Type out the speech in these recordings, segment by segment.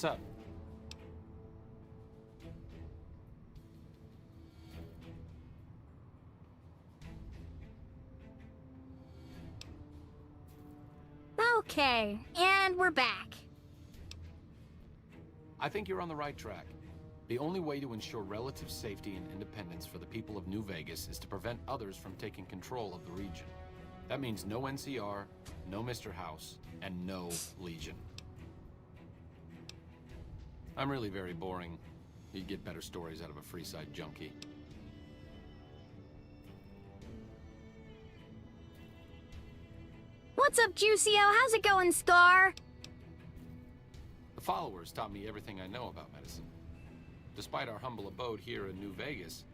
What's up? Okay, and we're back. I think you're on the right track. The only way to ensure relative safety and independence for the people of New Vegas is to prevent others from taking control of the region. That means no NCR, no Mr. House, and no Legion. I'm really very boring. You'd get better stories out of a Freeside junkie. What's up, Juicio? How's it going, Star? The followers taught me everything I know about medicine. Despite our humble abode here in New Vegas,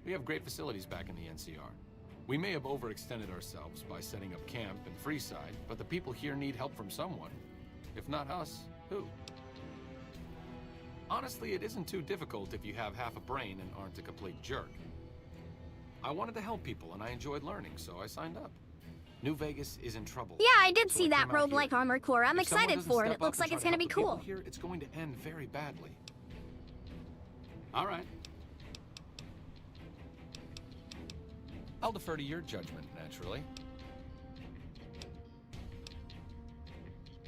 we have great facilities back in the NCR. We may have overextended ourselves by setting up camp in Freeside, but the people here need help from someone. If not us, who? Honestly, it isn't too difficult if you have half a brain and aren't a complete jerk. I wanted to help people and I enjoyed learning, so I signed up. New Vegas is in trouble. Yeah, I did see that roguelike armor core. I'm excited for it. It looks like it's gonna be cool. Here, it's going to end very badly. All right. I'll defer to your judgment, naturally.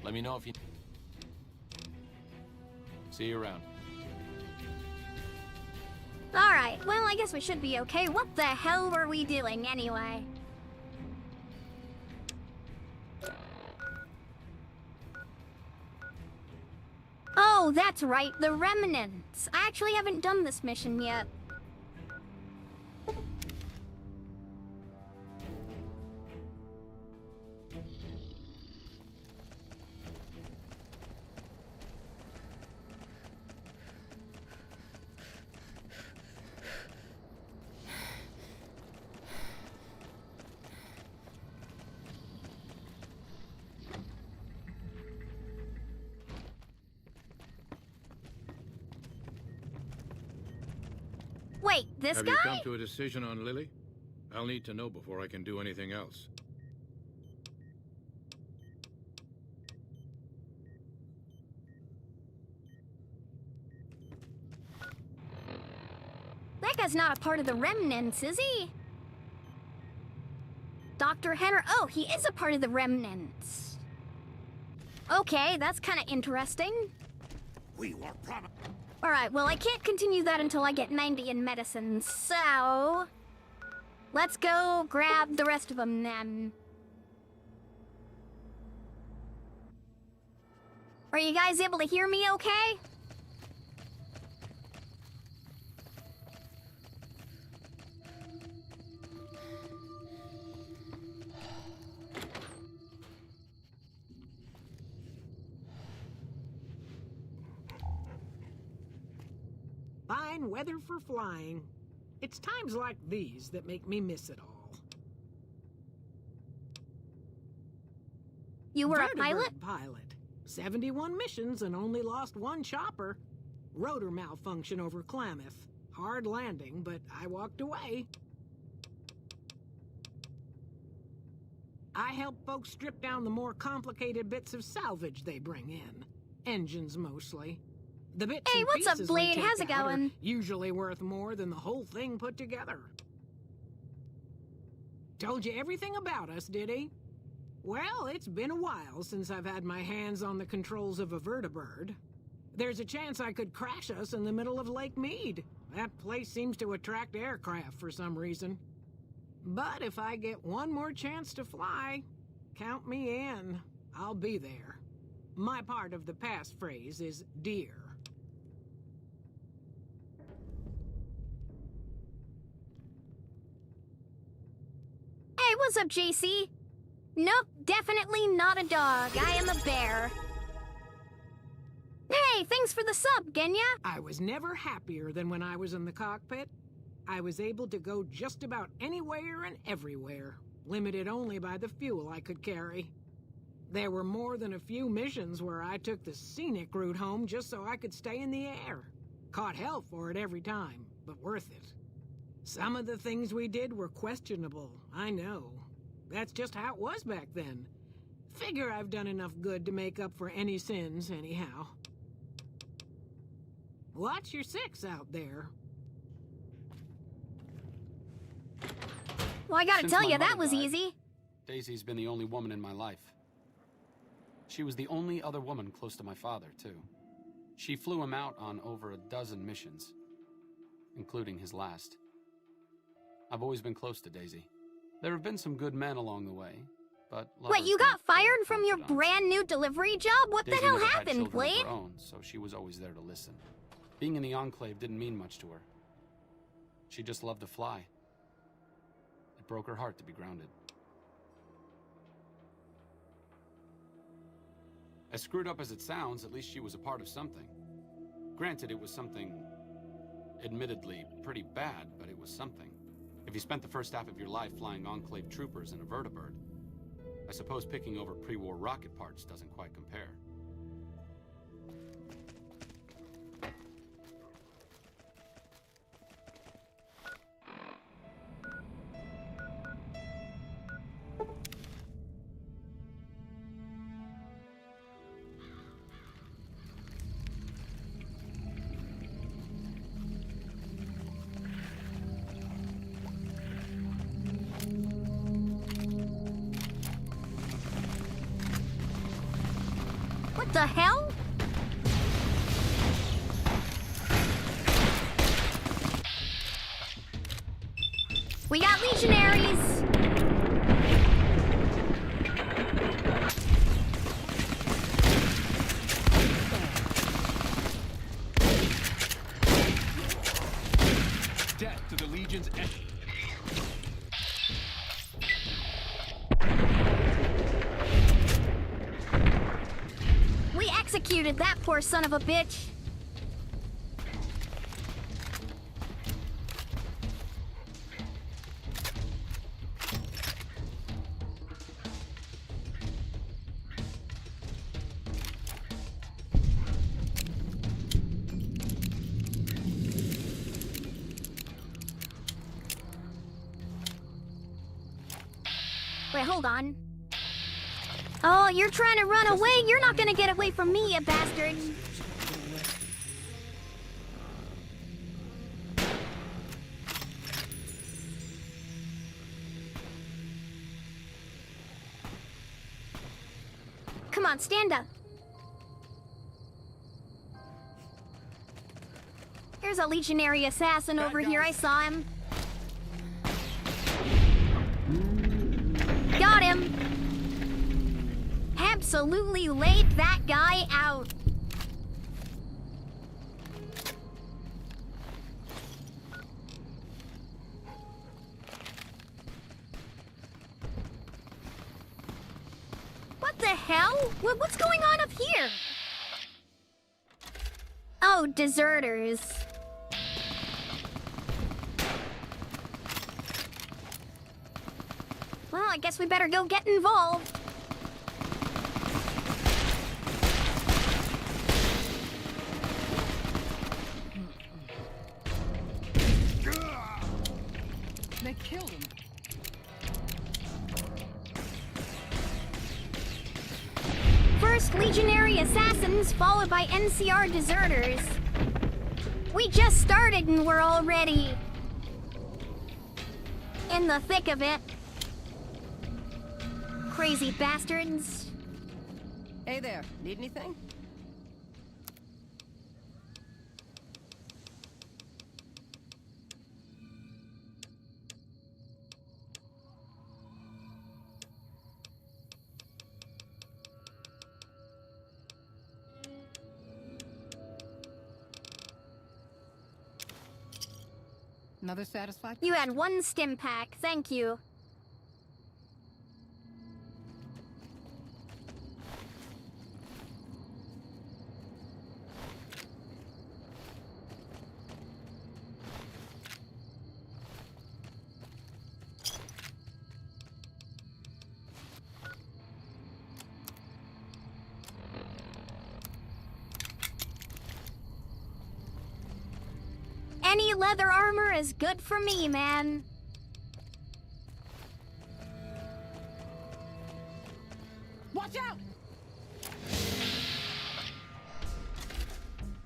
Let me know if you... See you around. Alright, well, I guess we should be okay. What the hell were we doing, anyway? Oh, that's right, the Remnants. I actually haven't done this mission yet. Wait, this guy? Have you come to a decision on Lily? I'll need to know before I can do anything else. That guy's not a part of the Remnants, is he? Dr. Henner. Oh, he is a part of the Remnants. Okay, that's kind of interesting. We were promised. Alright, well, I can't continue that until I get 90 in medicine, so... let's go grab the rest of them, then. Are you guys able to hear me okay? Fine weather for flying. It's times like these that make me miss it all. You were a pilot? Pilot. 71 missions and only lost one chopper. Rotor malfunction over Klamath. Hard landing, but I walked away. I help folks strip down the more complicated bits of salvage they bring in. Engines mostly. The bits hey, and what's up, pieces Blade? we take How's it out going? are usually worth more than the whole thing put together. Told you everything about us, did he? Well, it's been a while since I've had my hands on the controls of a vertibird. There's a chance I could crash us in the middle of Lake Mead. That place seems to attract aircraft for some reason. But if I get one more chance to fly, count me in. I'll be there. My part of the passphrase is dear. Hey, what's up, JC? Nope, definitely not a dog. I am a bear. Hey, thanks for the sub, Genya. I was never happier than when I was in the cockpit. I was able to go just about anywhere and everywhere, limited only by the fuel I could carry. There were more than a few missions where I took the scenic route home just so I could stay in the air. Caught hell for it every time, but worth it. Some of the things we did were questionable, I know. That's just how it was back then. Figure I've done enough good to make up for any sins, anyhow. Watch your six out there. Well, I gotta Since tell my you, that mother was died, easy. Daisy's been the only woman in my life. She was the only other woman close to my father, too. She flew him out on over a dozen missions, including his last. I've always been close to Daisy. There have been some good men along the way, but Wait, you got fired from your brand new delivery job? What the Daisy hell never had happened, children of Blade? her own, so she was always there to listen. Being in the Enclave didn't mean much to her. She just loved to fly. It broke her heart to be grounded. As screwed up as it sounds, at least she was a part of something. Granted, it was something admittedly pretty bad, but it was something. If you spent the first half of your life flying Enclave troopers in a vertibird, I suppose picking over pre-war rocket parts doesn't quite compare. What the hell? We got legionaries! Death to the Legion's We executed that poor son of a bitch. Wait, hold on. Oh, you're trying to run away? You're not gonna get away from me, you bastard. Come on, stand up. There's a legionary assassin over here. I saw him. Got him. Absolutely laid that guy out. What the hell? What's going on up here? Oh, deserters. Well, I guess we better go get involved. They killed him. First legionary assassins, followed by NCR deserters. We just started and we're already in the thick of it. Crazy bastards. Hey there, need anything? Another satisfied? You had one stim pack, thank you. Any leather armor is good for me, man. Watch out!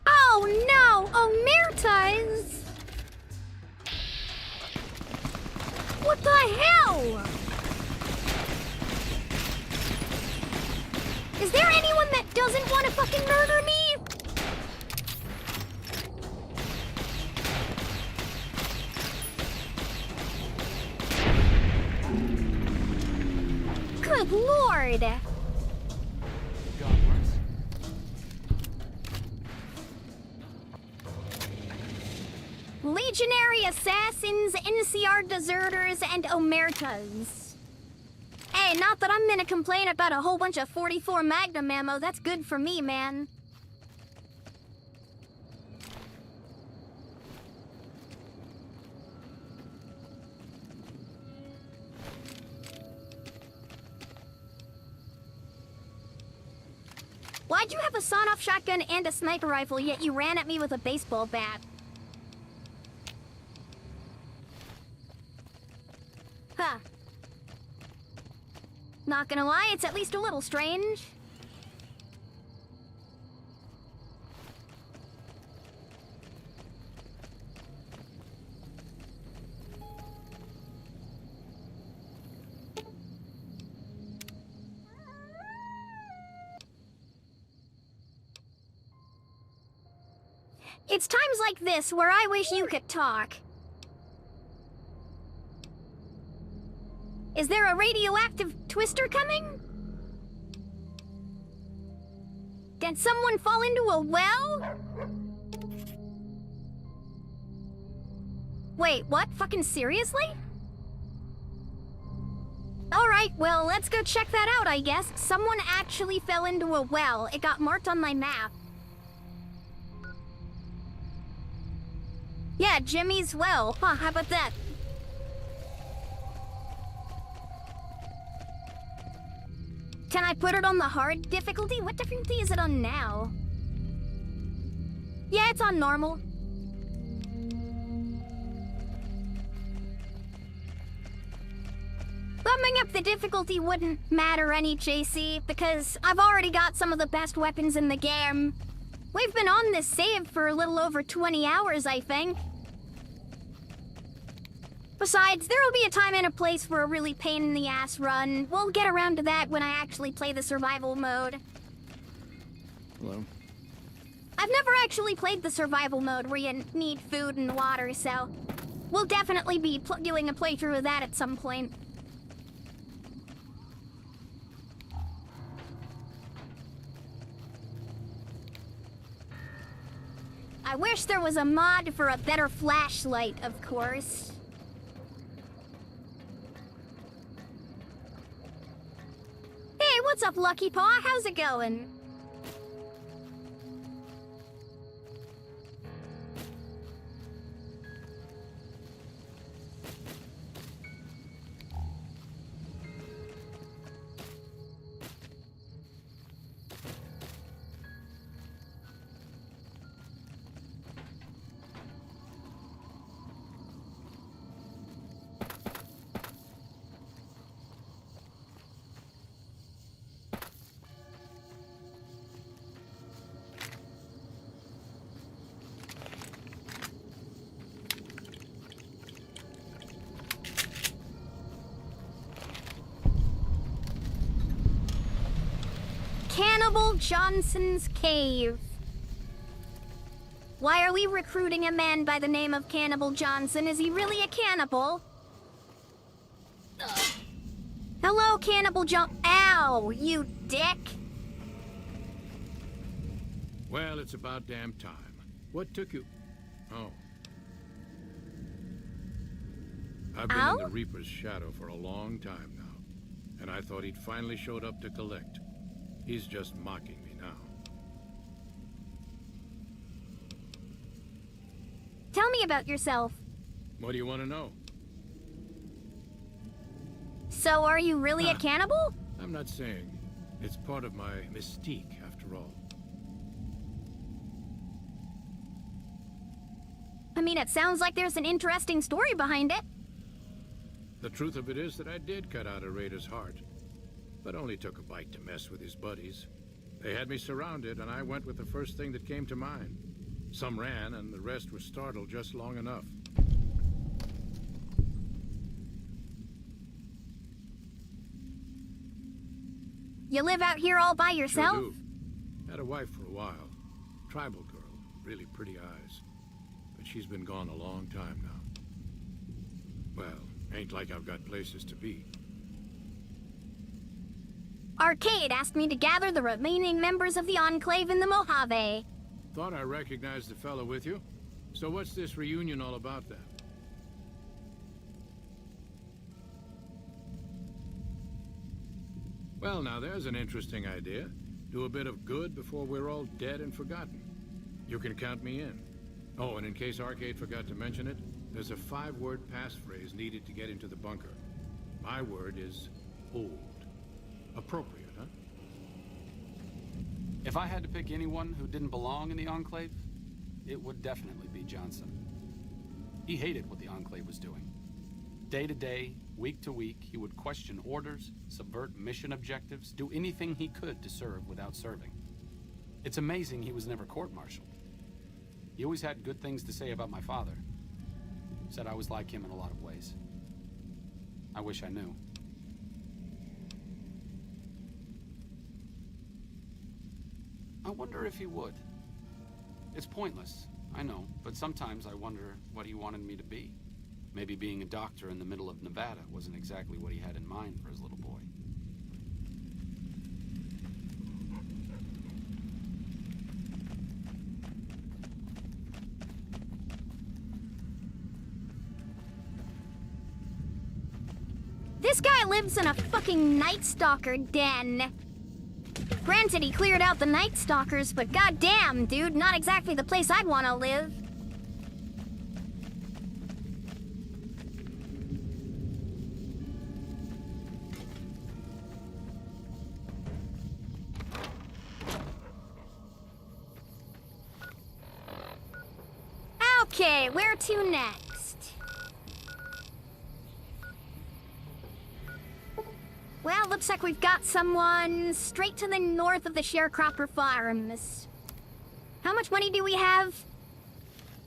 Oh no! Oh What the hell? Is there anyone that doesn't want to fucking murder me? Good lord! Legionary assassins, NCR deserters, and omertas. Hey, not that I'm gonna complain about a whole bunch of 44 Magnum ammo. That's good for me, man. Why'd you have a sawed-off shotgun and a sniper rifle, yet you ran at me with a baseball bat? Huh. Not gonna lie, it's at least a little strange. It's times like this where I wish you could talk. Is there a radioactive twister coming? Did someone fall into a well? Wait, what? Fucking seriously? Alright, well, let's go check that out, I guess. Someone actually fell into a well. It got marked on my map. Yeah, Jimmy's well. Huh, how about that? Can I put it on the hard difficulty? What difficulty is it on now? Yeah, it's on normal. Bumping up the difficulty wouldn't matter any, JC, because I've already got some of the best weapons in the game. We've been on this save for a little over 20 hours, I think. Besides, there will be a time and a place for a really pain-in-the-ass run. We'll get around to that when I actually play the survival mode. Hello? I've never actually played the survival mode where you need food and water, so we'll definitely be doing a playthrough of that at some point. I wish there was a mod for a better flashlight, of course. Hey, what's up, Lucky Paw? How's it going? Cannibal Johnson's Cave. Why are we recruiting a man by the name of Cannibal Johnson? Is he really a cannibal? Hello, Cannibal Ow, you dick. Well, it's about damn time. What took you? Oh. I've been in the Reaper's shadow for a long time now, and I thought he'd finally showed up to collect. He's just mocking me now. Tell me about yourself. What do you want to know? So, are you really a cannibal? I'm not saying. It's part of my mystique, after all. I mean, it sounds like there's an interesting story behind it. The truth of it is that I did cut out a raider's heart, but only took a bite to mess with his buddies. They had me surrounded, and I went with the first thing that came to mind. Some ran, and the rest were startled just long enough. You live out here all by yourself? Sure do. Had a wife for a while. Tribal girl. Really pretty eyes. But she's been gone a long time now. Well, ain't like I've got places to be. Arcade asked me to gather the remaining members of the Enclave in the Mojave. Thought I recognized the fellow with you. So what's this reunion all about then? Well, now there's an interesting idea. Do a bit of good before we're all dead and forgotten. You can count me in. Oh, and in case Arcade forgot to mention it, there's a 5-word passphrase needed to get into the bunker. My word is old. Appropriate, huh? If I had to pick anyone who didn't belong in the Enclave, it would definitely be Johnson. He hated what the Enclave was doing. Day to day, week to week, he would question orders, subvert mission objectives, do anything he could to serve without serving. It's amazing he was never court-martialed. He always had good things to say about my father. Said I was like him in a lot of ways. I wish I knew. I wonder if he would. It's pointless, I know, but sometimes I wonder what he wanted me to be. Maybe being a doctor in the middle of Nevada wasn't exactly what he had in mind for his little boy. This guy lives in a fucking Night Stalker den. Granted, he cleared out the Night Stalkers, but goddamn, dude, not exactly the place I'd want to live. Okay, where to next? Well, looks like we've got someone straight to the north of the Sharecropper Farms. How much money do we have?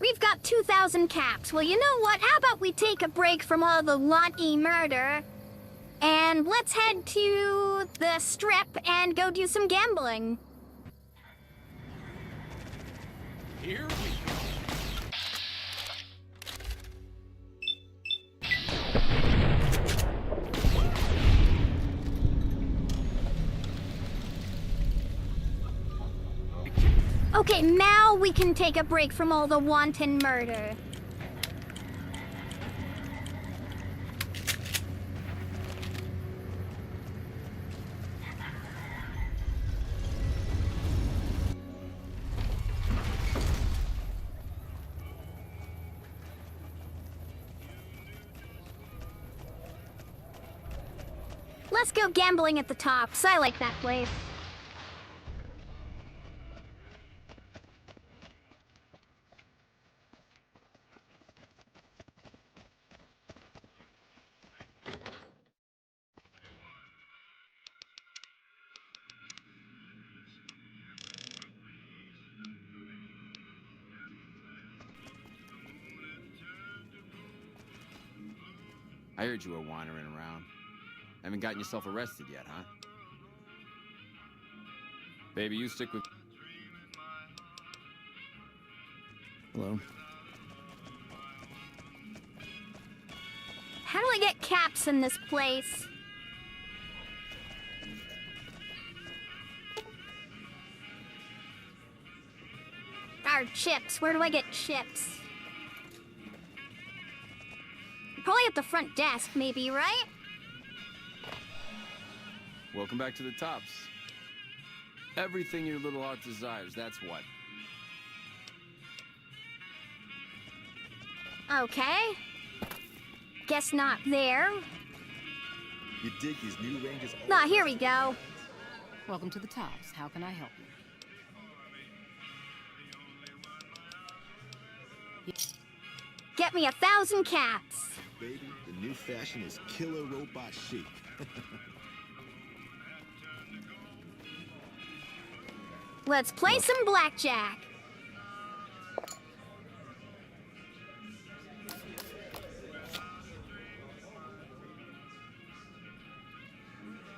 We've got 2,000 caps. Well, you know what? How about we take a break from all the Lonty murder, and let's head to the Strip and go do some gambling. Here we go. Okay, now we can take a break from all the wanton murder. Let's go gambling at the Tops. I like that place. I heard you were wandering around. Haven't gotten yourself arrested yet, huh? Baby, you stick with... Hello? How do I get caps in this place? Our chips. Where do I get chips? Probably at the front desk, maybe, right? Welcome back to the Tops. Everything your little heart desires, that's what. Okay. Guess not there. You dig his new ranges? Nah, here we go. Welcome to the Tops. How can I help you? Get me 1,000 caps. Baby, the new fashion is killer robot chic. Let's play some blackjack.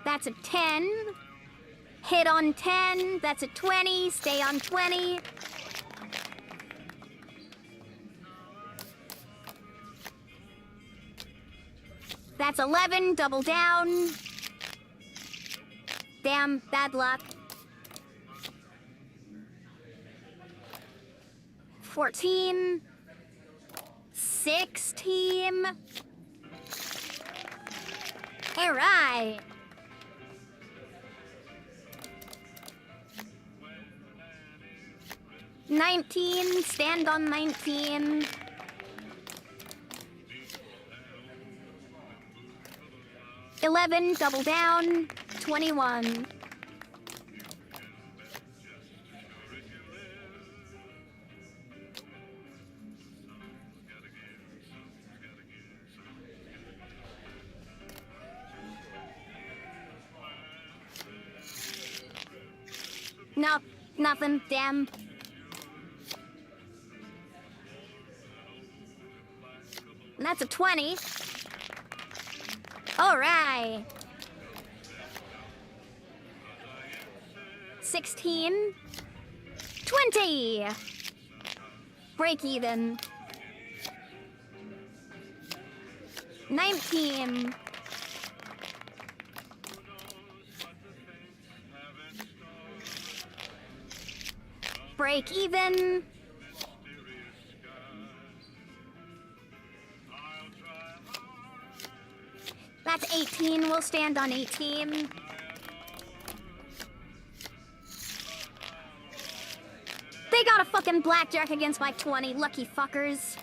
That's a 10. Hit on 10, that's a 20, stay on 20. That's 11, double down. Damn, bad luck. 14. 16. All right. 19, stand on 19. 11, double down. 21. No, nothing, damn. And that's a 20. All right. 16. 20. Break even. 19. Break even. That's 18. We'll stand on 18. They got a fucking blackjack against my 20. Lucky fuckers.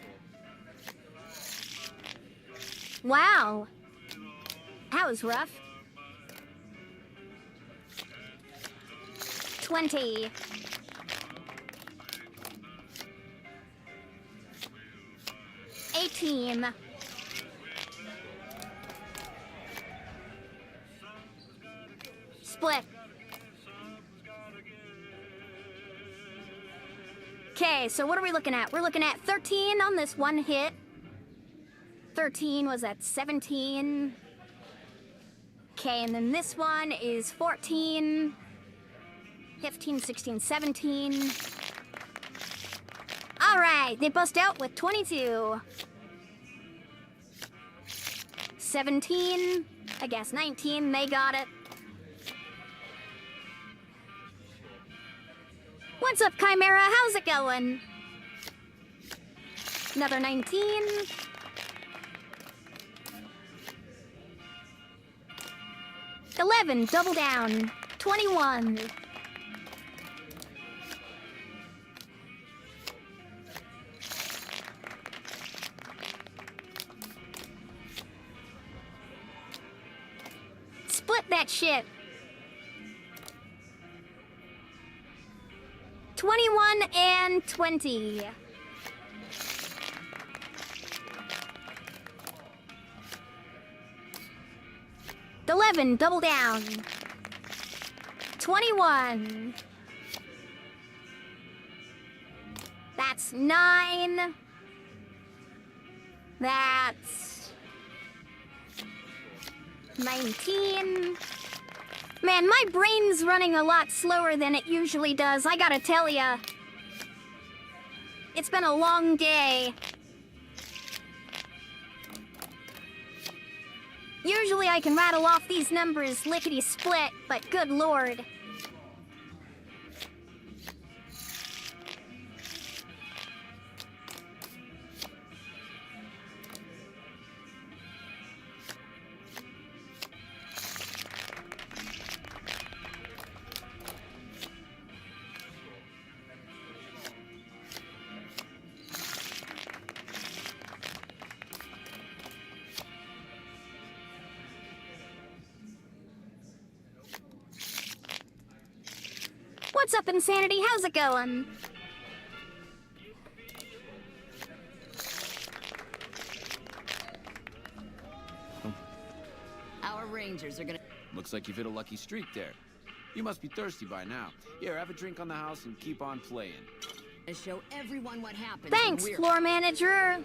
Wow. That was rough. 20. 18. Split. Okay, so what are we looking at? We're looking at 13 on this one hit. 13 was at 17. Okay, and then this one is 14. 15, 16, 17. All right, they bust out with 22. 17, I guess 19, they got it. What's up, Chimera? How's it going? Another 19. $11, double down. 21. Split that shit. 21 and 20. $11, double down. 21. That's 9. That's 19. Man, my brain's running a lot slower than it usually does, I gotta tell ya. It's been a long day. Usually I can rattle off these numbers lickety-split, but good lord. What's up, Insanity? How's it going? Our Rangers are gonna... Looks like you've hit a lucky streak there. You must be thirsty by now. Here, have a drink on the house and keep on playing. show everyone what happens. Thanks, when we're... floor manager.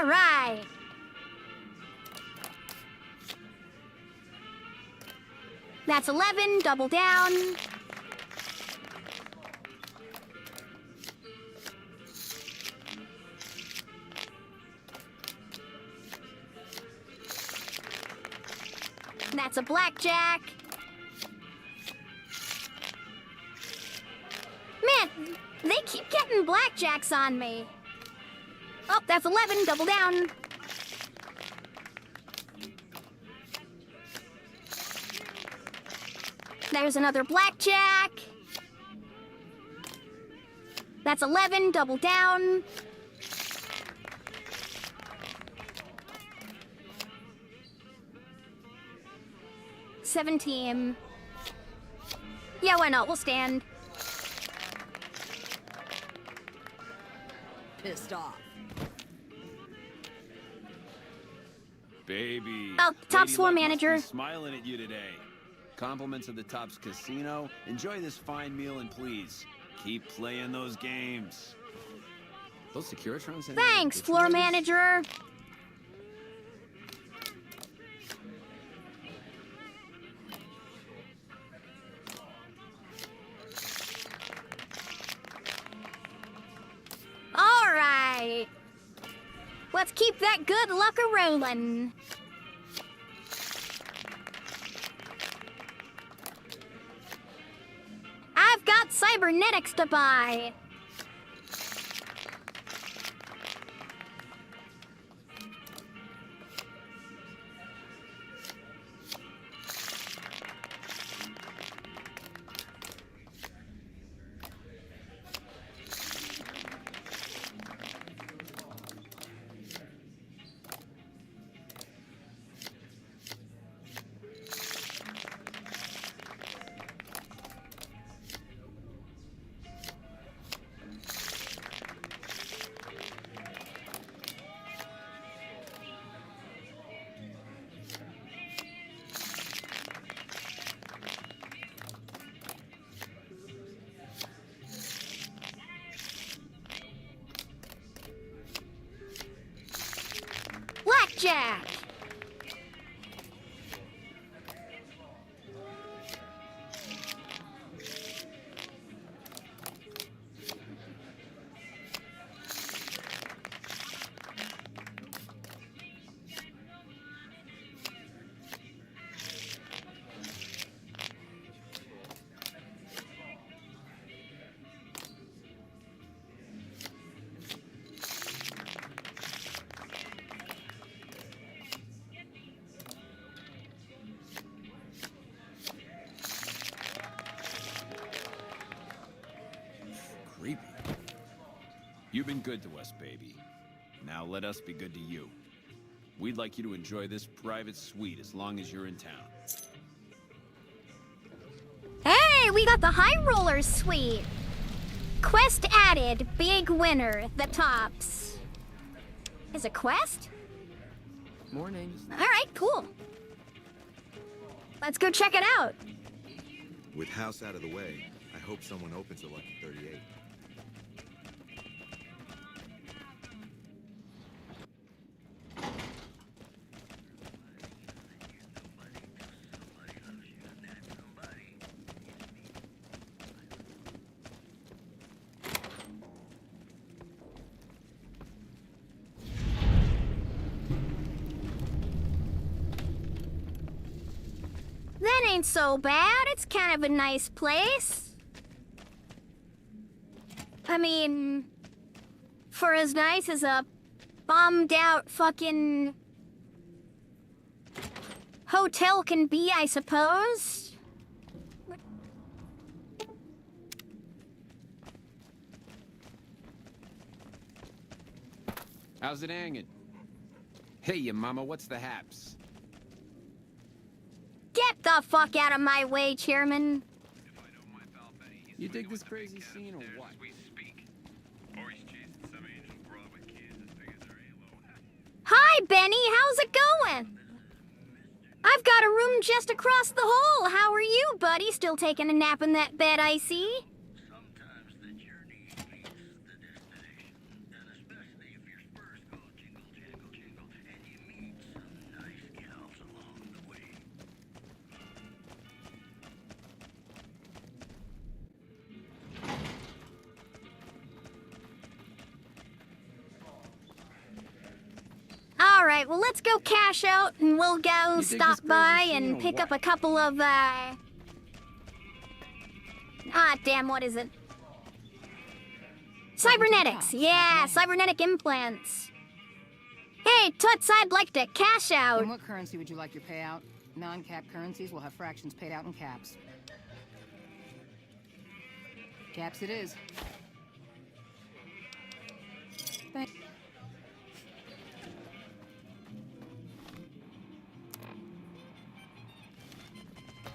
All right. That's 11, double down. That's a blackjack. Man, they keep getting blackjacks on me. Oh, that's 11, double down. There's another blackjack. That's 11, double down. $17. Yeah, why not? We'll stand. Pissed off. Baby. Oh, Top's Lady floor Luck must manager. be smiling at you today. Compliments of the Top's casino. Enjoy this fine meal and please keep playing those games. Those Securitrons. Thanks, floor manager. All right. Let's keep that good luck a-rolling. I've got cybernetics to buy. Blackjack. Creepy. You've been good to us, baby. Now let us be good to you. We'd like you to enjoy this private suite as long as you're in town. Hey, we got the High Rollers suite. Quest added, big winner, the Tops. Is a quest? Morning. All right, cool. Let's go check it out. With house out of the way, I hope someone opens a Lucky 38. That ain't so bad. It's kind of a nice place. I mean, for as nice as a bombed out fucking hotel can be, I suppose. How's it hanging? Hey, ya mama, what's the haps? Get the fuck out of my way, Chairman. You dig this crazy scene or what? Hi, Benny. How's it going? I've got a room just across the hall. How are you, buddy? Still taking a nap in that bed, I see? Sometimes the journey beats the destination, and especially if your spurs go jingle jangle. Alright, well, let's go cash out, and we'll go stop by and pick up a couple of, damn, what is it? Cybernetics! Yeah, cybernetic implants. Hey, Toots, I'd like to cash out. In what currency would you like your payout? Non-cap currencies will have fractions paid out in caps. Caps it is.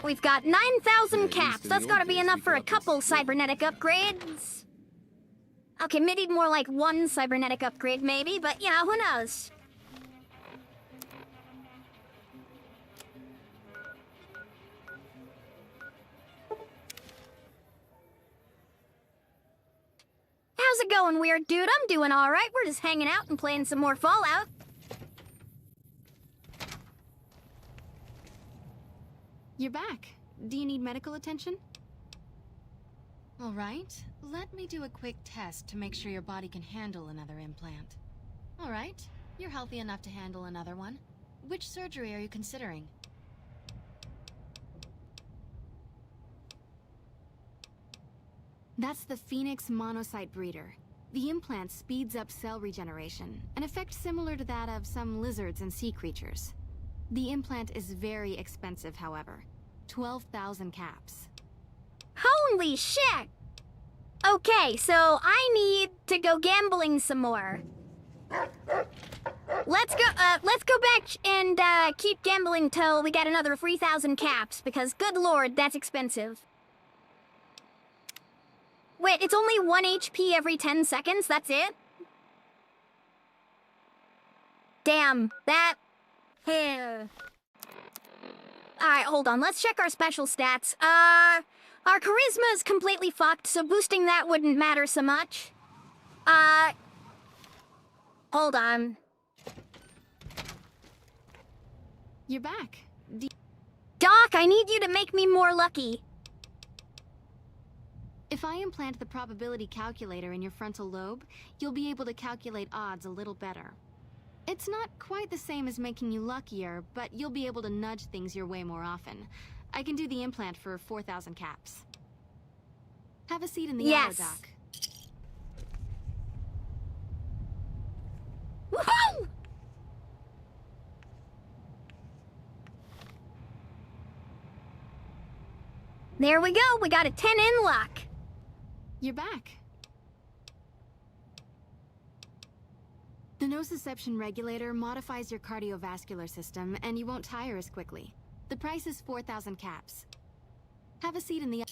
We've got 9,000 caps. That's gotta be enough for a couple cybernetic upgrades. Okay, maybe more like one cybernetic upgrade, maybe, but yeah, who knows? How's it going, weird dude? I'm doing alright. We're just hanging out and playing some more Fallout. You're back. Do you need medical attention? All right. Let me do a quick test to make sure your body can handle another implant. All right. You're healthy enough to handle another one. Which surgery are you considering? That's the Phoenix monocyte breeder. The implant speeds up cell regeneration, an effect similar to that of some lizards and sea creatures. The implant is very expensive, however. 12,000 caps. Holy shit! Okay, so I need to go gambling some more. Let's go back and keep gambling till we get another 3,000 caps, because good lord, that's expensive. Wait, it's only 1 HP every 10 seconds? That's it? Damn, that... Alright, hold on. Let's check our special stats. Our charisma is completely fucked, so boosting that wouldn't matter so much. Hold on. You're back. Doc, I need you to make me more lucky. If I implant the probability calculator in your frontal lobe, you'll be able to calculate odds a little better. It's not quite the same as making you luckier, but you'll be able to nudge things your way more often. I can do the implant for 4,000 caps. Have a seat in the auto dock. Woohoo! There we go. We got a 10 in luck. You're back. The nociception regulator modifies your cardiovascular system, and you won't tire as quickly. The price is 4,000 caps. Have a seat in the...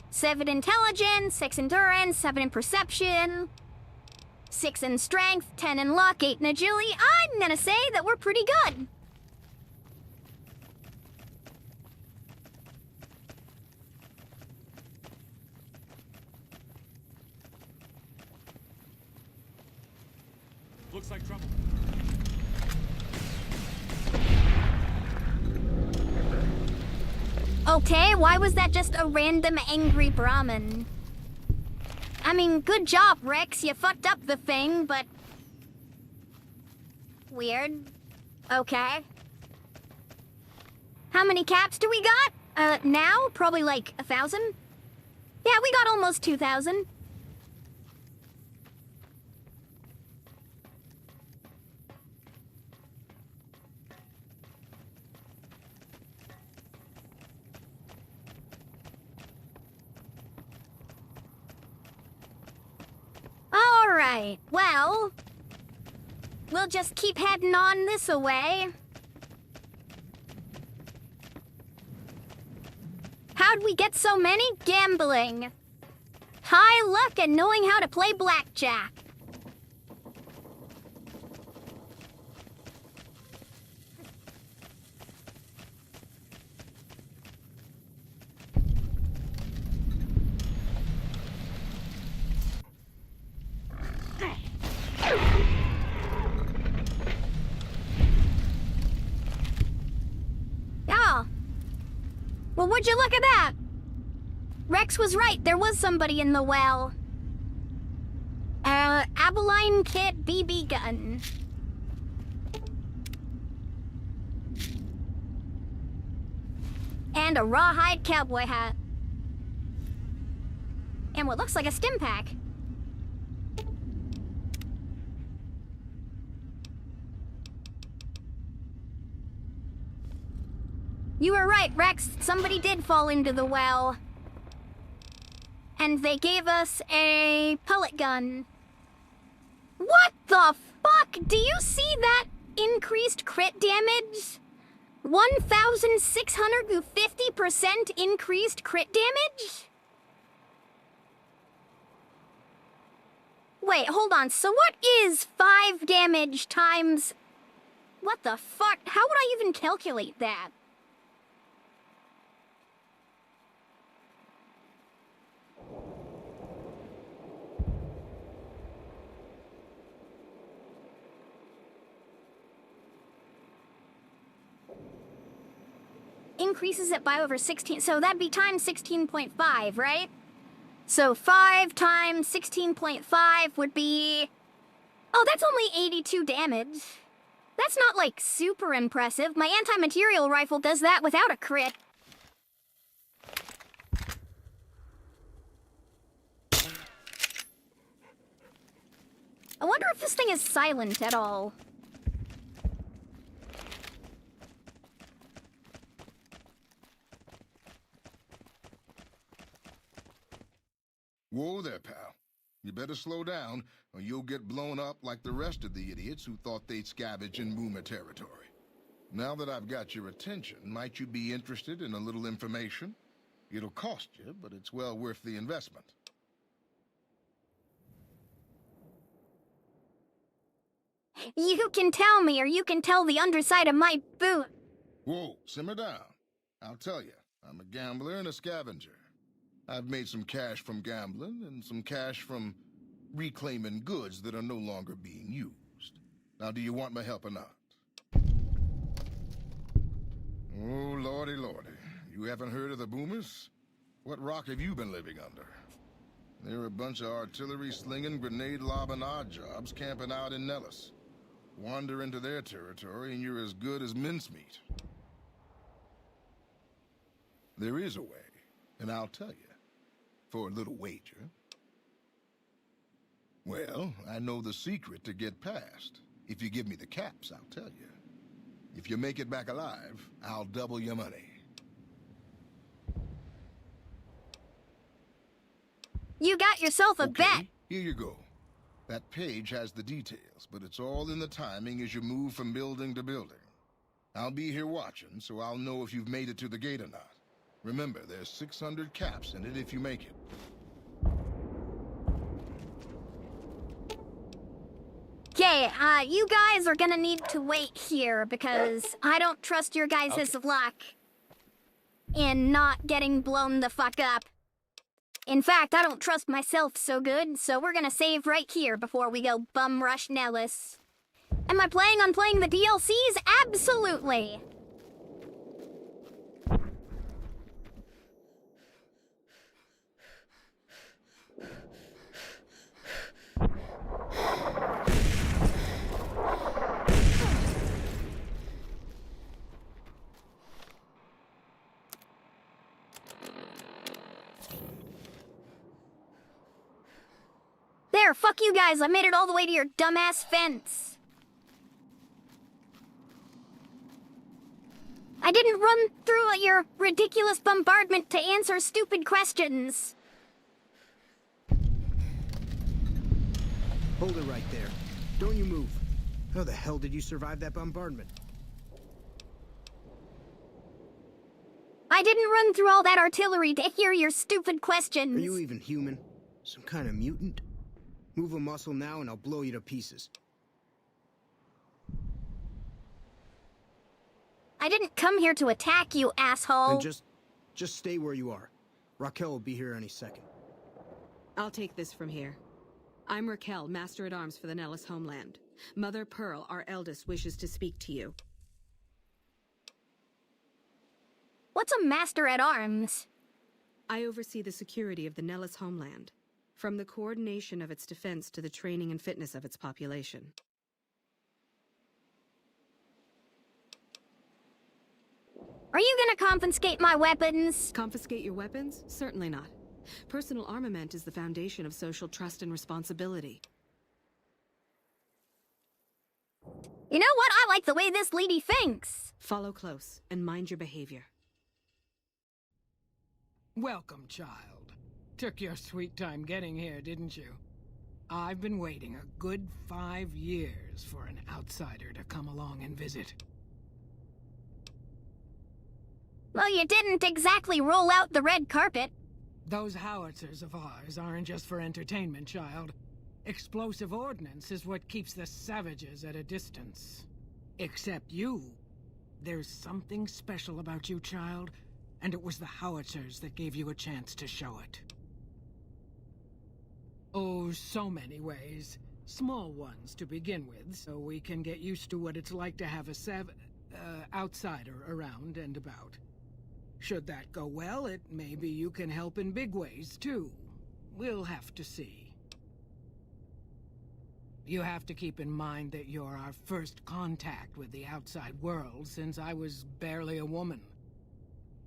Seven intelligence, 6 endurance, 7 in perception, 6 in strength, 10 in luck, 8 in agility. I'm gonna say that we're pretty good. Looks like trouble. Okay, why was that just a random angry Brahmin? I mean, good job, Rex. You fucked up the thing, but... weird. Okay. How many caps do we got? Now? Probably like 1,000? Yeah, we got almost 2,000. Alright, well... we'll just keep heading on this way. How'd we get so many? Gambling. High luck and knowing how to play blackjack. would you look at that? Rex was right, there was somebody in the well. Abilene Kit BB gun. And a rawhide cowboy hat. And what looks like a stim pack. You were right, Rex. Somebody did fall into the well. And they gave us a pellet gun. What the fuck? Do you see that increased crit damage? 1,650% increased crit damage? Wait, hold on. So what is 5 damage times... What the fuck? How would I even calculate that? Increases it by over 16, so that'd be times 16.5, right? So 5 times 16.5 would be... Oh, that's only 82 damage. That's not, like, super impressive. My anti-material rifle does that without a crit. I wonder if this thing is silent at all. Whoa there, pal. You better slow down, or you'll get blown up like the rest of the idiots who thought they'd scavenge in Boomer territory. Now that I've got your attention, might you be interested in a little information? It'll cost you, but it's well worth the investment. You can tell me, or you can tell the underside of my boot. Whoa, simmer down. I'll tell you, I'm a gambler and a scavenger. I've made some cash from gambling and some cash from reclaiming goods that are no longer being used. Now, do you want my help or not? Oh, lordy, lordy. You haven't heard of the Boomers? What rock have you been living under? They're a bunch of artillery-slinging, grenade-lobbing odd jobs camping out in Nellis. Wander into their territory and you're as good as mincemeat. There is a way, and I'll tell you. For a little wager. Well, I know the secret to get past. If you give me the caps, I'll tell you. If you make it back alive, I'll double your money. You got yourself a bet. Here you go. That page has the details, but it's all in the timing as you move from building to building. I'll be here watching, so I'll know if you've made it to the gate or not. Remember, there's 600 caps in it if you make it. Okay, you guys are gonna need to wait here because I don't trust your guys' luck in not getting blown the fuck up. In fact, I don't trust myself so good, so we're gonna save right here before we go bum rush Nellis. Am I planning on playing the DLCs? Absolutely! There, fuck you guys, I made it all the way to your dumbass fence. I didn't run through your ridiculous bombardment to answer stupid questions. Hold it right there. Don't you move. How the hell did you survive that bombardment? I didn't run through all that artillery to hear your stupid questions. Are you even human? Some kind of mutant? Move a muscle now and I'll blow you to pieces. I didn't come here to attack you, asshole. Then just stay where you are. Raquel will be here any second. I'll take this from here. I'm Raquel, Master-at-Arms for the Nellis homeland. Mother Pearl, our eldest, wishes to speak to you. What's What's a master-at-arms? I oversee the security of the Nellis homeland, from the coordination of its defense to the training and fitness of its population. Are you gonna confiscate my weapons? Confiscate your weapons? Certainly not. Personal armament is the foundation of social trust and responsibility. You know what? I like the way this lady thinks. Follow close and mind your behavior. Welcome, child. Took your sweet time getting here, didn't you? I've been waiting a good 5 years for an outsider to come along and visit. Well, you didn't exactly roll out the red carpet. Those howitzers of ours aren't just for entertainment, child. Explosive ordnance is what keeps the savages at a distance. Except you. There's something special about you, child, and it was the howitzers that gave you a chance to show it. Oh, so many ways. Small ones to begin with, so we can get used to what it's like to have a outsider around and about. Should that go well, maybe you can help in big ways, too. We'll have to see. You have to keep in mind that you're our first contact with the outside world since I was barely a woman.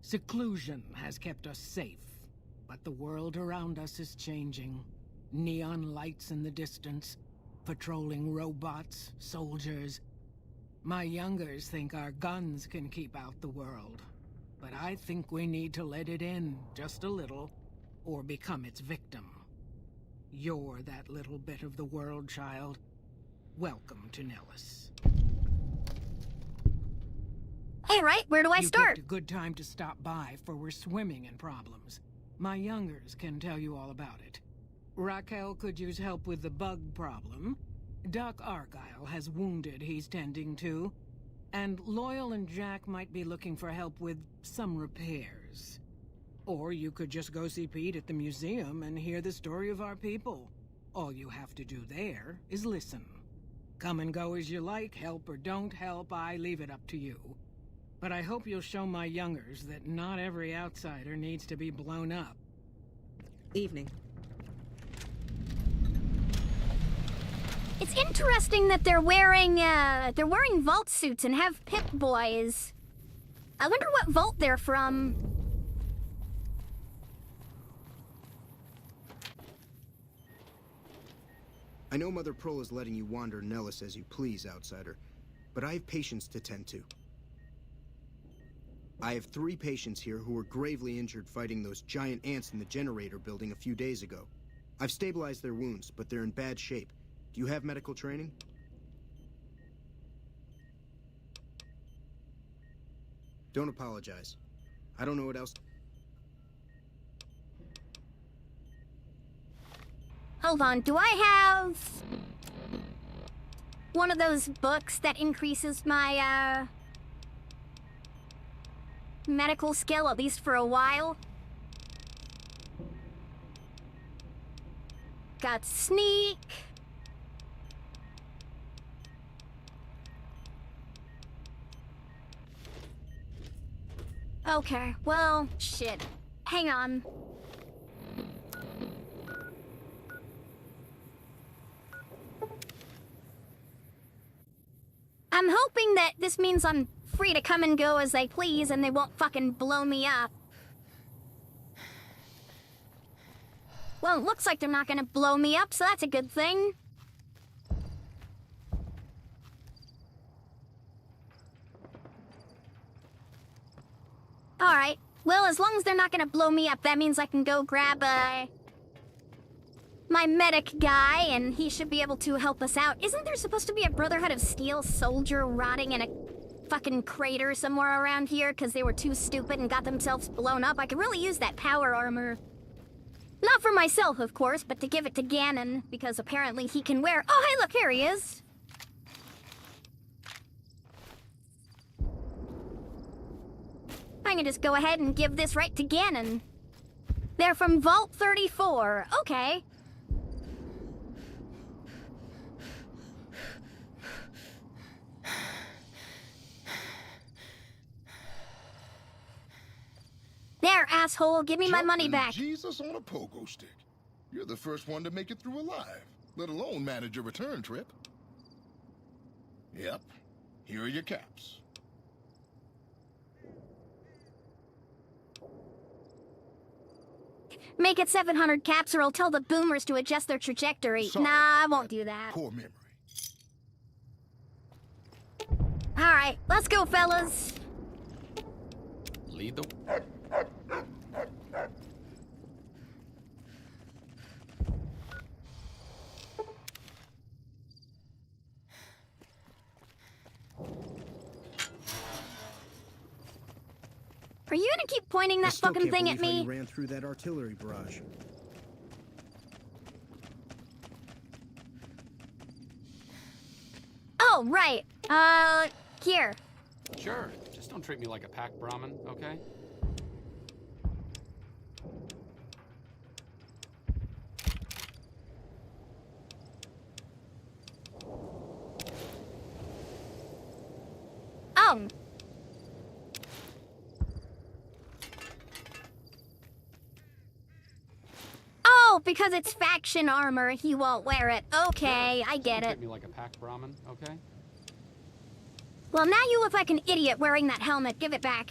Seclusion has kept us safe, but the world around us is changing. Neon lights in the distance, patrolling robots, soldiers. My youngers think our guns can keep out the world, but I think we need to let it in just a little, or become its victim. You're that little bit of the world, child. Welcome to Nellis. Hey, right, where do I start? You picked a good time to stop by, for we're swimming in problems. My youngers can tell you all about it. Raquel could use help with the bug problem. Doc Argyle has wounded he's tending to. And Loyal and Jack might be looking for help with some repairs. Or you could just go see Pete at the museum and hear the story of our people. All you have to do there is listen. Come and go as you like, help or don't help, I leave it up to you. But I hope you'll show my youngers that not every outsider needs to be blown up. Evening. It's interesting that they're wearing vault suits and have Pip-Boys. I wonder what vault they're from. I know Mother Pearl is letting you wander Nellis as you please, outsider, but I have patients to tend to. I have 3 patients here who were gravely injured fighting those giant ants in the generator building a few days ago. I've stabilized their wounds, but they're in bad shape. Do you have medical training? Don't apologize. I don't know what else. Hold on, do I have one of those books that increases my, medical skill, at least for a while? Got sneak. Okay, well, shit. Hang on. I'm hoping that this means I'm free to come and go as I please and they won't fucking blow me up. Well, it looks like they're not gonna blow me up, so that's a good thing. Alright, well, as long as they're not gonna blow me up, that means I can go grab, my medic guy, and he should be able to help us out. Isn't there supposed to be a Brotherhood of Steel soldier rotting in a fucking crater somewhere around here because they were too stupid and got themselves blown up? I could really use that power armor. Not for myself, of course, but to give it to Ganon, because apparently he can wear— oh, hey, look, here he is! I can just go ahead and give this right to Ganon. They're from Vault 34. Okay. There, asshole, give me my money Jumping back. Jesus on a pogo stick. You're the first one to make it through alive, let alone manage a return trip. Yep, here are your caps. Make it 700 caps or I'll tell the boomers to adjust their trajectory. Sorry Nah, I won't do that. Poor memory. Alright, let's go, fellas. Lead the... Are you gonna keep pointing that fucking thing at I still can't believe how me? you ran through that artillery barrage. Oh, right. Here. Sure. Just don't treat me like a pack Brahmin, okay? Oh. Oh, because it's faction armor, he won't wear it. Okay, I get Don't it. treat me like a pack Brahmin, okay? Well, now you look like an idiot wearing that helmet. Give it back.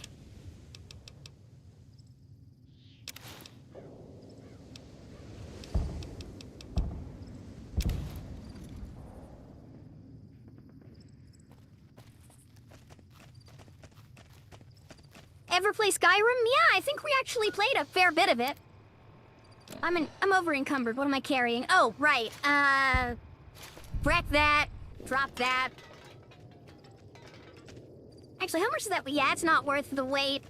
Ever play Skyrim? Yeah, I think we actually played a fair bit of it. I'm over encumbered. What am I carrying? Oh, right. Wreck that. Drop that. Actually, how much is that? Yeah, it's not worth the weight.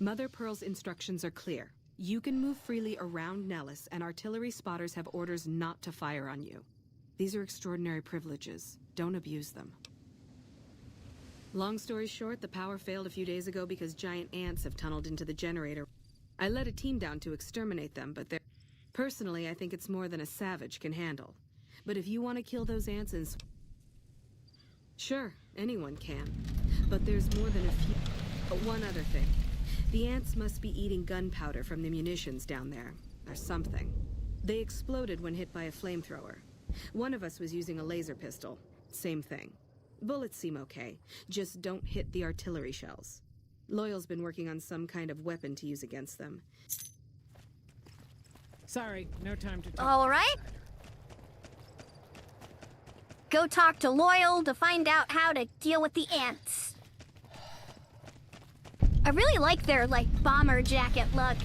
Mother Pearl's instructions are clear. You can move freely around Nellis, and artillery spotters have orders not to fire on you. These are extraordinary privileges. Don't abuse them. Long story short, the power failed a few days ago because giant ants have tunneled into the generator. I led a team down to exterminate them, but they're... Personally, I think it's more than a savage can handle. But if you want to kill those ants and... Sure, anyone can. But there's more than a few... one other thing. The ants must be eating gunpowder from the munitions down there, or something. They exploded when hit by a flamethrower. One of us was using a laser pistol. Same thing. Bullets seem okay, just don't hit the artillery shells. Loyal's been working on some kind of weapon to use against them. Sorry, no time to talk. All right. Go talk to Loyal to find out how to deal with the ants. I really like their, bomber jacket look.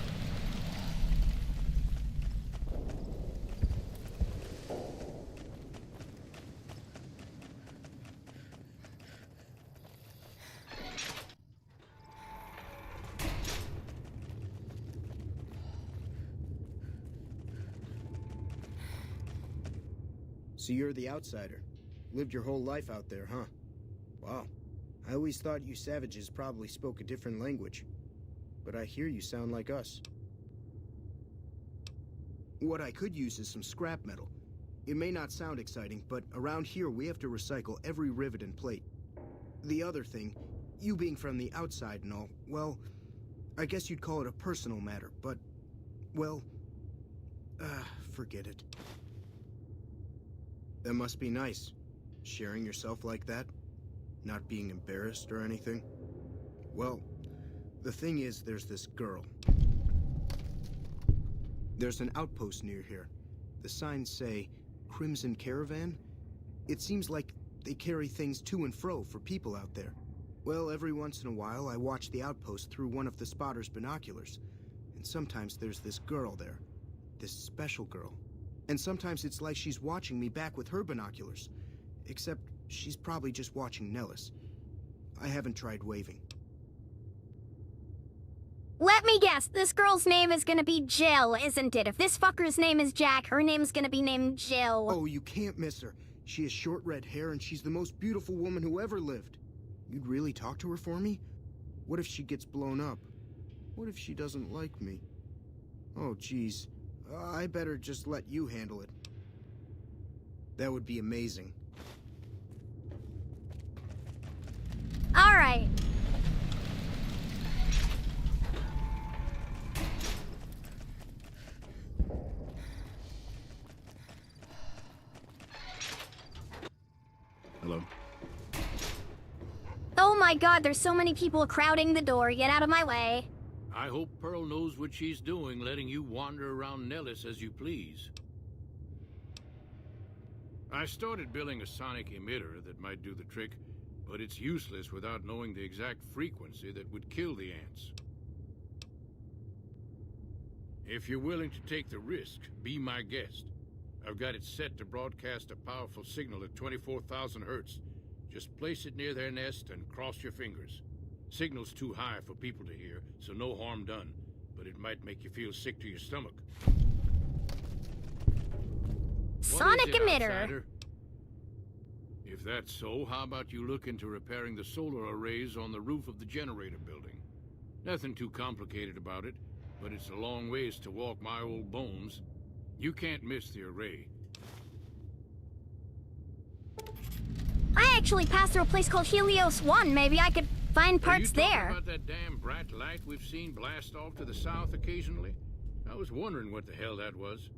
So you're the outsider. Lived your whole life out there, huh? Wow. I always thought you savages probably spoke a different language. But I hear you sound like us. What I could use is some scrap metal. It may not sound exciting, but around here we have to recycle every rivet and plate. The other thing, you being from the outside and all, well, I guess you'd call it a personal matter, but, well, forget it. That must be nice, sharing yourself like that. Not being embarrassed or anything? Well, the thing is, there's this girl. There's an outpost near here. The signs say, Crimson Caravan? It seems like they carry things to and fro for people out there. Well, every once in a while, I watch the outpost through one of the spotter's binoculars. And sometimes there's this girl there. This special girl. And sometimes it's like she's watching me back with her binoculars. Except she's probably just watching Nellis. I haven't tried waving. Let me guess, this girl's name is gonna be Jill, isn't it? If this fucker's name is Jack, her name's gonna be named Jill. Oh, you can't miss her. She has short red hair and she's the most beautiful woman who ever lived. You'd really talk to her for me? What if she gets blown up? What if she doesn't like me? Oh, geez. I better just let you handle it. That would be amazing. All right. Hello? Oh my god, there's so many people crowding the door. Get out of my way. I hope Pearl knows what she's doing, letting you wander around Nellis as you please. I started building a sonic emitter that might do the trick, but it's useless without knowing the exact frequency that would kill the ants. If you're willing to take the risk, be my guest. I've got it set to broadcast a powerful signal at 24,000 hertz. Just place it near their nest and cross your fingers. Signal's too high for people to hear, so no harm done, but it might make you feel sick to your stomach. Sonic emitter. Outsider? If that's so, how about you look into repairing the solar arrays on the roof of the generator building? Nothing too complicated about it, but it's a long ways to walk my old bones. You can't miss the array. I actually passed through a place called Helios 1. Maybe I could find parts Are you there. talking about that damn bright light we've seen blast off to the south occasionally? I was wondering what the hell that was.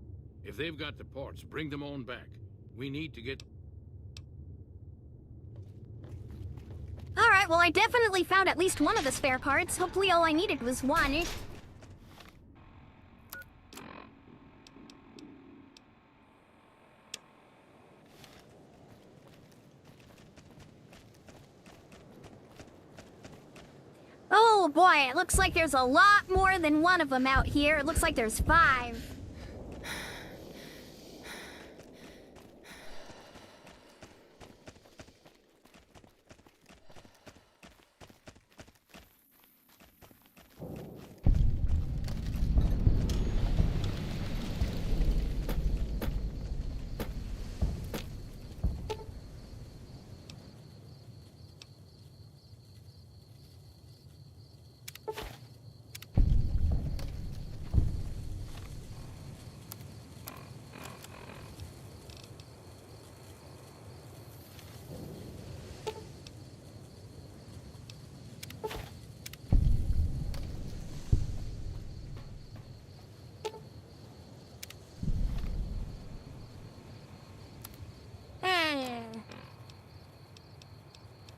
If they've got the parts, bring them on back. We need to get... Alright, well I definitely found at least one of the spare parts. Hopefully all I needed was one. Oh boy, it looks like there's a lot more than one of them out here. It looks like there's 5.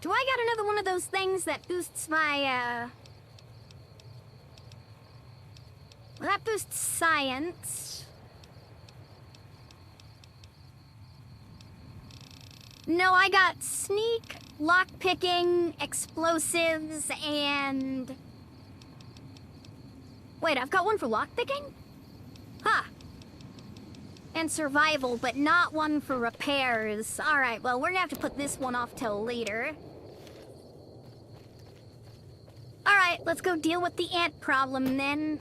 Do I got another one of those things that boosts my, well, that boosts science. No, I got sneak, lockpicking, explosives, and... Wait, I've got one for lockpicking? Huh. And survival, but not one for repairs. Alright, well, we're gonna have to put this one off till later. Alright, let's go deal with the ant problem then.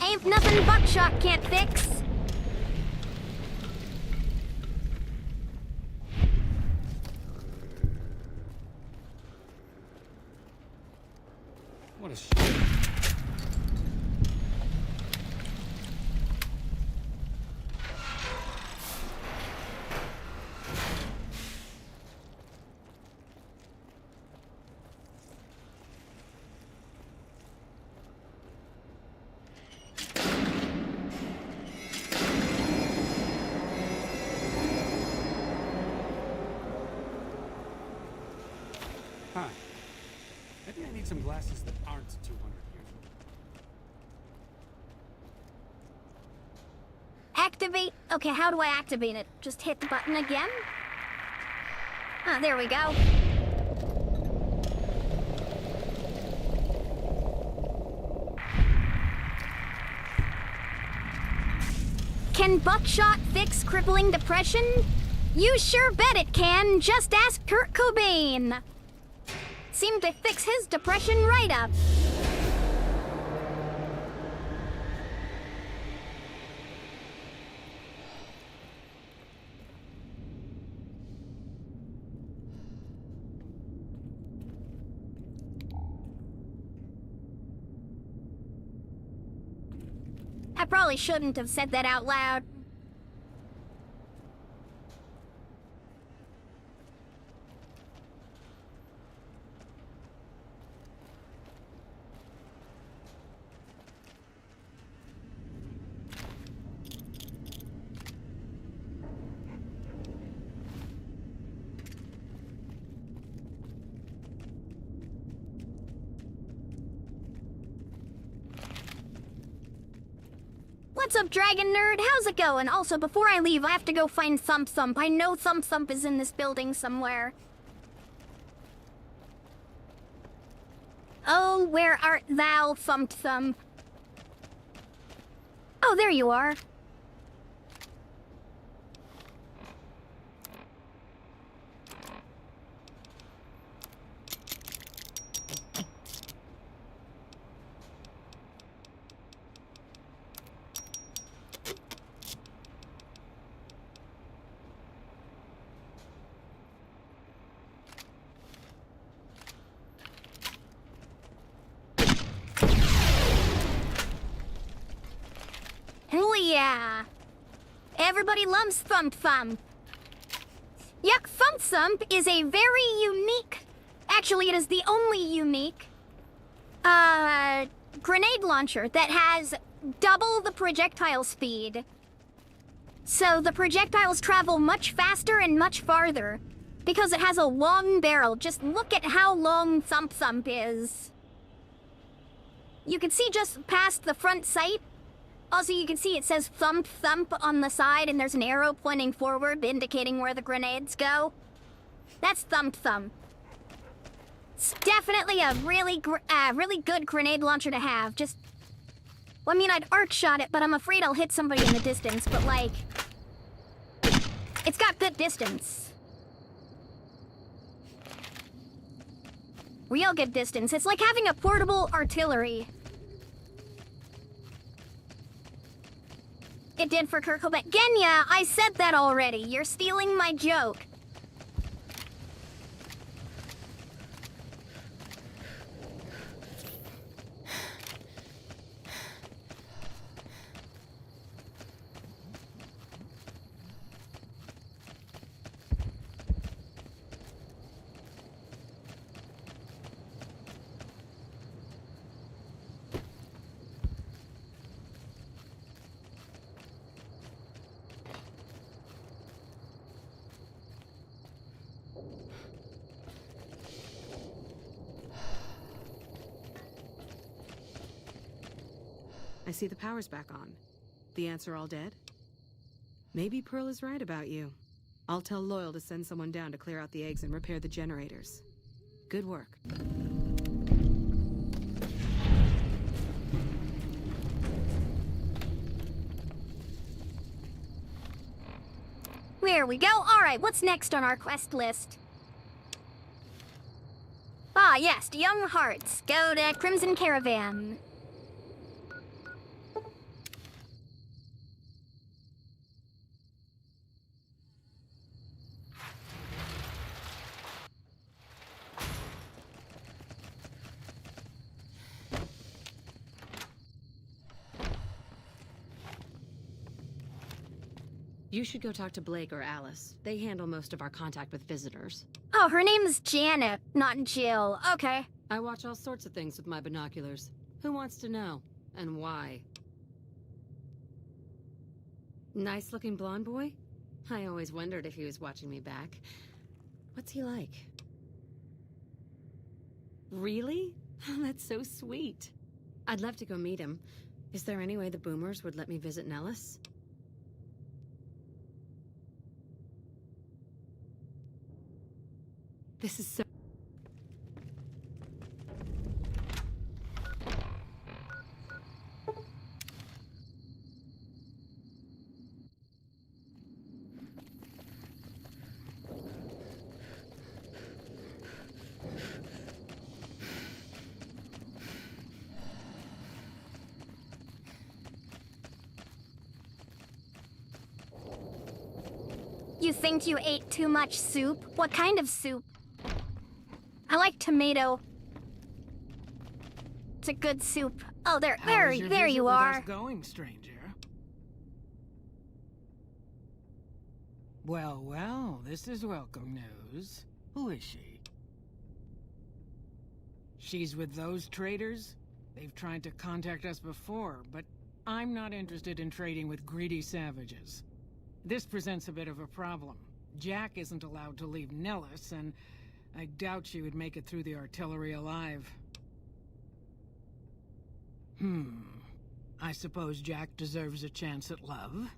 Ain't nothing buckshot can't fix. What a shit. Huh. Maybe I need some glasses that aren't 200 years old. Activate? Okay, how do I activate it? Just hit the button again? Ah, there we go. Can buckshot fix crippling depression? You sure bet it can. Just ask Kurt Cobain. Seemed to fix his depression right up. I probably shouldn't have said that out loud. What's up, Dragon Nerd? How's it going? Also, before I leave, I have to go find Thump Thump. I know Thump Thump is in this building somewhere. Oh, where art thou, Thump Thump? Oh, there you are. Oh yeah. Everybody loves Thump Thump. Yuck, Thump Thump is a very unique, actually it is the only unique, grenade launcher that has double the projectile speed. So the projectiles travel much faster and much farther because it has a long barrel. Just look at how long Thump Thump is. You can see just past the front sight. Also, you can see it says Thump Thump on the side, and there's an arrow pointing forward, indicating where the grenades go. That's Thump Thump. It's definitely a really good grenade launcher to have. Just, well, I mean, I'd arc shot it, but I'm afraid I'll hit somebody in the distance. But like, it's got good distance. Real good distance. It's like having a portable artillery. It did for Kurt Cobain. Genya, I said that already. You're stealing my joke. I see the power's back on. The answer all dead? Maybe Pearl is right about you. I'll tell Loyal to send someone down to clear out the eggs and repair the generators. Good work. There we go. Alright, what's next on our quest list? Ah, yes, Young Hearts. Go to Crimson Caravan. You should go talk to Blake or Alice. They handle most of our contact with visitors. Oh, her name's Janet, not Jill. Okay. I watch all sorts of things with my binoculars. Who wants to know? And why? Nice-looking blonde boy? I always wondered if he was watching me back. What's he like? Really? That's so sweet. I'd love to go meet him. Is there any way the Boomers would let me visit Nellis? This is so... You think you ate too much soup? What kind of soup? I like tomato. It's a good soup. Oh, there you are. Going, stranger? Well, well, this is welcome news. Who is she? She's with those traders? They've tried to contact us before, but I'm not interested in trading with greedy savages. This presents a bit of a problem. Jack isn't allowed to leave Nellis, and I doubt she would make it through the artillery alive. I suppose Jack deserves a chance at love?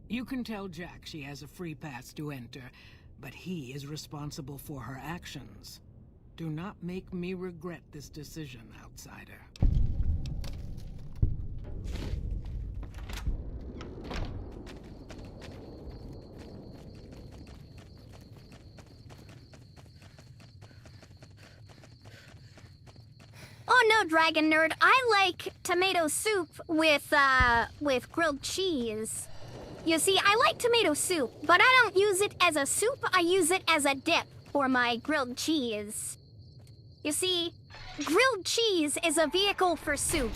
You can tell Jack she has a free pass to enter, but he is responsible for her actions. Do not make me regret this decision, outsider. Oh no, Dragon Nerd, I like tomato soup with grilled cheese. You see, I like tomato soup, but I don't use it as a soup, I use it as a dip for my grilled cheese. You see, grilled cheese is a vehicle for soup.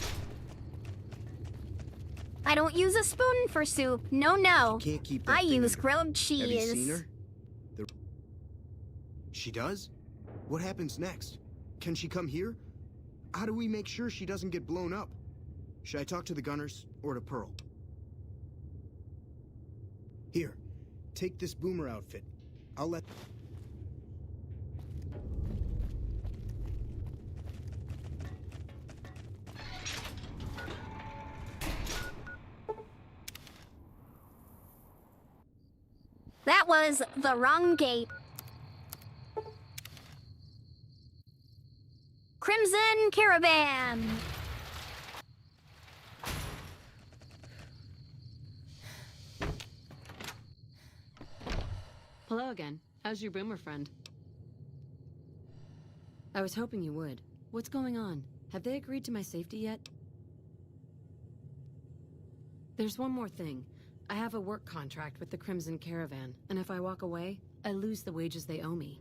I don't use a spoon for soup, no. Can't keep that I thing use under- grilled cheese. Have you seen her? She does? What happens next? Can she come here? How do we make sure she doesn't get blown up? Should I talk to the gunners or to Pearl? Here, take this boomer outfit. I'll let... That was the wrong gate. Crimson Caravan. Hello again. How's your boomer friend? I was hoping you would. What's going on? Have they agreed to my safety yet? There's one more thing. I have a work contract with the Crimson Caravan, and if I walk away, I lose the wages they owe me.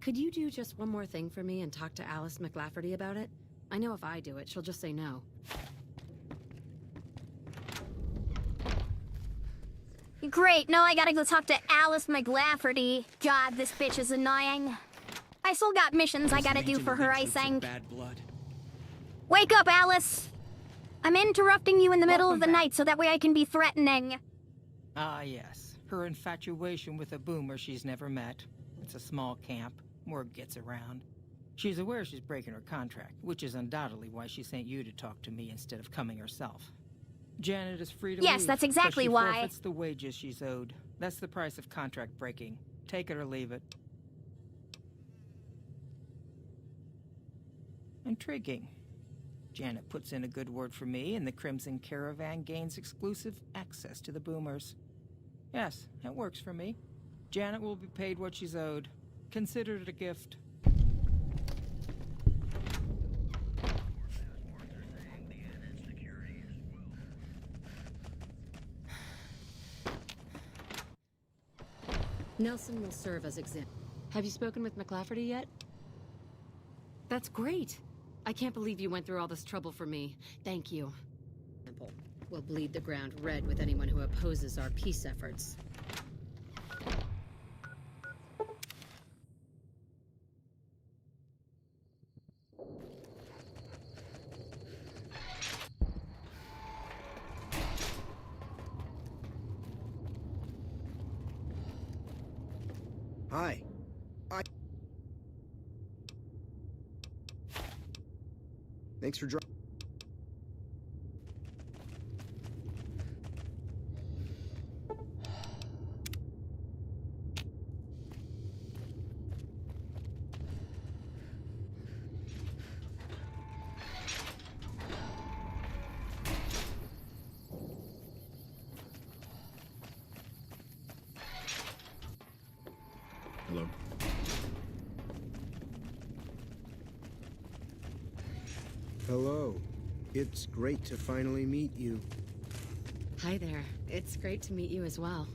Could you do just one more thing for me and talk to Alice McLafferty about it? I know if I do it, she'll just say no. Great, now I gotta go talk to Alice McLafferty. God, this bitch is annoying. I still got missions I gotta do for her, I think. Wake up, Alice! I'm interrupting you in the middle of the night so that way I can be threatening. Ah, yes. Her infatuation with a boomer she's never met. It's a small camp. Word gets around. She's aware she's breaking her contract, which is undoubtedly why she sent you to talk to me instead of coming herself. Janet is free to leave. Yes, that's exactly but she why. forfeits the wages she's owed. That's the price of contract breaking. Take it or leave it. Intriguing. Janet puts in a good word for me, and the Crimson Caravan gains exclusive access to the boomers. Yes, that works for me. Janet will be paid what she's owed. Consider it a gift. Nelson will serve as example. Have you spoken with McLafferty yet? That's great. I can't believe you went through all this trouble for me. Thank you. We'll bleed the ground red with anyone who opposes our peace efforts. Hi. Thanks for dropping. Hello. Hello. It's great to finally meet you. Hi there. It's great to meet you as well.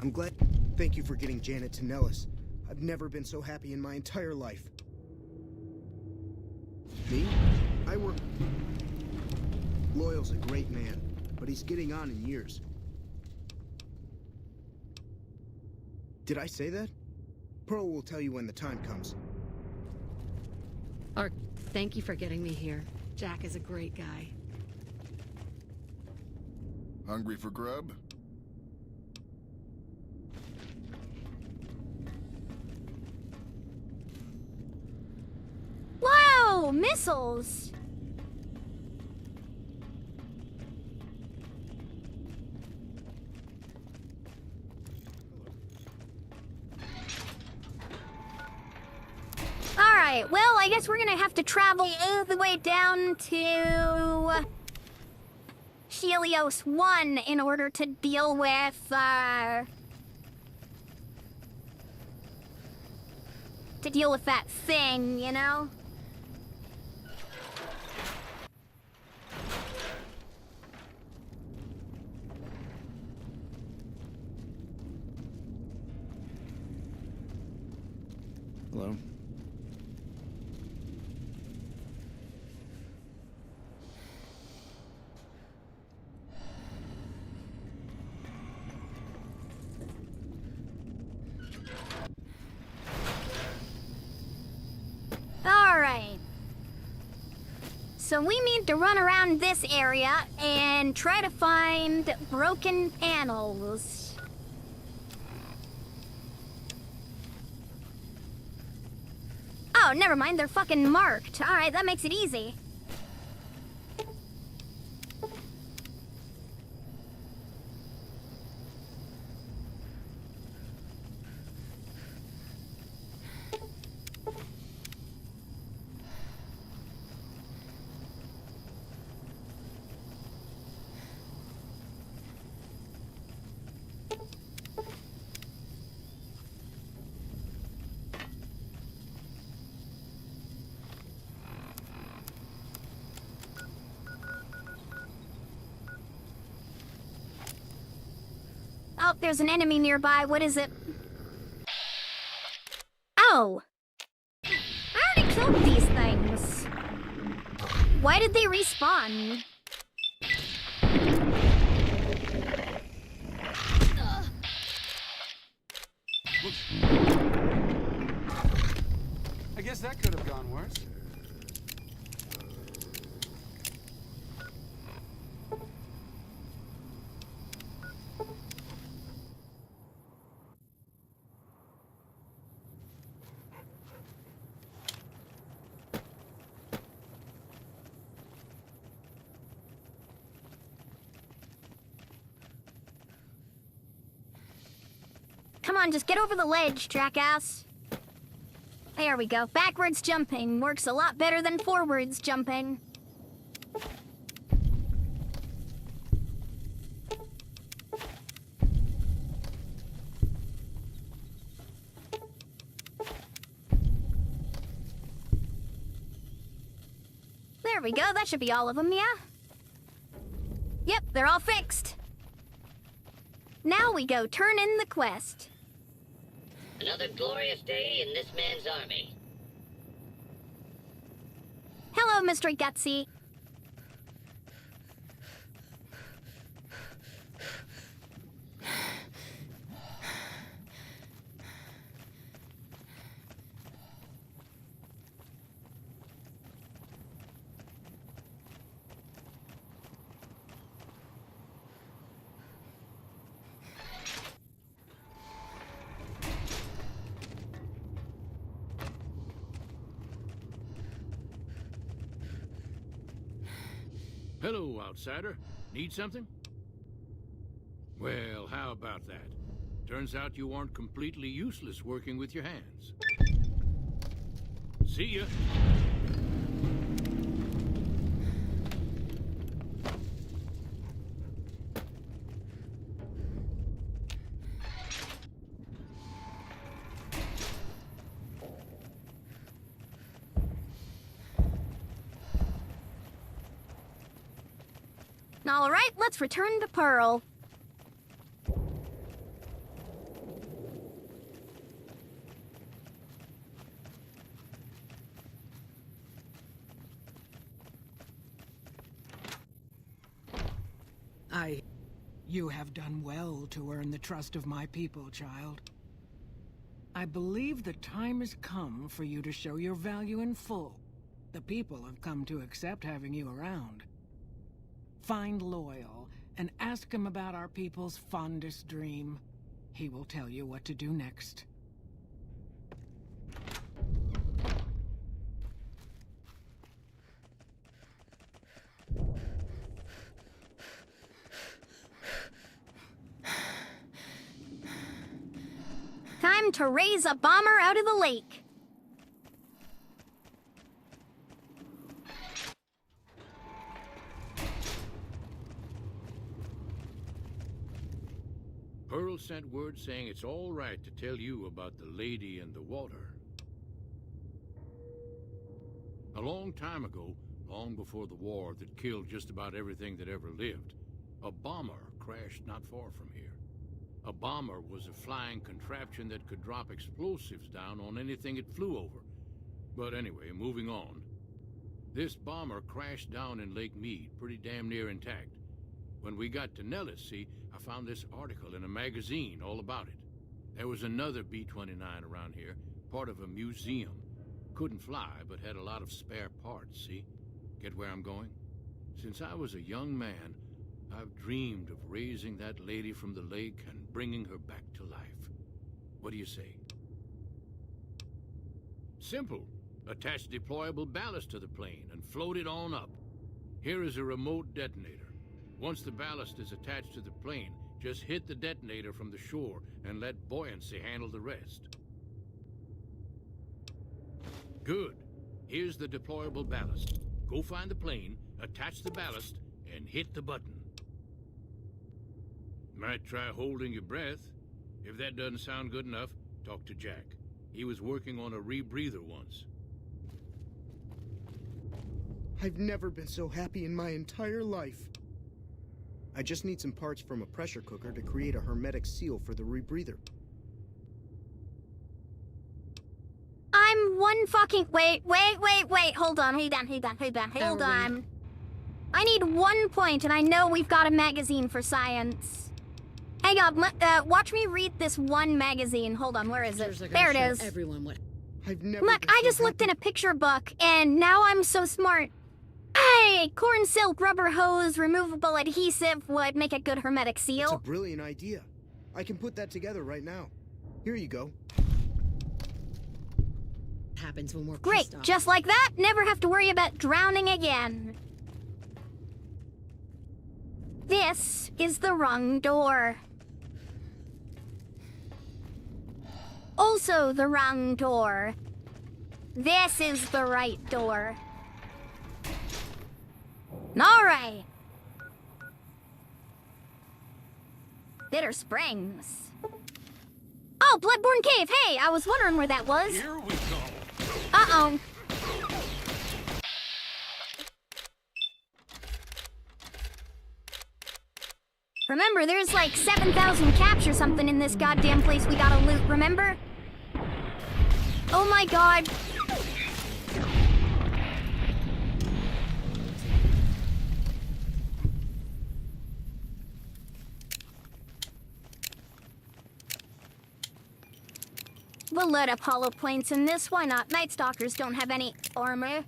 I'm glad. Thank you for getting Janet to Nellis. I've never been so happy in my entire life. Me? I work... Loyal's a great man, but he's getting on in years. Did I say that? Pearl will tell you when the time comes. Ark, thank you for getting me here. Jack is a great guy. Hungry for grub? Whoa! Missiles! Alright, well, I guess we're gonna have to travel all the way down to Helios 1 in order to deal with, that thing, you know? Hello. Alright. So we need to run around this area and try to find broken panels. Oh, never mind, they're fucking marked. Alright, that makes it easy. Oh, there's an enemy nearby. What is it? Oh! I already killed these things. Why did they respawn? I guess that could have gone worse. Come on, just get over the ledge, jackass. There we go. Backwards jumping works a lot better than forwards jumping. There we go. That should be all of them, yeah? Yep, they're all fixed. Now we go turn in the quest. Another glorious day in this man's army. Hello, Mr. Gutsy. Hello, outsider. Need something? Well, how about that? Turns out you aren't completely useless working with your hands. See ya. All right, let's return to Pearl. You have done well to earn the trust of my people, child. I believe the time has come for you to show your value in full. The people have come to accept having you around. Find Loyal and ask him about our people's fondest dream. He will tell you what to do next. Time to raise a bomber out of the lake. Pearl sent word saying it's all right to tell you about the lady in the water. A long time ago, long before the war that killed just about everything that ever lived, a bomber crashed not far from here. A bomber was a flying contraption that could drop explosives down on anything it flew over. But anyway, moving on. This bomber crashed down in Lake Mead, pretty damn near intact. When we got to Nellis, see, I found this article in a magazine all about it. There was another B-29 around here, part of a museum. Couldn't fly, but had a lot of spare parts, see? Get where I'm going? Since I was a young man, I've dreamed of raising that lady from the lake and bringing her back to life. What do you say? Simple. Attach deployable ballast to the plane and float it on up. Here is a remote detonator. Once the ballast is attached to the plane, just hit the detonator from the shore and let buoyancy handle the rest. Good. Here's the deployable ballast. Go find the plane, attach the ballast, and hit the button. Might try holding your breath. If that doesn't sound good enough, talk to Jack. He was working on a rebreather once. I've never been so happy in my entire life. I just need some parts from a pressure cooker to create a hermetic seal for the rebreather. I'm one fucking... Wait. Hold on. I need 1 point, and I know we've got a magazine for science. Hang on, watch me read this one magazine. Hold on, where is it? There it is. Everyone what? I've never Look, I just looked in a picture book, and now I'm so smart. Hey, corn silk, rubber hose, removable adhesive would make a good hermetic seal. It's a brilliant idea. I can put that together right now. Here you go. Happens when we're Great, pissed off. just like that, never have to worry about drowning again. This is the wrong door. Also the wrong door. This is the right door. Alright. Bitter Springs. Oh, Bloodborne Cave. Hey, I was wondering where that was. Here we go. Uh-oh. Remember, there's like 7,000 caps or something in this goddamn place we gotta loot, remember? Oh my god. We'll load up hollow points in this, why not? Night Stalkers don't have any armor.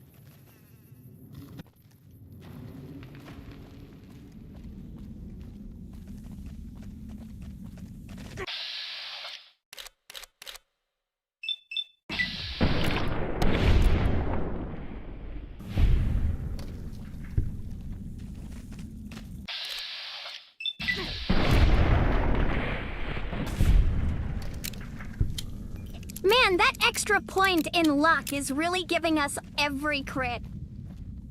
Man, that extra point in luck is really giving us every crit.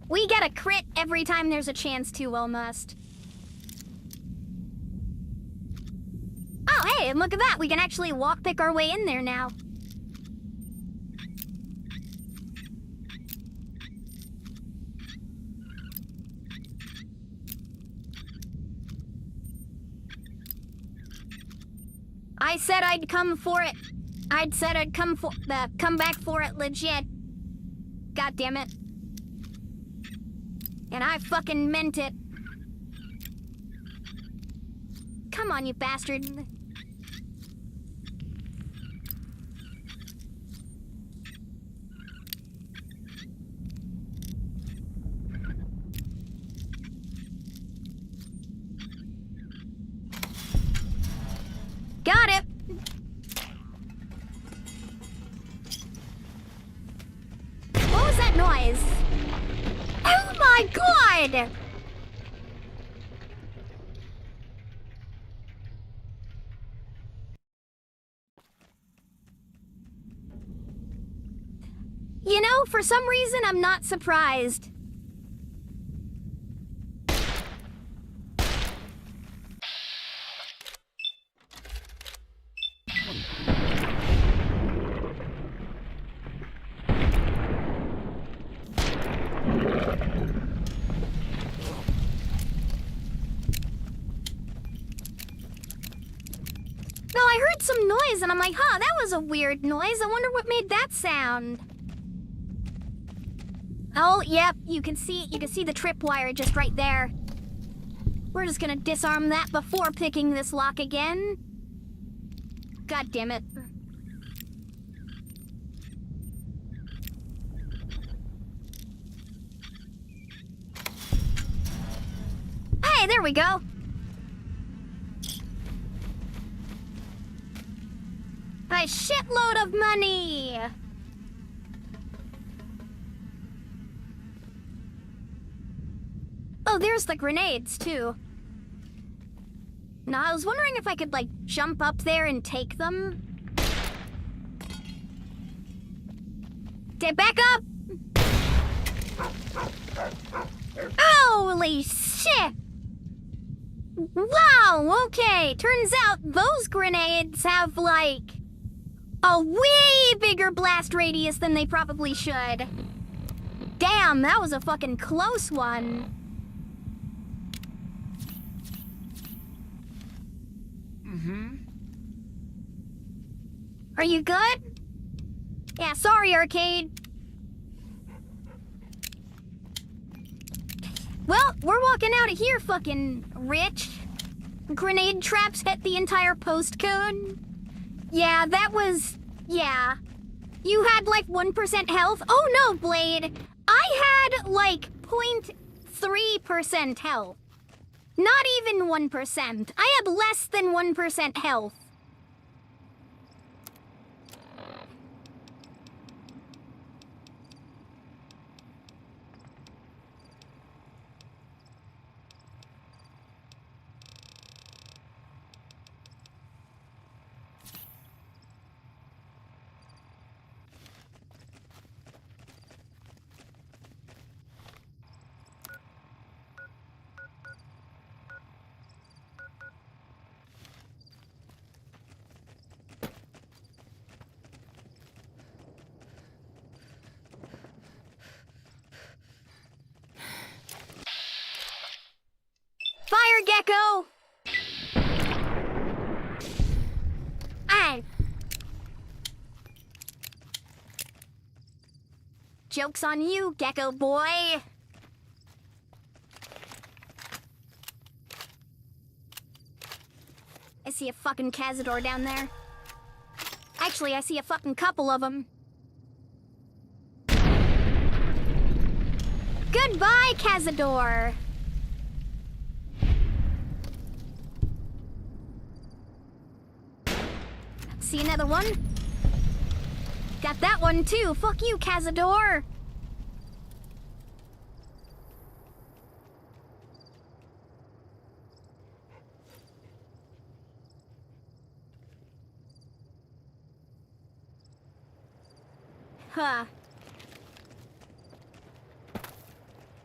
We get a crit every time there's a chance to, almost. Oh, hey, and look at that. We can actually walk-pick our way in there now. I said I'd come for it. I'd said I'd come back for it legit. God damn it. And I fucking meant it. Come on, you bastard. Got it. What was that noise? Oh my god! You know, for some reason, I'm not surprised. No, I heard some noise and I'm like, huh, that was a weird noise. I wonder what made that sound. Oh, yep, you can see the tripwire just right there. We're just gonna disarm that before picking this lock again. God damn it. Hey, there we go. A shitload of money! Oh, there's the grenades, too. Now, I was wondering if I could, like, jump up there and take them. Back up! Holy shit! Wow, okay. Turns out those grenades have, like, a way bigger blast radius than they probably should. Damn, that was a fucking close one. Are you good? Yeah, sorry, Arcade. Well, we're walking out of here, fucking rich. Grenade traps hit the entire postcode. Yeah, that was... yeah. You had, like, 1% health? Oh, no, Blade. I had, like, 0.3% health. Not even 1%. I had less than 1% health. Fire Gecko! Aye. Joke's on you, Gecko boy. I see a fucking Cazador down there. Actually, I see a fucking couple of them. Goodbye, Cazador. See another one? Got that one too. Fuck you, Cazador. Huh.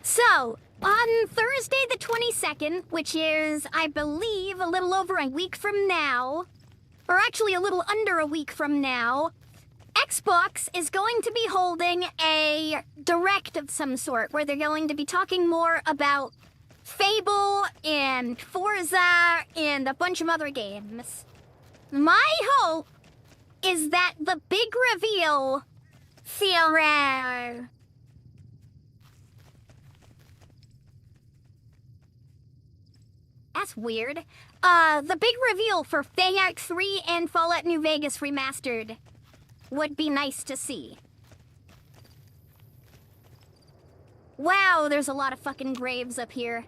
So, on Thursday the 22nd, which is, I believe, a little over a week from now, or actually a little under a week from now, Xbox is going to be holding a direct of some sort where they're going to be talking more about Fable and Forza and a bunch of other games. My hope is that the big reveal feel rare. That's weird. The big reveal for Fallout 3 and Fallout New Vegas Remastered would be nice to see. Wow, there's a lot of fucking graves up here.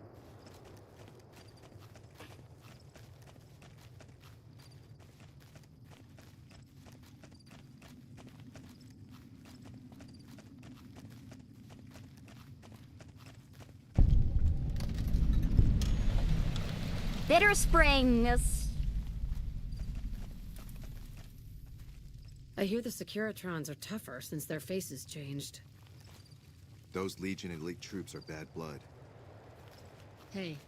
Bitter Springs. I hear the Securitrons are tougher since their faces changed. Those Legion elite troops are bad blood. Hey.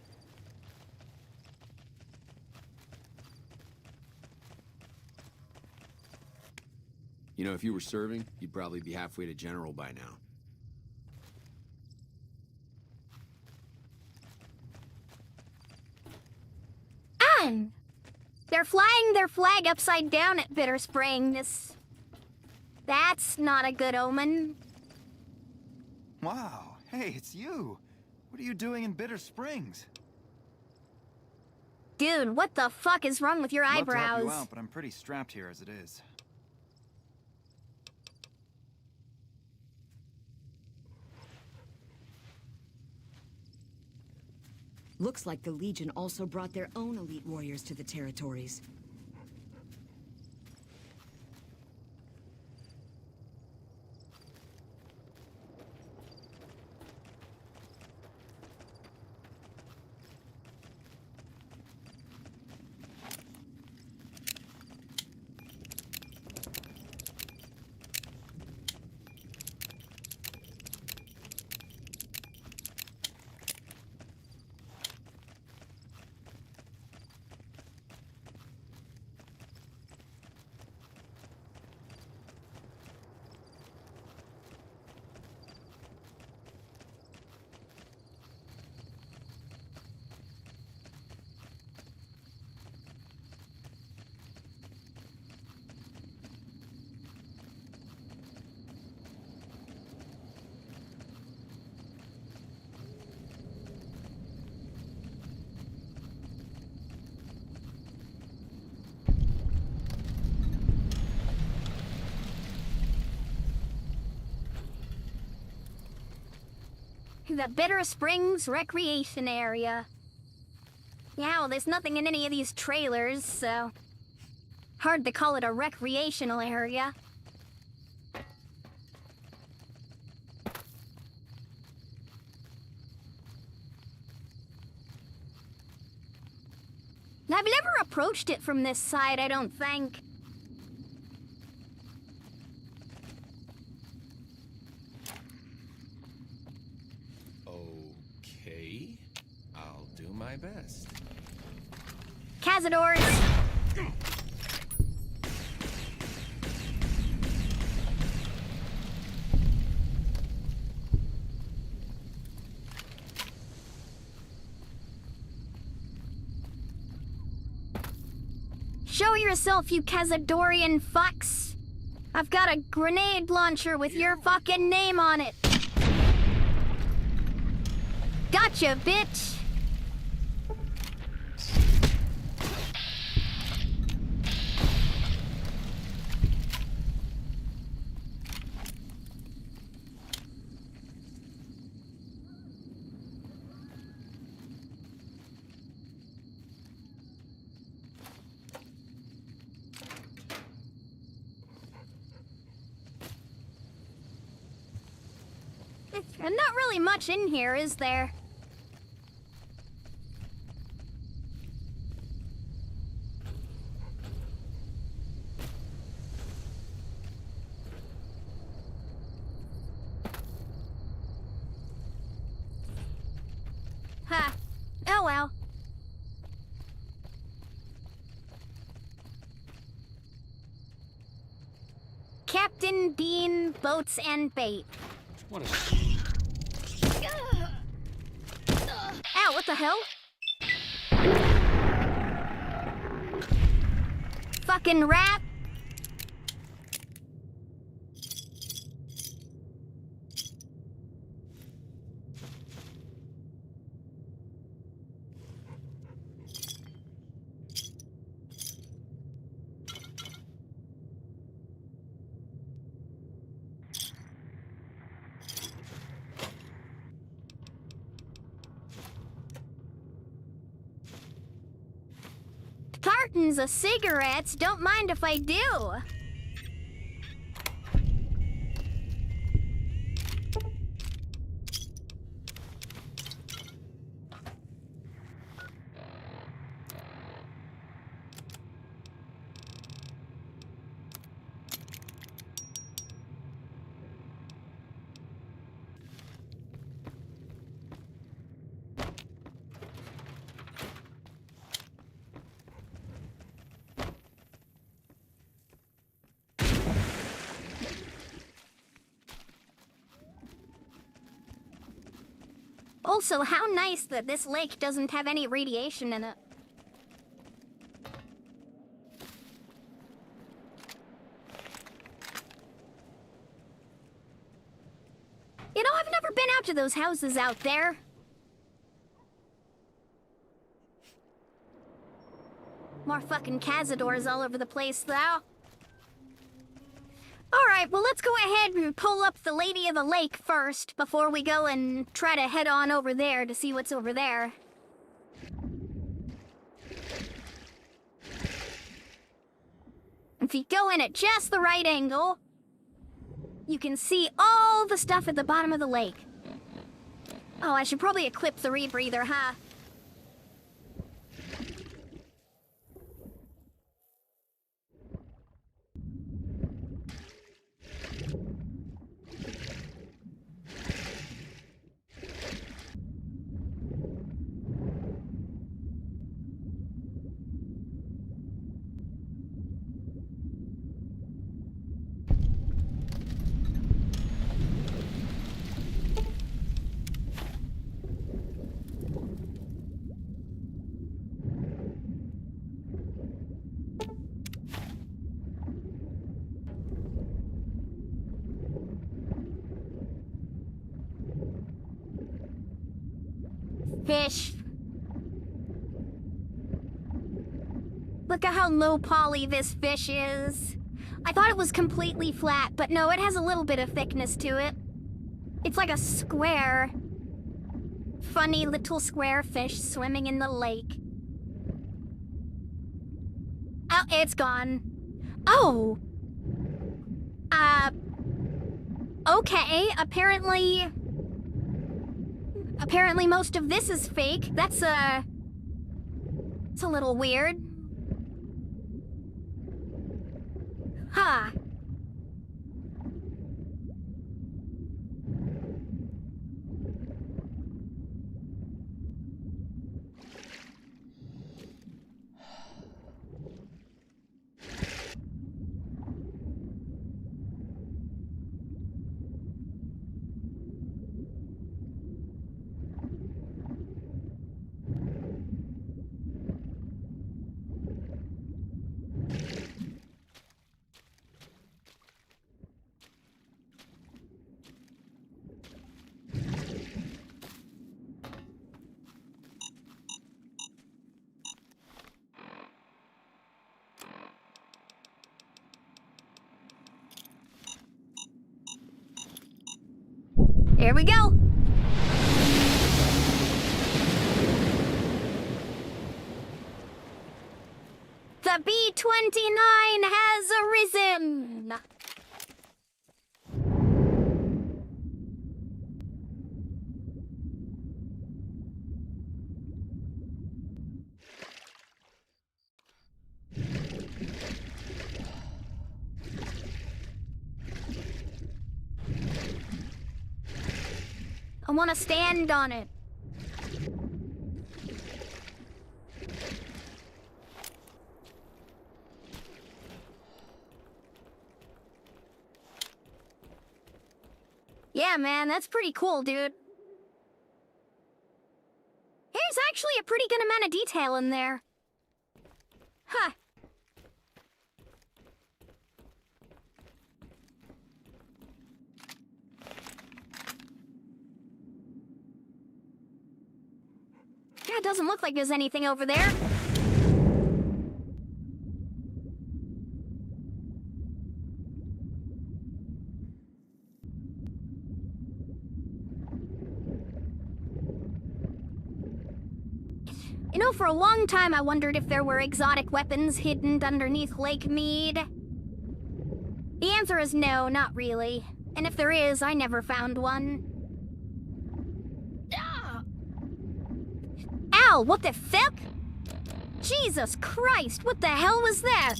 You know, if you were serving, you'd probably be halfway to general by now. And they're flying their flag upside down at Bitter Springs. That's not a good omen. Wow, hey, it's you. What are you doing in Bitter Springs? Dude, what the fuck is wrong with your I'd love to eyebrows? help you out, but I'm pretty strapped here as it is. Looks like the Legion also brought their own elite warriors to the territories. The Bitter Springs Recreation Area. Yeah, well, there's nothing in any of these trailers, so... hard to call it a recreational area. I've never approached it from this side, I don't think. Okay, I'll do my best. Cazadors! Show yourself, you Cazadorian fucks! I've got a grenade launcher with your fucking name on it! Gotcha, bitch! There's not really much in here, is there? Ha! Oh well. Captain Bean, boats and bait. What a... Ow, what the hell? Fucking rat! Cartons of cigarettes, don't mind if I do. Also, how nice that this lake doesn't have any radiation in it. You know, I've never been out to those houses out there. More fucking cazadors all over the place, though. Alright, well, let's go ahead and pull up the Lady of the Lake first before we go and try to head on over there to see what's over there. If you go in at just the right angle, you can see all the stuff at the bottom of the lake. Oh, I should probably equip the rebreather, huh? Fish. Look at how low poly this fish is. I thought it was completely flat, but no, it has a little bit of thickness to it. It's like a square. Funny little square fish swimming in the lake. Oh, it's gone. Oh! Okay, apparently most of this is fake. It's a little weird. Huh. Here we go. The B-29 has arisen. I want to stand on it. Yeah, man, that's pretty cool, dude. There's actually a pretty good amount of detail in there. Huh. Yeah, it doesn't look like there's anything over there. You know, for a long time I wondered if there were exotic weapons hidden underneath Lake Mead. The answer is no, not really. And if there is, I never found one. Ah! Ow, what the fuck? Jesus Christ, what the hell was that?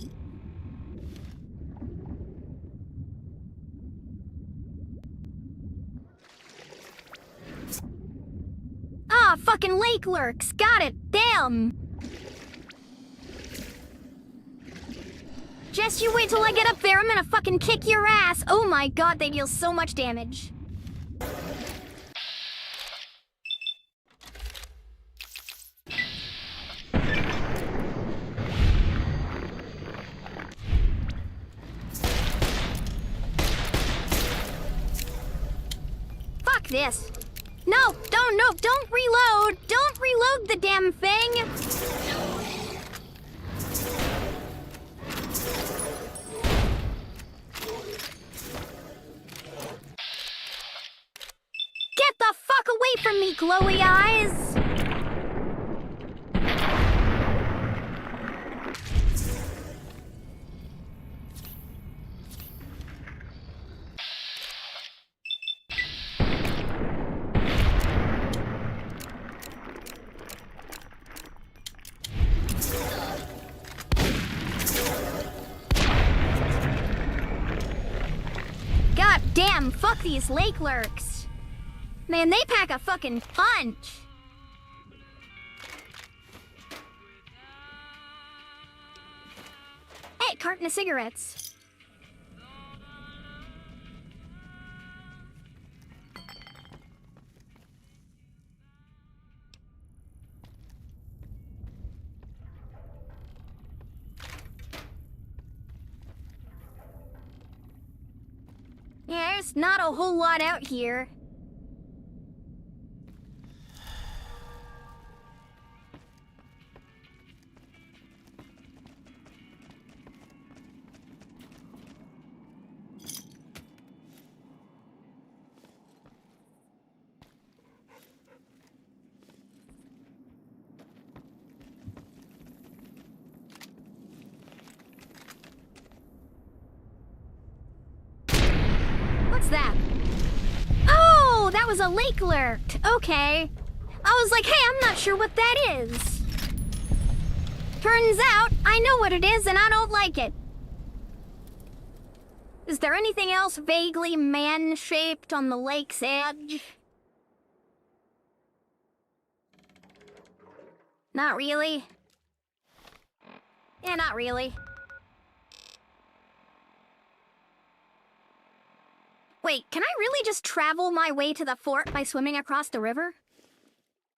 Ah, fucking lake lurks. Got it. Damn. Just you wait till I get up there. I'm gonna fucking kick your ass. Oh my god, they deal so much damage. Fuck this. No, don't reload. Don't reload the damn thing. Get the fuck away from me, glowy eyes. God damn, fuck these lake lurks. Man, they pack a fucking punch. Hey, carton of cigarettes. Yeah, there's not a whole lot out here. What's that? Oh, that was a lake lurk. Okay. I was like, hey, I'm not sure what that is. Turns out, I know what it is and I don't like it. Is there anything else vaguely man-shaped on the lake's edge? Not really. Yeah, not really. Wait, can I really just travel my way to the fort by swimming across the river?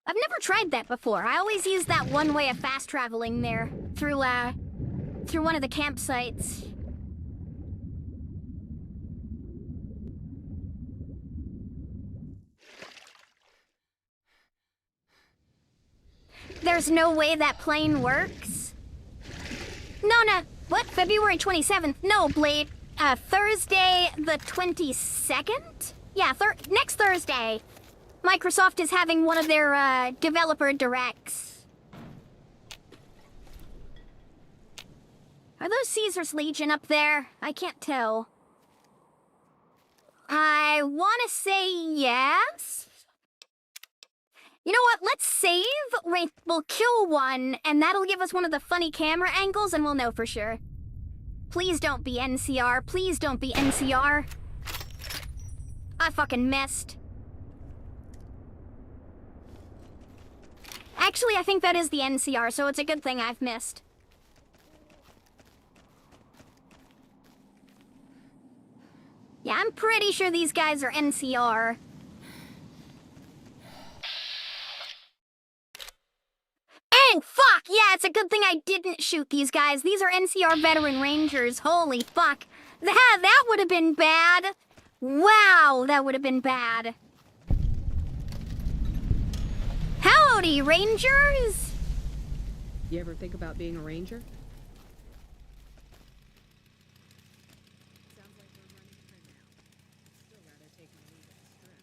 I've never tried that before. I always use that one way of fast traveling there through one of the campsites. There's no way that plane works? No. What? February 27th? No, Blade. Thursday the 22nd? Yeah, next Thursday. Microsoft is having one of their, developer directs. Are those Caesar's Legion up there? I can't tell. I want to say yes. You know what? Let's save. We'll kill one, and that'll give us one of the funny camera angles, and we'll know for sure. Please don't be NCR. Please don't be NCR. I fucking missed. Actually, I think that is the NCR, so it's a good thing I've missed. Yeah, I'm pretty sure these guys are NCR. Oh, fuck! Yeah, it's a good thing I didn't shoot these guys. These are NCR veteran rangers. Holy fuck. That would have been bad. Wow, that would have been bad. Howdy, rangers! You ever think about being a ranger? Sounds like we're running a trip now. Still rather take my leave at the strip.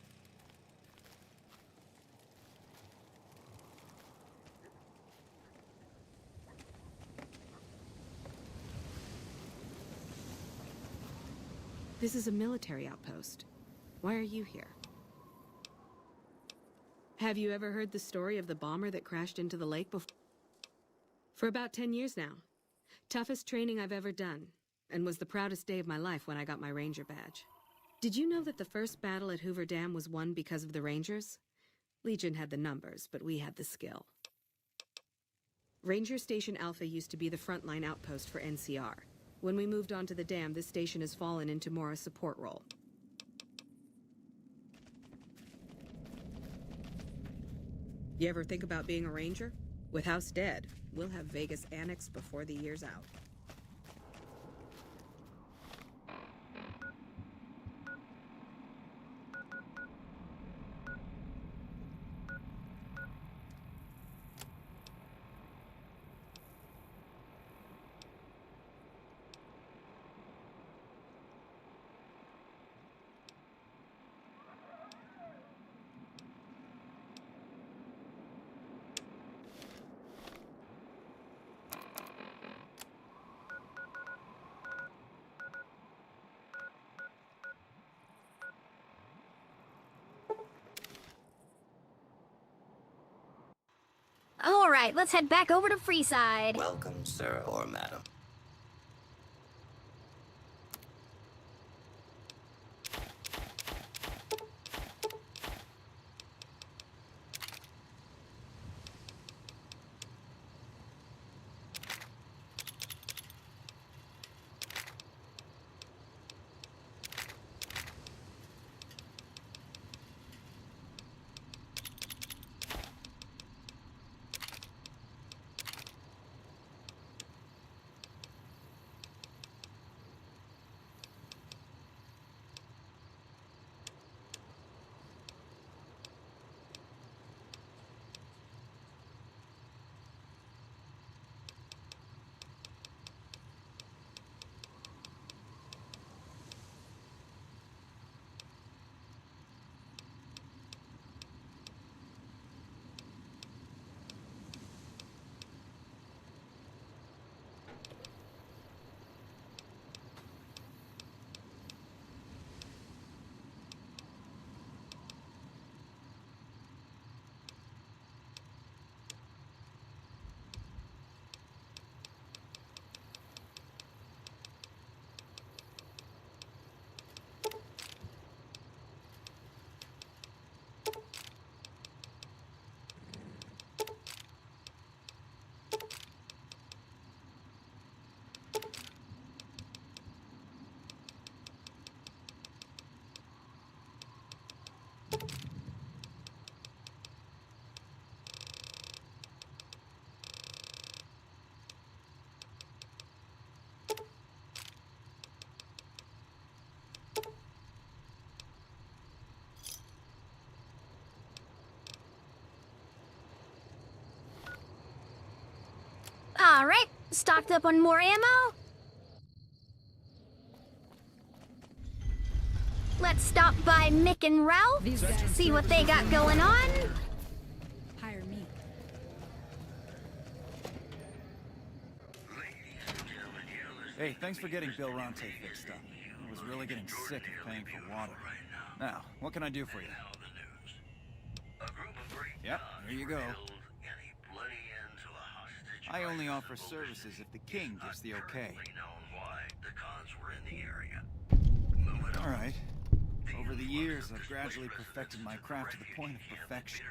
This is a military outpost. Why are you here? Have you ever heard the story of the bomber that crashed into the lake before? For about 10 years now. Toughest training I've ever done, and was the proudest day of my life when I got my Ranger badge. Did you know that the first battle at Hoover Dam was won because of the Rangers? Legion had the numbers, but we had the skill. Ranger Station Alpha used to be the frontline outpost for NCR. When we moved on to the dam, this station has fallen into more a support role. You ever think about being a ranger? With House dead, we'll have Vegas annexed before the year's out. Alright, let's head back over to Freeside. Welcome, sir or madam. Alright, stocked up on more ammo. Let's stop by Mick and Ralph, see what they got going on. Hire me. Hey, thanks for getting Bill Ronte fixed up. I was really getting sick of paying for water. Now, what can I do for you? Yep, here you go. I only offer services if the king gives the okay. All right. Over the years, I've gradually perfected my craft to the point of perfection.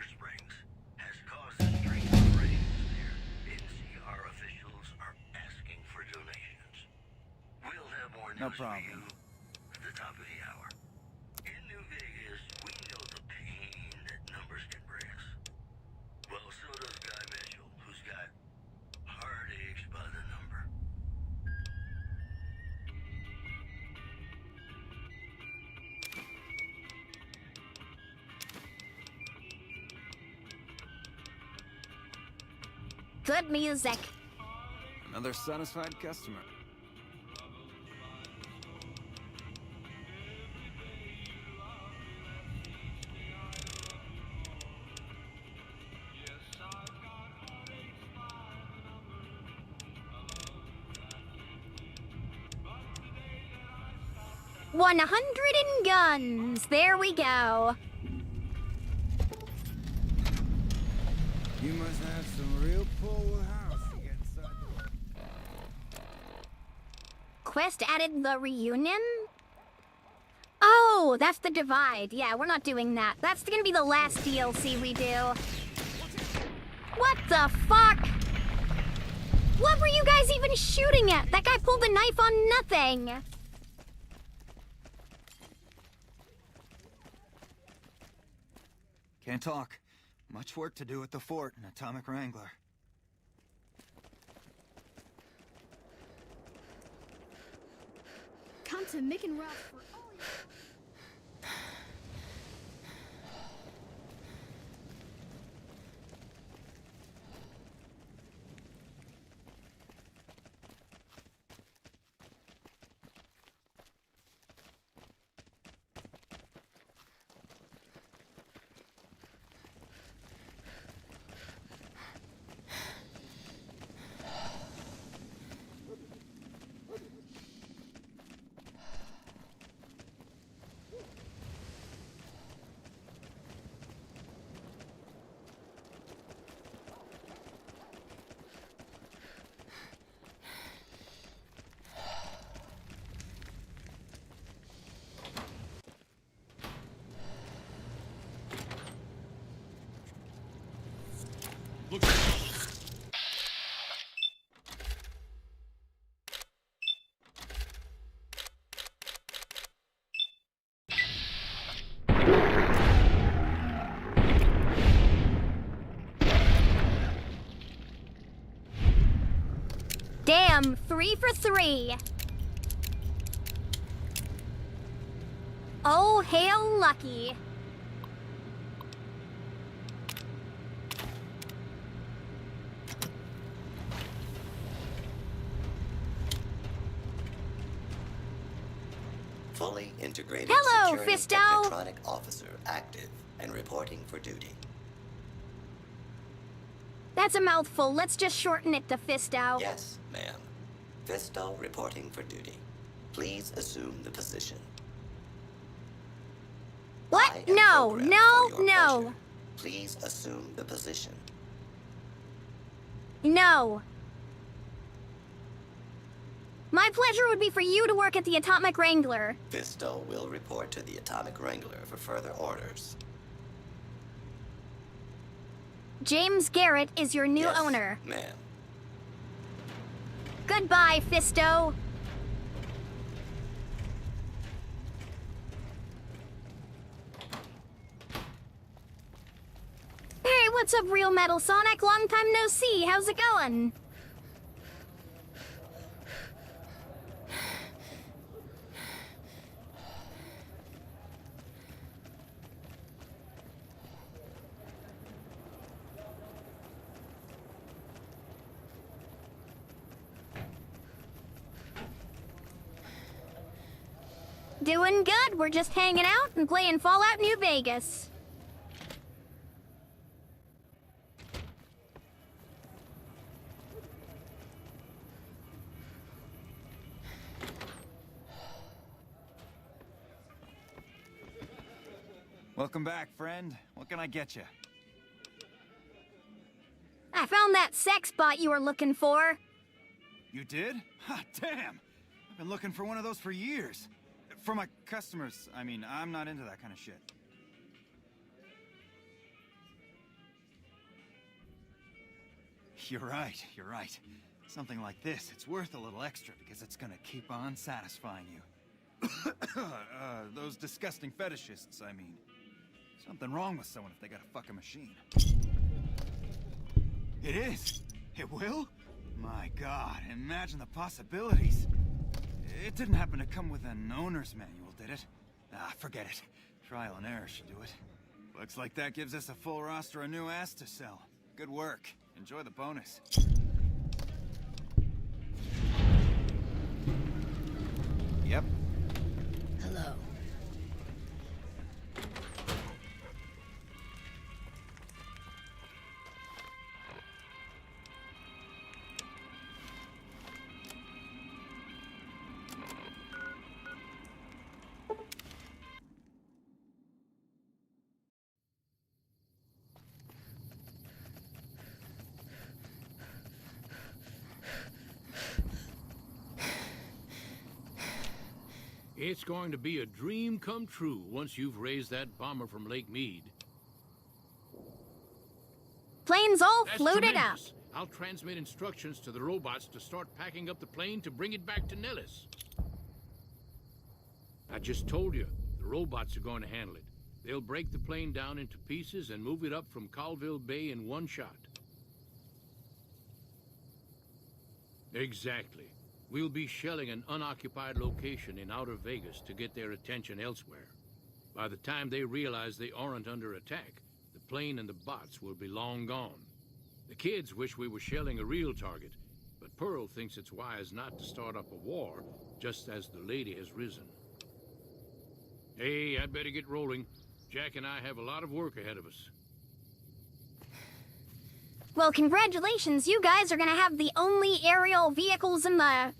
No problem. At the top of the hour. In New Vegas, we know the pain that numbers can bring us. Well, so does Guy Mitchell, who's got heartaches by the number. Good music. Another satisfied customer. $100 in guns. There we go. You must have some real pull house to get inside the... Quest added the reunion? Oh, that's the divide. Yeah, we're not doing that. That's gonna be the last DLC we do. What the fuck? What were you guys even shooting at? That guy pulled the knife on nothing. Can't talk. Much work to do at the fort in Atomic Wrangler. Come to Mick and Ralph for all your... Damn, 3 for 3. Oh, hail lucky. Fully integrated Hello, security Fisto. technotronic officer active and reporting for duty. That's a mouthful. Let's just shorten it to Fisto. Yes, ma'am. Fisto reporting for duty. Please assume the position. What? No, no, no. Please assume the position. No. My pleasure would be for you to work at the Atomic Wrangler. Fisto will report to the Atomic Wrangler for further orders. James Garrett is your new Yes, owner. ma'am. Goodbye, Fisto. Hey, what's up, Real Metal Sonic? Long time no see. How's it going? Doing good. We're just hanging out and playing Fallout New Vegas. Welcome back, friend. What can I get you? I found that sex bot you were looking for. You did? Ha, damn! I've been looking for one of those for years. For my customers, I mean, I'm not into that kind of shit. You're right. Something like this, it's worth a little extra because it's gonna keep on satisfying you. Those disgusting fetishists, I mean. Something wrong with someone if they gotta fuck a machine. It is? It will? My God, imagine the possibilities. It didn't happen to come with an owner's manual, did it? Ah, forget it. Trial and error should do it. Looks like that gives us a full roster of new ass to sell. Good work. Enjoy the bonus. Yep. Hello. It's going to be a dream come true once you've raised that bomber from Lake Mead. Plane's all That's floated tremendous. up. I'll transmit instructions to the robots to start packing up the plane to bring it back to Nellis. I just told you, the robots are going to handle it. They'll break the plane down into pieces and move it up from Colville Bay in one shot. Exactly. We'll be shelling an unoccupied location in outer Vegas to get their attention elsewhere. By the time they realize they aren't under attack, the plane and the bots will be long gone. The kids wish we were shelling a real target, but Pearl thinks it's wise not to start up a war just as the lady has risen. Hey, I'd better get rolling. Jack and I have a lot of work ahead of us. Well, congratulations. You guys are gonna have the only aerial vehicles in the...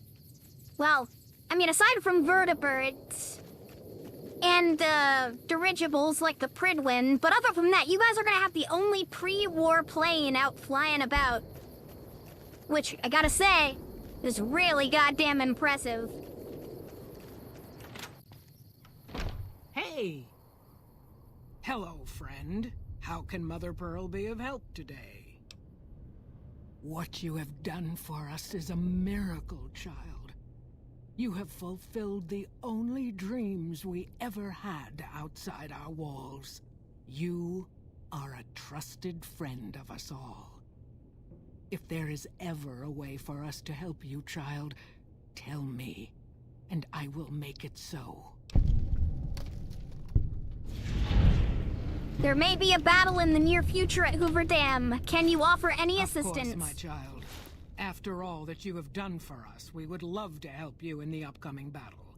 Well, I mean, aside from vertebrates and dirigibles like the Pridwin, but other from that, you guys are gonna have the only pre-war plane out flying about. Which, I gotta say, is really goddamn impressive. Hey! Hello, friend. How can Mother Pearl be of help today? What you have done for us is a miracle, child. You have fulfilled the only dreams we ever had outside our walls. You are a trusted friend of us all. If there is ever a way for us to help you, child, tell me, and I will make it so. There may be a battle in the near future at Hoover Dam. Can you offer any Of assistance? course, my child. After all that you have done for us, we would love to help you in the upcoming battle.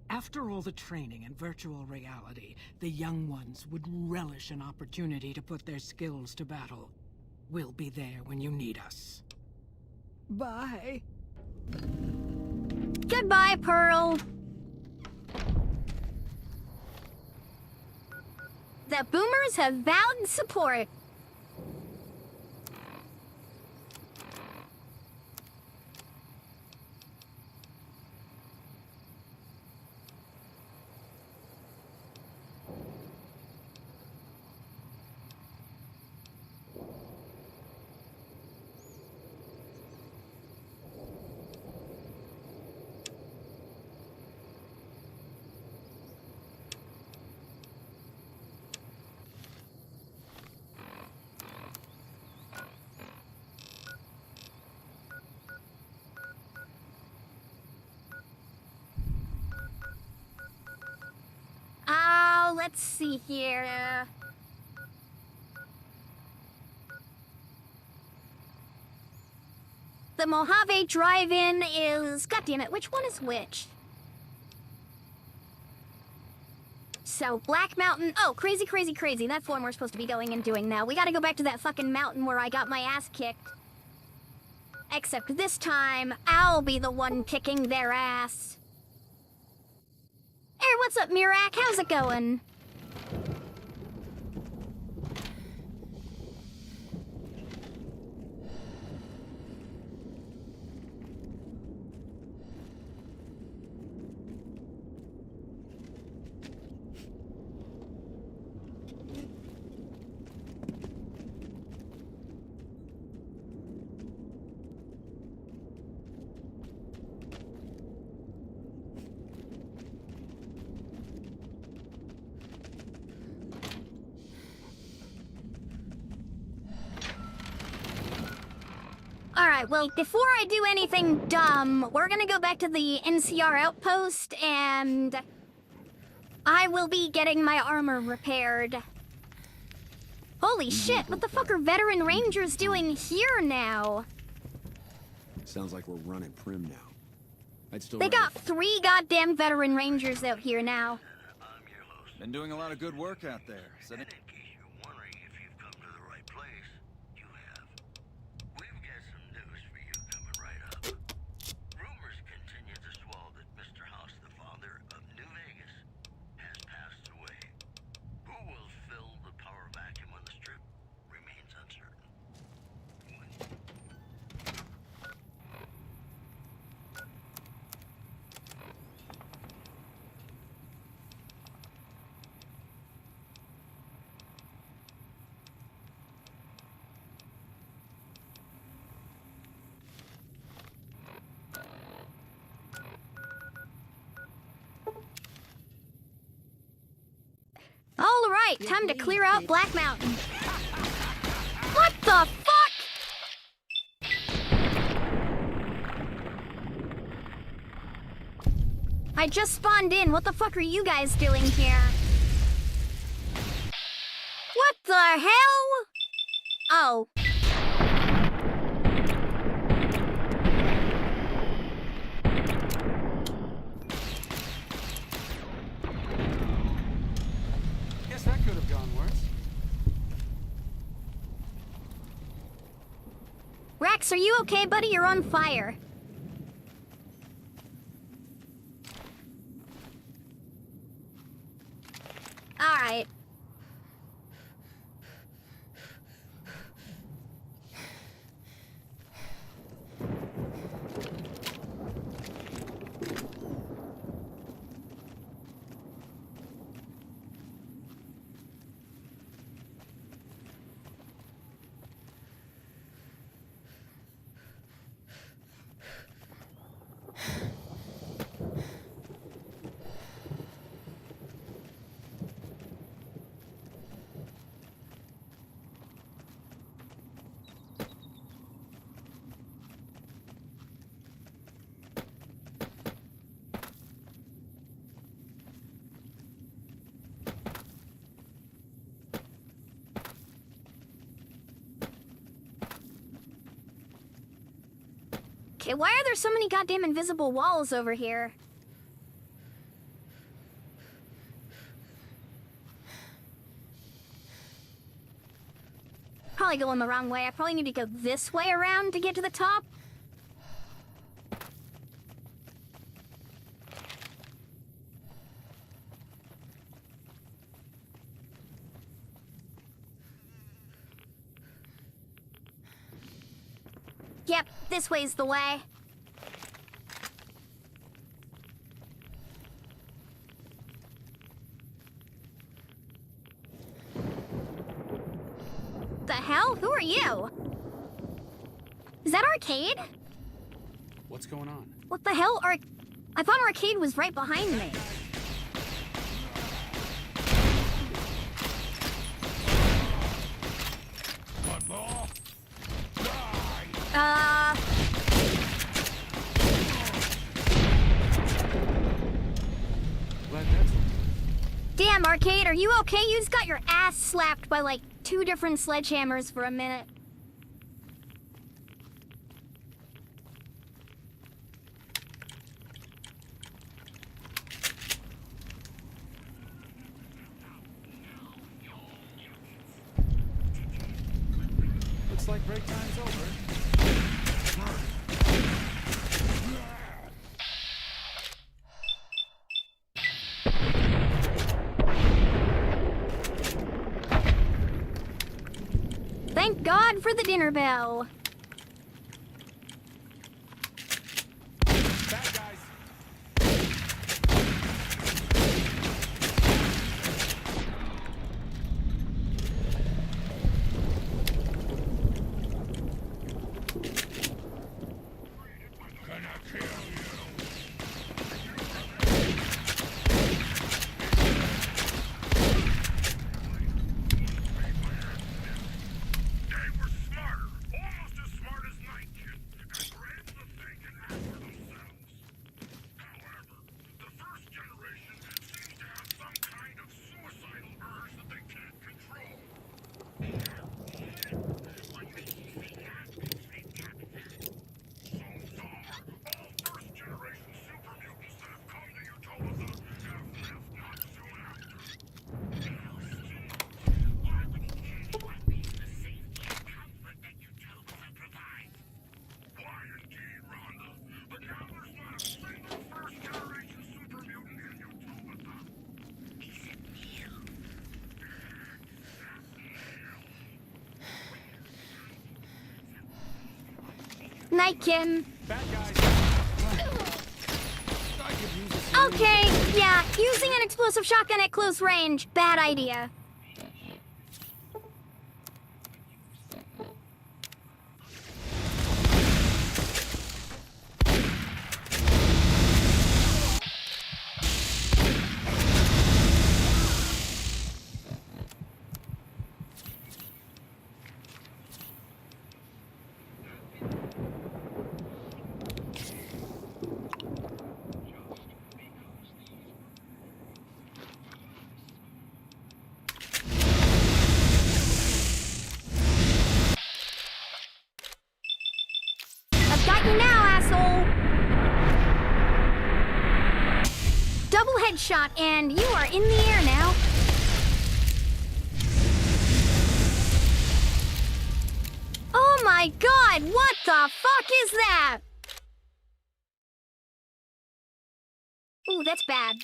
After all the training in virtual reality, the young ones would relish an opportunity to put their skills to battle. We'll be there when you need us. Bye. Goodbye, Pearl. The boomers have vowed support. Let's see here. The Mojave Drive-In is... God damn it, which one is which? So, Black Mountain... Oh, crazy, crazy, crazy. That's the one we're supposed to be going and doing now. We gotta go back to that fucking mountain where I got my ass kicked. Except this time, I'll be the one kicking their ass. Hey, what's up, Mirak? How's it going? Alright, well, before I do anything dumb, we're gonna go back to the NCR outpost, and I will be getting my armor repaired. Holy shit, what the fuck are veteran rangers doing here now? Sounds like we're running prim now. I'd still They got 3 goddamn veteran rangers out here now. Been doing a lot of good work out there. Setting... All right, time to clear out Black Mountain. What the fuck? I just spawned in. What the fuck are you guys doing here? What the hell? Oh. That could have gone worse. Rex, are you okay, buddy? You're on fire. All right. Okay, why are there so many goddamn invisible walls over here? Probably going the wrong way. I probably need to go this way around to get to the top. Yep, this way's the way. The hell? Who are you? Is that Arcade? What's going on? What the hell? I thought Arcade was right behind me. Damn, Arcade, are you okay? You just got your ass slapped by like 2 different sledgehammers for a minute. Looks like break time's over. Thank God for the dinner bell. Bad guys. Can I kill you? Night, Kim. Bad guys. Okay, yeah, using an explosive shotgun at close range, bad idea. Got you now, asshole! Double headshot, and you are in the air now. Oh my god, what the fuck is that? Ooh, that's bad.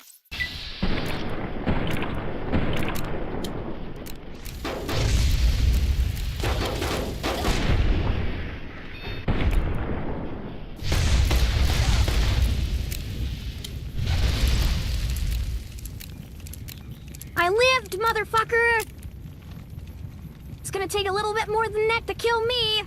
I lived, motherfucker! It's gonna take a little bit more than that to kill me.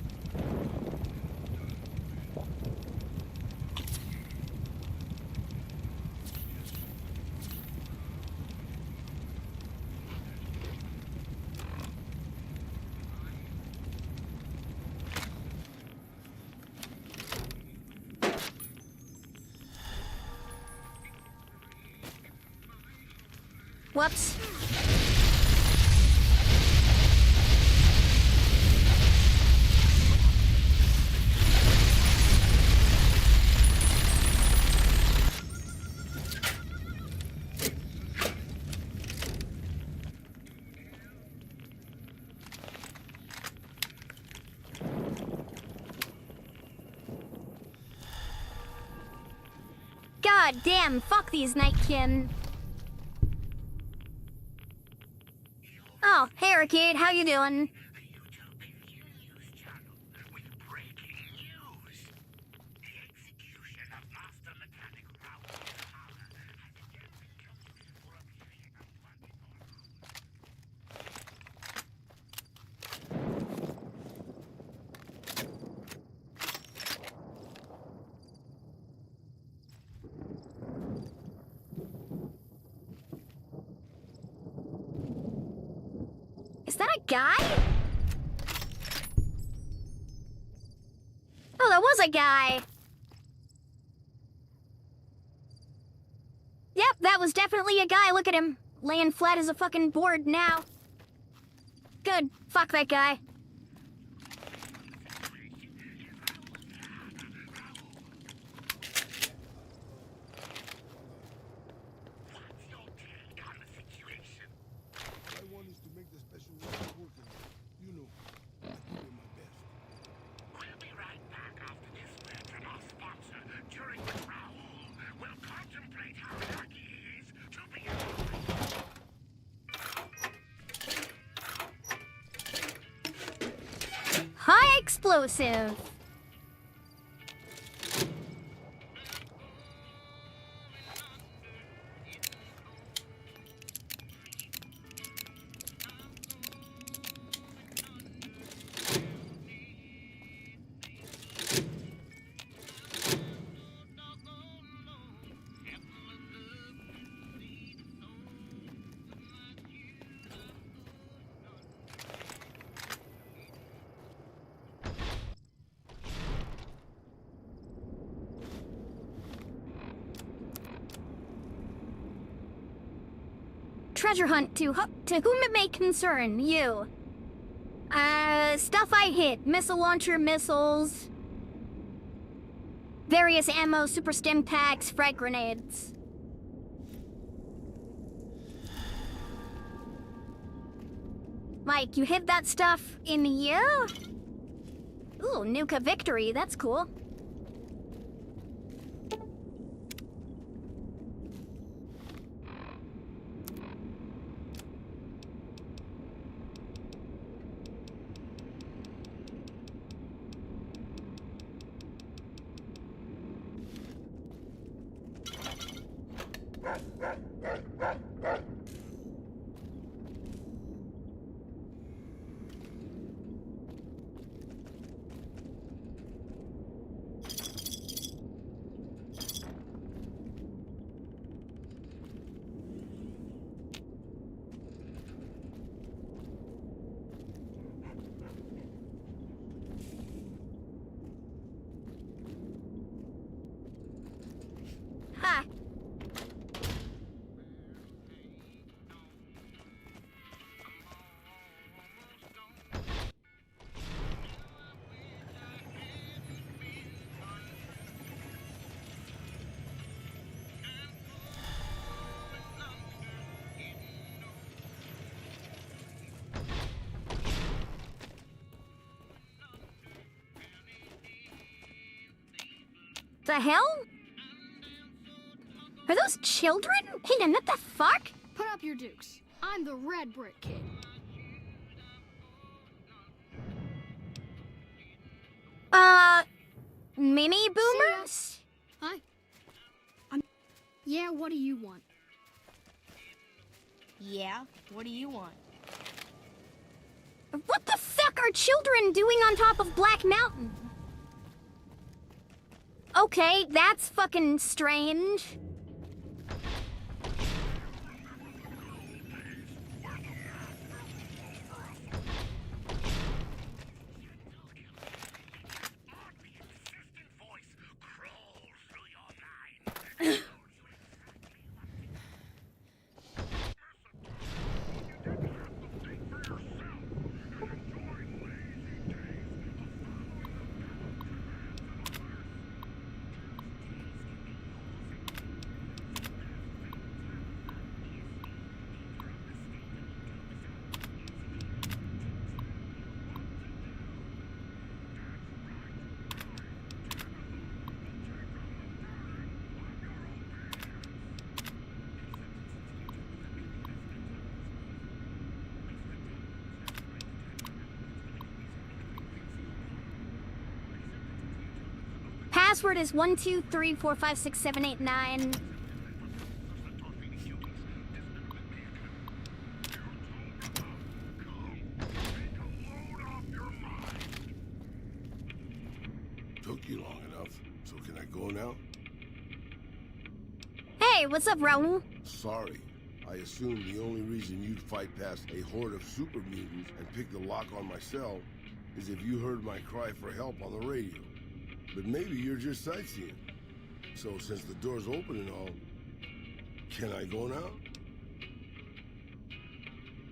Whoops. God damn, fuck these nightkin. Oh, hey Arcade, how you doing? Is that a guy? Oh, that was a guy. Yep, that was definitely a guy. Look at him. Laying flat as a fucking board now. Good. Fuck that guy. High explosive. Treasure hunt to whom it may concern you. Stuff I hit. Missile launcher missiles. Various ammo, super stim packs, frag grenades. Mike, you hid that stuff in here? Ooh, Nuka Victory, that's cool. Ha! The hell? Are those children? Hayden, what the fuck? Put up your dukes. I'm the red brick kid. Mini boomers? Hi. Yeah, what do you want? Yeah, what do you want? What the fuck are children doing on top of Black Mountain? Okay, that's fucking strange. password is 123456789. Took you long enough, so can I go now? Hey, what's up, Raul? Sorry. I assumed the only reason you'd fight past a horde of super mutants and pick the lock on my cell is if you heard my cry for help on the radio. But maybe you're just sightseeing. So since the door's open and all, can I go now?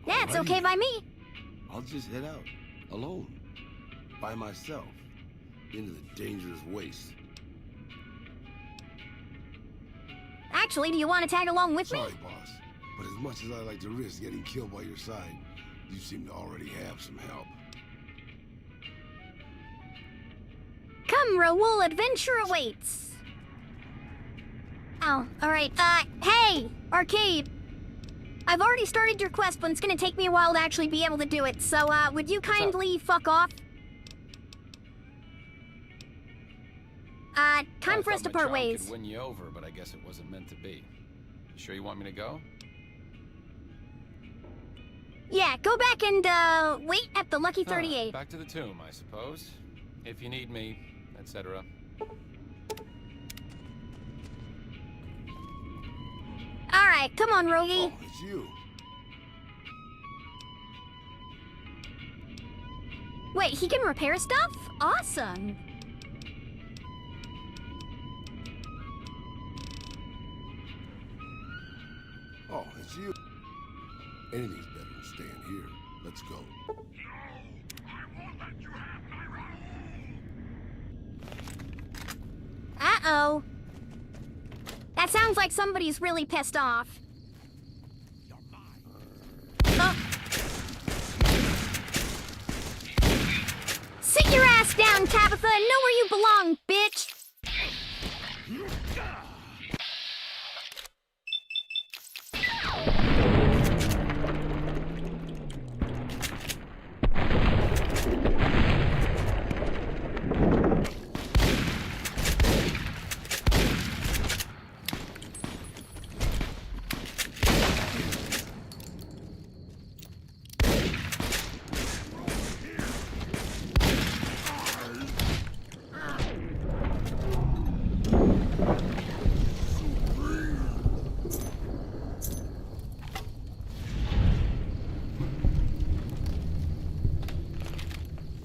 Yeah, it's okay by me. I'll just head out, alone, by myself, into the dangerous waste. Actually, do you want to tag along with me? Sorry, boss, but as much as I like to risk getting killed by your side, you seem to already have some help. Come, Raul, adventure awaits. Oh, alright. Hey, Arcade. I've already started your quest, but it's gonna take me a while to actually be able to do it, so, would you kindly fuck off? Time for us to part ways. Could win you over, but I guess it wasn't meant to be. You sure you want me to go? Yeah, go back and, wait at the Lucky 38. Back to the tomb, I suppose. If you need me, etc. Alright, come on, Rogie. Oh, it's you. Wait, he can repair stuff? Awesome. Oh, it's you. Anything's better than staying here. Let's go. Uh-oh. That sounds like somebody's really pissed off. Oh. Sit your ass down, Tabitha, and know where you belong, bitch!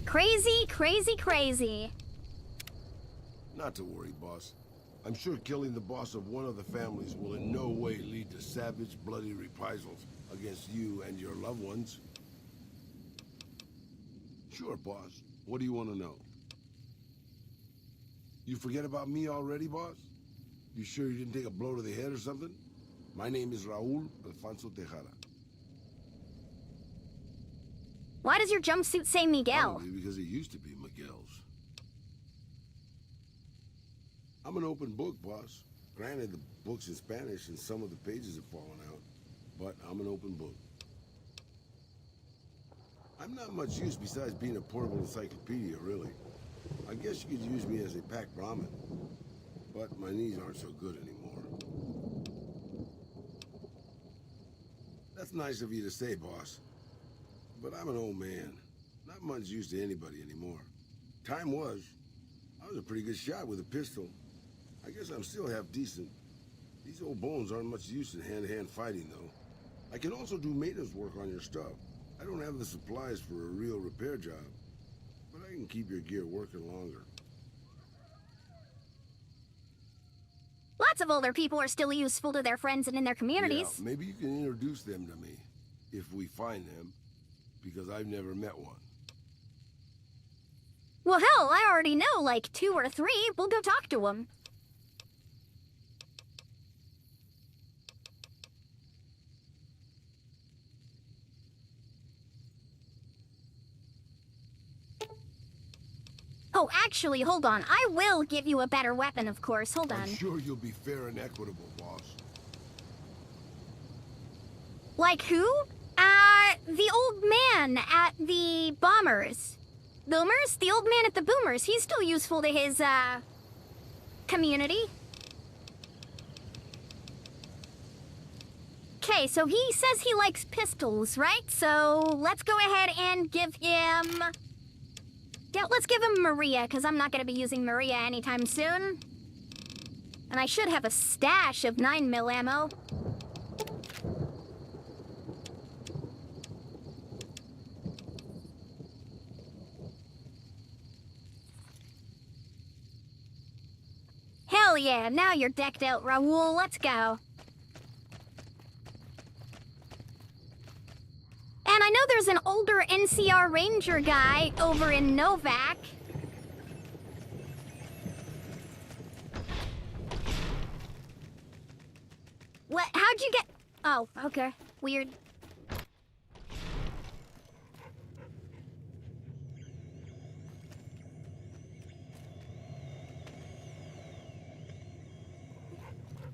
Crazy, crazy, crazy. Not to worry, boss. I'm sure killing the boss of one of the families will in no way lead to savage, bloody reprisals against you and your loved ones. Sure, boss. What do you want to know? You forget about me already, boss? You sure you didn't take a blow to the head or something? My name is Raul Alfonso Tejada. Why does your jumpsuit say Miguel? Probably because it used to be Miguel's. I'm an open book, boss. Granted, the book's in Spanish and some of the pages have fallen out, but I'm an open book. I'm not much use besides being a portable encyclopedia, really. I guess you could use me as a packed Brahmin, but my knees aren't so good anymore. That's nice of you to say, boss. But I'm an old man. Not much use to anybody anymore. Time was. I was a pretty good shot with a pistol. I guess I'm still half decent. These old bones aren't much use in hand-to-hand fighting, though. I can also do maintenance work on your stuff. I don't have the supplies for a real repair job, but I can keep your gear working longer. Lots of older people are still useful to their friends and in their communities. Yeah, maybe you can introduce them to me, if we find them. Because I've never met one. Well, hell, I already know, like, 2 or 3. We'll go talk to them. Oh, actually, hold on. I will give you a better weapon, of course. Hold on. I'm sure you'll be fair and equitable, boss. Like who? The old man at the Boomers. Boomers? The old man at the Boomers. He's still useful to his, community. Okay, so he says he likes pistols, right? So let's go ahead and give him... Yeah, let's give him Maria, because I'm not going to be using Maria anytime soon. And I should have a stash of 9mm ammo. Hell yeah, now you're decked out, Raoul. Let's go. And I know there's an older NCR Ranger guy over in Novak. What? How'd you get... Oh, okay. Weird.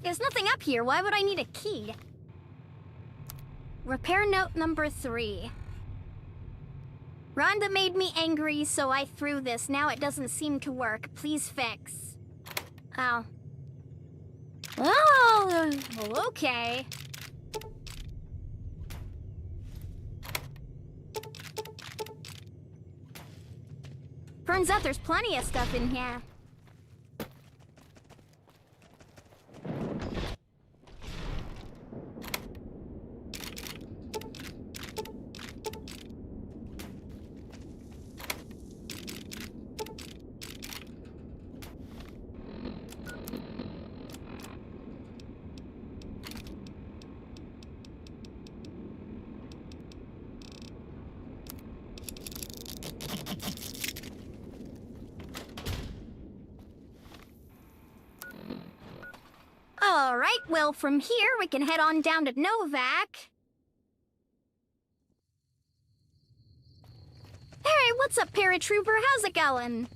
There's nothing up here. Why would I need a key? Repair note number 3. Rhonda made me angry, so I threw this. Now it doesn't seem to work. Please fix. Oh. Oh, okay. Turns out there's plenty of stuff in here. Alright, well, from here we can head on down to Novak. Hey, what's up, paratrooper? How's it going?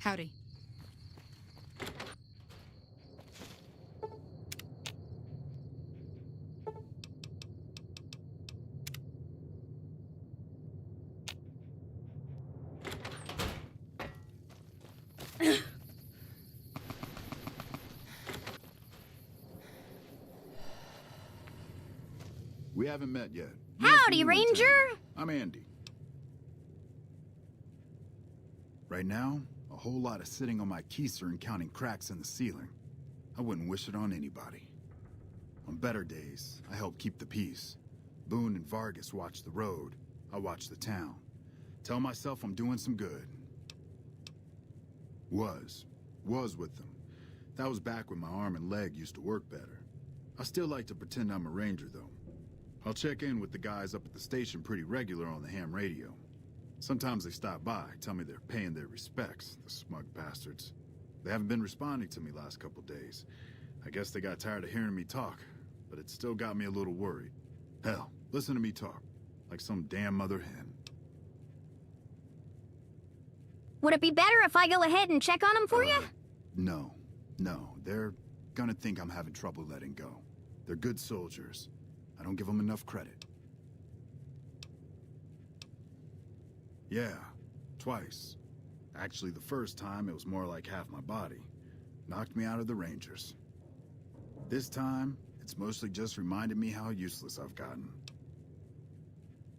Howdy. We haven't met yet. Howdy, Ranger! I'm Andy. Right now, a whole lot of sitting on my keister and counting cracks in the ceiling. I wouldn't wish it on anybody. On better days, I help keep the peace. Boone and Vargas watch the road. I watch the town. Tell myself I'm doing some good. Was with them. That was back when my arm and leg used to work better. I still like to pretend I'm a ranger, though. I'll check in with the guys up at the station pretty regular on the ham radio. Sometimes they stop by, tell me they're paying their respects, the smug bastards. They haven't been responding to me last couple days. I guess they got tired of hearing me talk, but it still got me a little worried. Hell, listen to me talk, like some damn mother hen. Would it be better if I go ahead and check on them for you? No. They're gonna think I'm having trouble letting go. They're good soldiers. I don't give them enough credit. Yeah, twice. Actually, the first time, it was more like half my body. Knocked me out of the Rangers. This time, it's mostly just reminded me how useless I've gotten.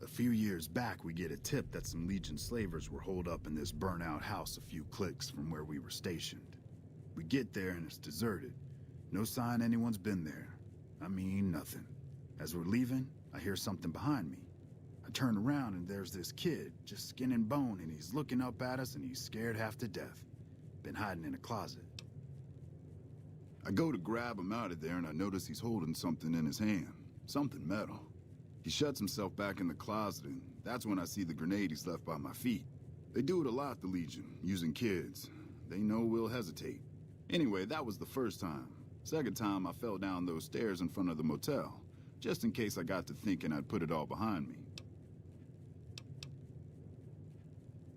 A few years back, we get a tip that some Legion slavers were holed up in this burnt-out house a few clicks from where we were stationed. We get there and it's deserted. No sign anyone's been there. I mean, nothing. As we're leaving, I hear something behind me. I turn around and there's this kid, just skin and bone, and he's looking up at us and he's scared half to death. Been hiding in a closet. I go to grab him out of there and I notice he's holding something in his hand. Something metal. He shuts himself back in the closet and that's when I see the grenade he's left by my feet. They do it a lot, the Legion, using kids. They know we'll hesitate. Anyway, that was the first time. Second time, I fell down those stairs in front of the motel. Just in case I got to thinking I'd put it all behind me.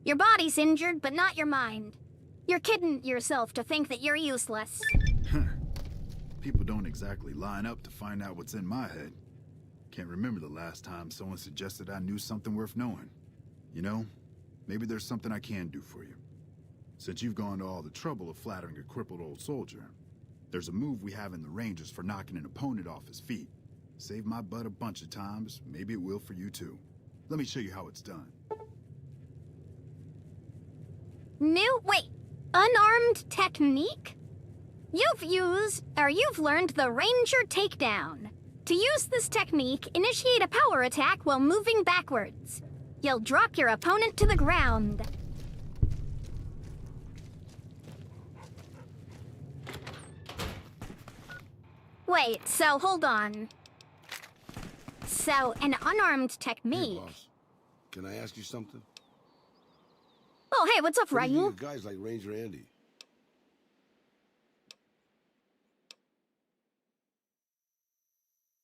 Your body's injured, but not your mind. You're kidding yourself to think that you're useless. People don't exactly line up to find out what's in my head. Can't remember the last time someone suggested I knew something worth knowing. You know, maybe there's something I can do for you. Since you've gone to all the trouble of flattering a crippled old soldier, there's a move we have in the Rangers for knocking an opponent off his feet. Saved my butt a bunch of times, maybe it will for you too. Let me show you how it's done. Wait, unarmed technique? You've learned the Ranger Takedown. To use this technique, initiate a power attack while moving backwards. You'll drop your opponent to the ground. Wait, so hold on. So, an unarmed technique. Hey, boss. Can I ask you something? Oh, hey, what's up, What do you Ryu? think of guys like Ranger Andy?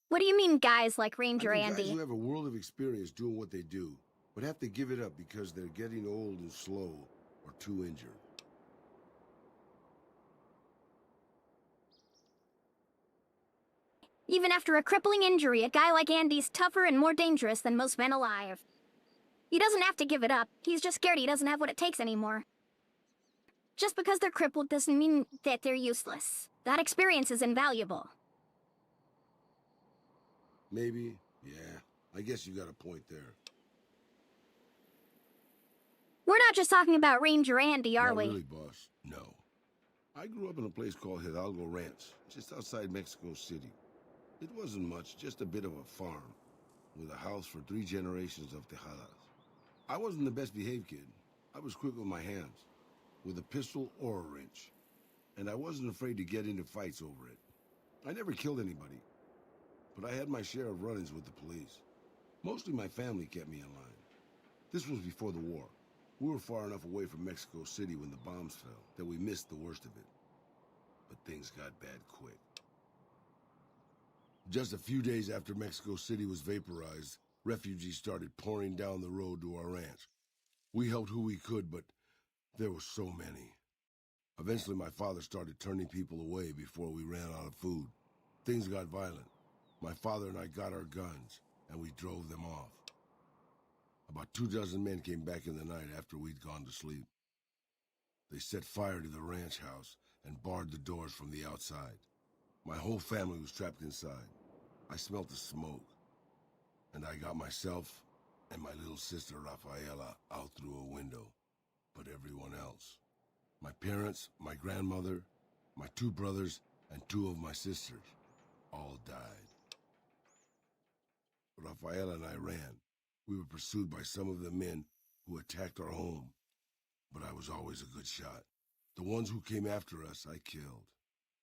What do you mean, guys like Ranger I mean, Andy? guys who have a world of experience doing what they do, but have to give it up because they're getting old and slow or too injured. Even after a crippling injury, a guy like Andy's tougher and more dangerous than most men alive. He doesn't have to give it up. He's just scared he doesn't have what it takes anymore. Just because they're crippled doesn't mean that they're useless. That experience is invaluable. Maybe, yeah. I guess you got a point there. We're not just talking about Ranger Andy, are Not we? really, boss. No. I grew up in a place called Hidalgo Ranch, just outside Mexico City. It wasn't much, just a bit of a farm, with a house for 3 generations of Tejadas. I wasn't the best behaved kid. I was quick with my hands, with a pistol or a wrench. And I wasn't afraid to get into fights over it. I never killed anybody, but I had my share of run-ins with the police. Mostly my family kept me in line. This was before the war. We were far enough away from Mexico City when the bombs fell that we missed the worst of it. But things got bad quick. Just a few days after Mexico City was vaporized, refugees started pouring down the road to our ranch. We helped who we could, but there were so many. Eventually, my father started turning people away before we ran out of food. Things got violent. My father and I got our guns, and we drove them off. About 24 men came back in the night after we'd gone to sleep. They set fire to the ranch house and barred the doors from the outside. My whole family was trapped inside. I smelt the smoke, and I got myself and my little sister Rafaela out through a window. But everyone else, my parents, my grandmother, my 2 brothers, and 2 of my sisters, all died. Rafaela and I ran. We were pursued by some of the men who attacked our home, but I was always a good shot. The ones who came after us, I killed.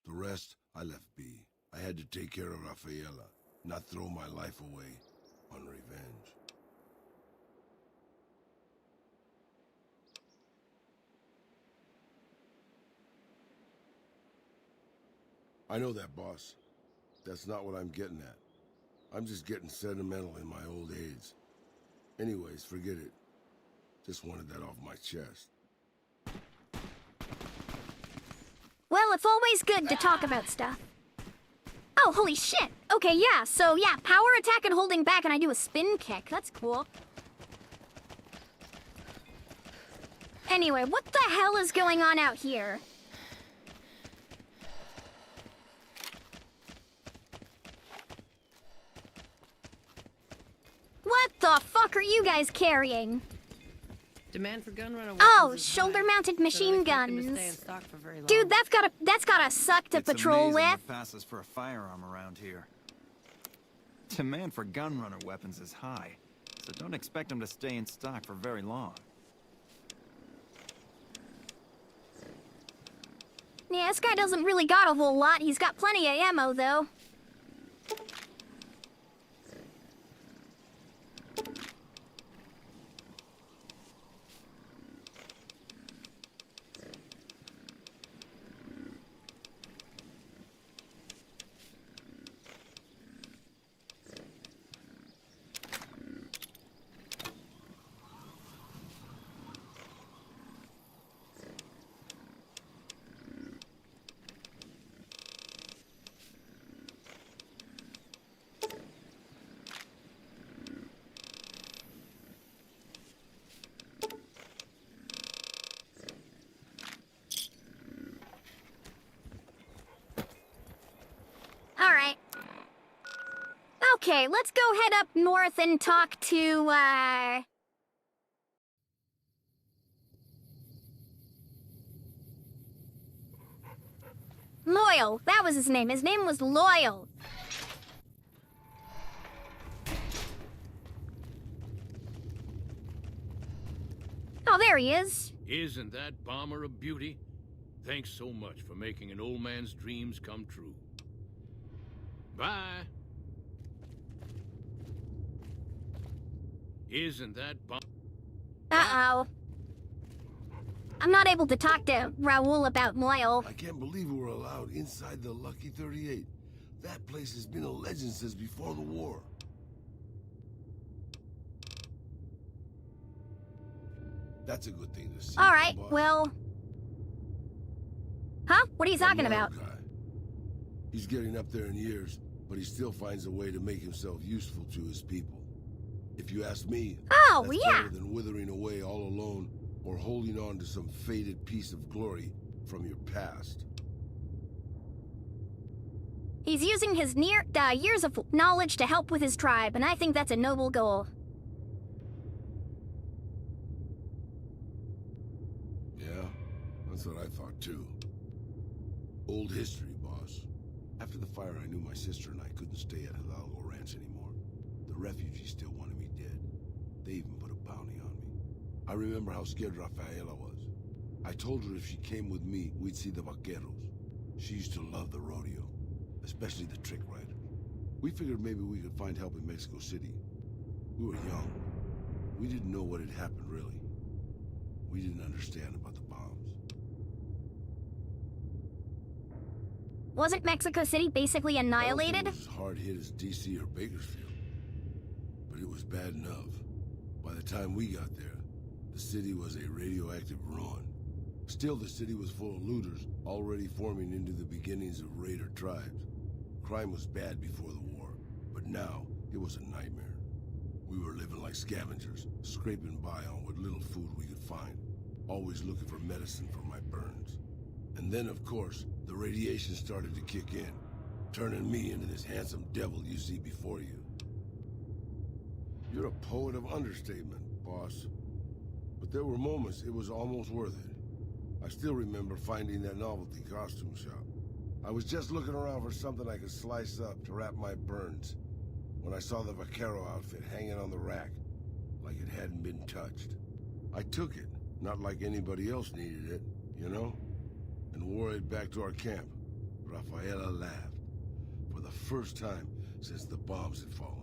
The rest, I left be. I had to take care of Rafaela, not throw my life away on revenge. I know that, boss. That's not what I'm getting at. I'm just getting sentimental in my old age. Anyways, forget it. Just wanted that off my chest. Well, it's always good to talk about stuff. Oh, holy shit! Okay, yeah, so yeah, power attack and holding back, and I do a spin kick. That's cool. Anyway, what the hell is going on out here? What the fuck are you guys carrying? Demand for gun runner Oh, shoulder-mounted machine guns. Dude, that's gotta suck to patrol with. What passes for a firearm around here. Demand for gun runner weapons is high, so don't expect them to stay in stock for very long. Yeah, this guy doesn't really got a whole lot. He's got plenty of ammo, though. Okay, let's go head up north and talk to, Loyal. That was his name. His name was Loyal. Oh, there he is. Isn't that bomber a beauty? Thanks so much for making an old man's dreams come true. Bye. Isn't that Uh-oh. I'm not able to talk to Raoul about Loyal. I can't believe we were allowed inside the Lucky 38. That place has been a legend since before the war. That's a good thing to see. All right, boss. well... Huh? What are you talking about? Guy. He's getting up there in years, but he still finds a way to make himself useful to his people. If you ask me, that's better than withering away all alone or holding on to some faded piece of glory from your past. He's using his years of knowledge to help with his tribe, and I think that's a noble goal. Yeah, that's what I thought too. Old history, boss. After the fire, I knew my sister and I couldn't stay at Hidalgo Ranch anymore. The refugees still wanted me dead. They even put a bounty on me. I remember how scared Rafaela was. I told her if she came with me, we'd see the vaqueros. She used to love the rodeo, especially the trick riders. We figured maybe we could find help in Mexico City. We were young. We didn't know what had happened, really. We didn't understand about the bombs. Wasn't Mexico City basically annihilated? I don't think it was as hard hit as D.C. or Bakersfield. But it was bad enough. By the time we got there, the city was a radioactive ruin. Still, the city was full of looters, already forming into the beginnings of raider tribes. Crime was bad before the war, but now it was a nightmare. We were living like scavengers, scraping by on what little food we could find, always looking for medicine for my burns. And then, of course, the radiation started to kick in, turning me into this handsome devil you see before you. You're a poet of understatement, boss. But there were moments it was almost worth it. I still remember finding that novelty costume shop. I was just looking around for something I could slice up to wrap my burns when I saw the vaquero outfit hanging on the rack, like it hadn't been touched. I took it, not like anybody else needed it, you know? And wore it back to our camp. Rafaela laughed. For the first time since the bombs had fallen.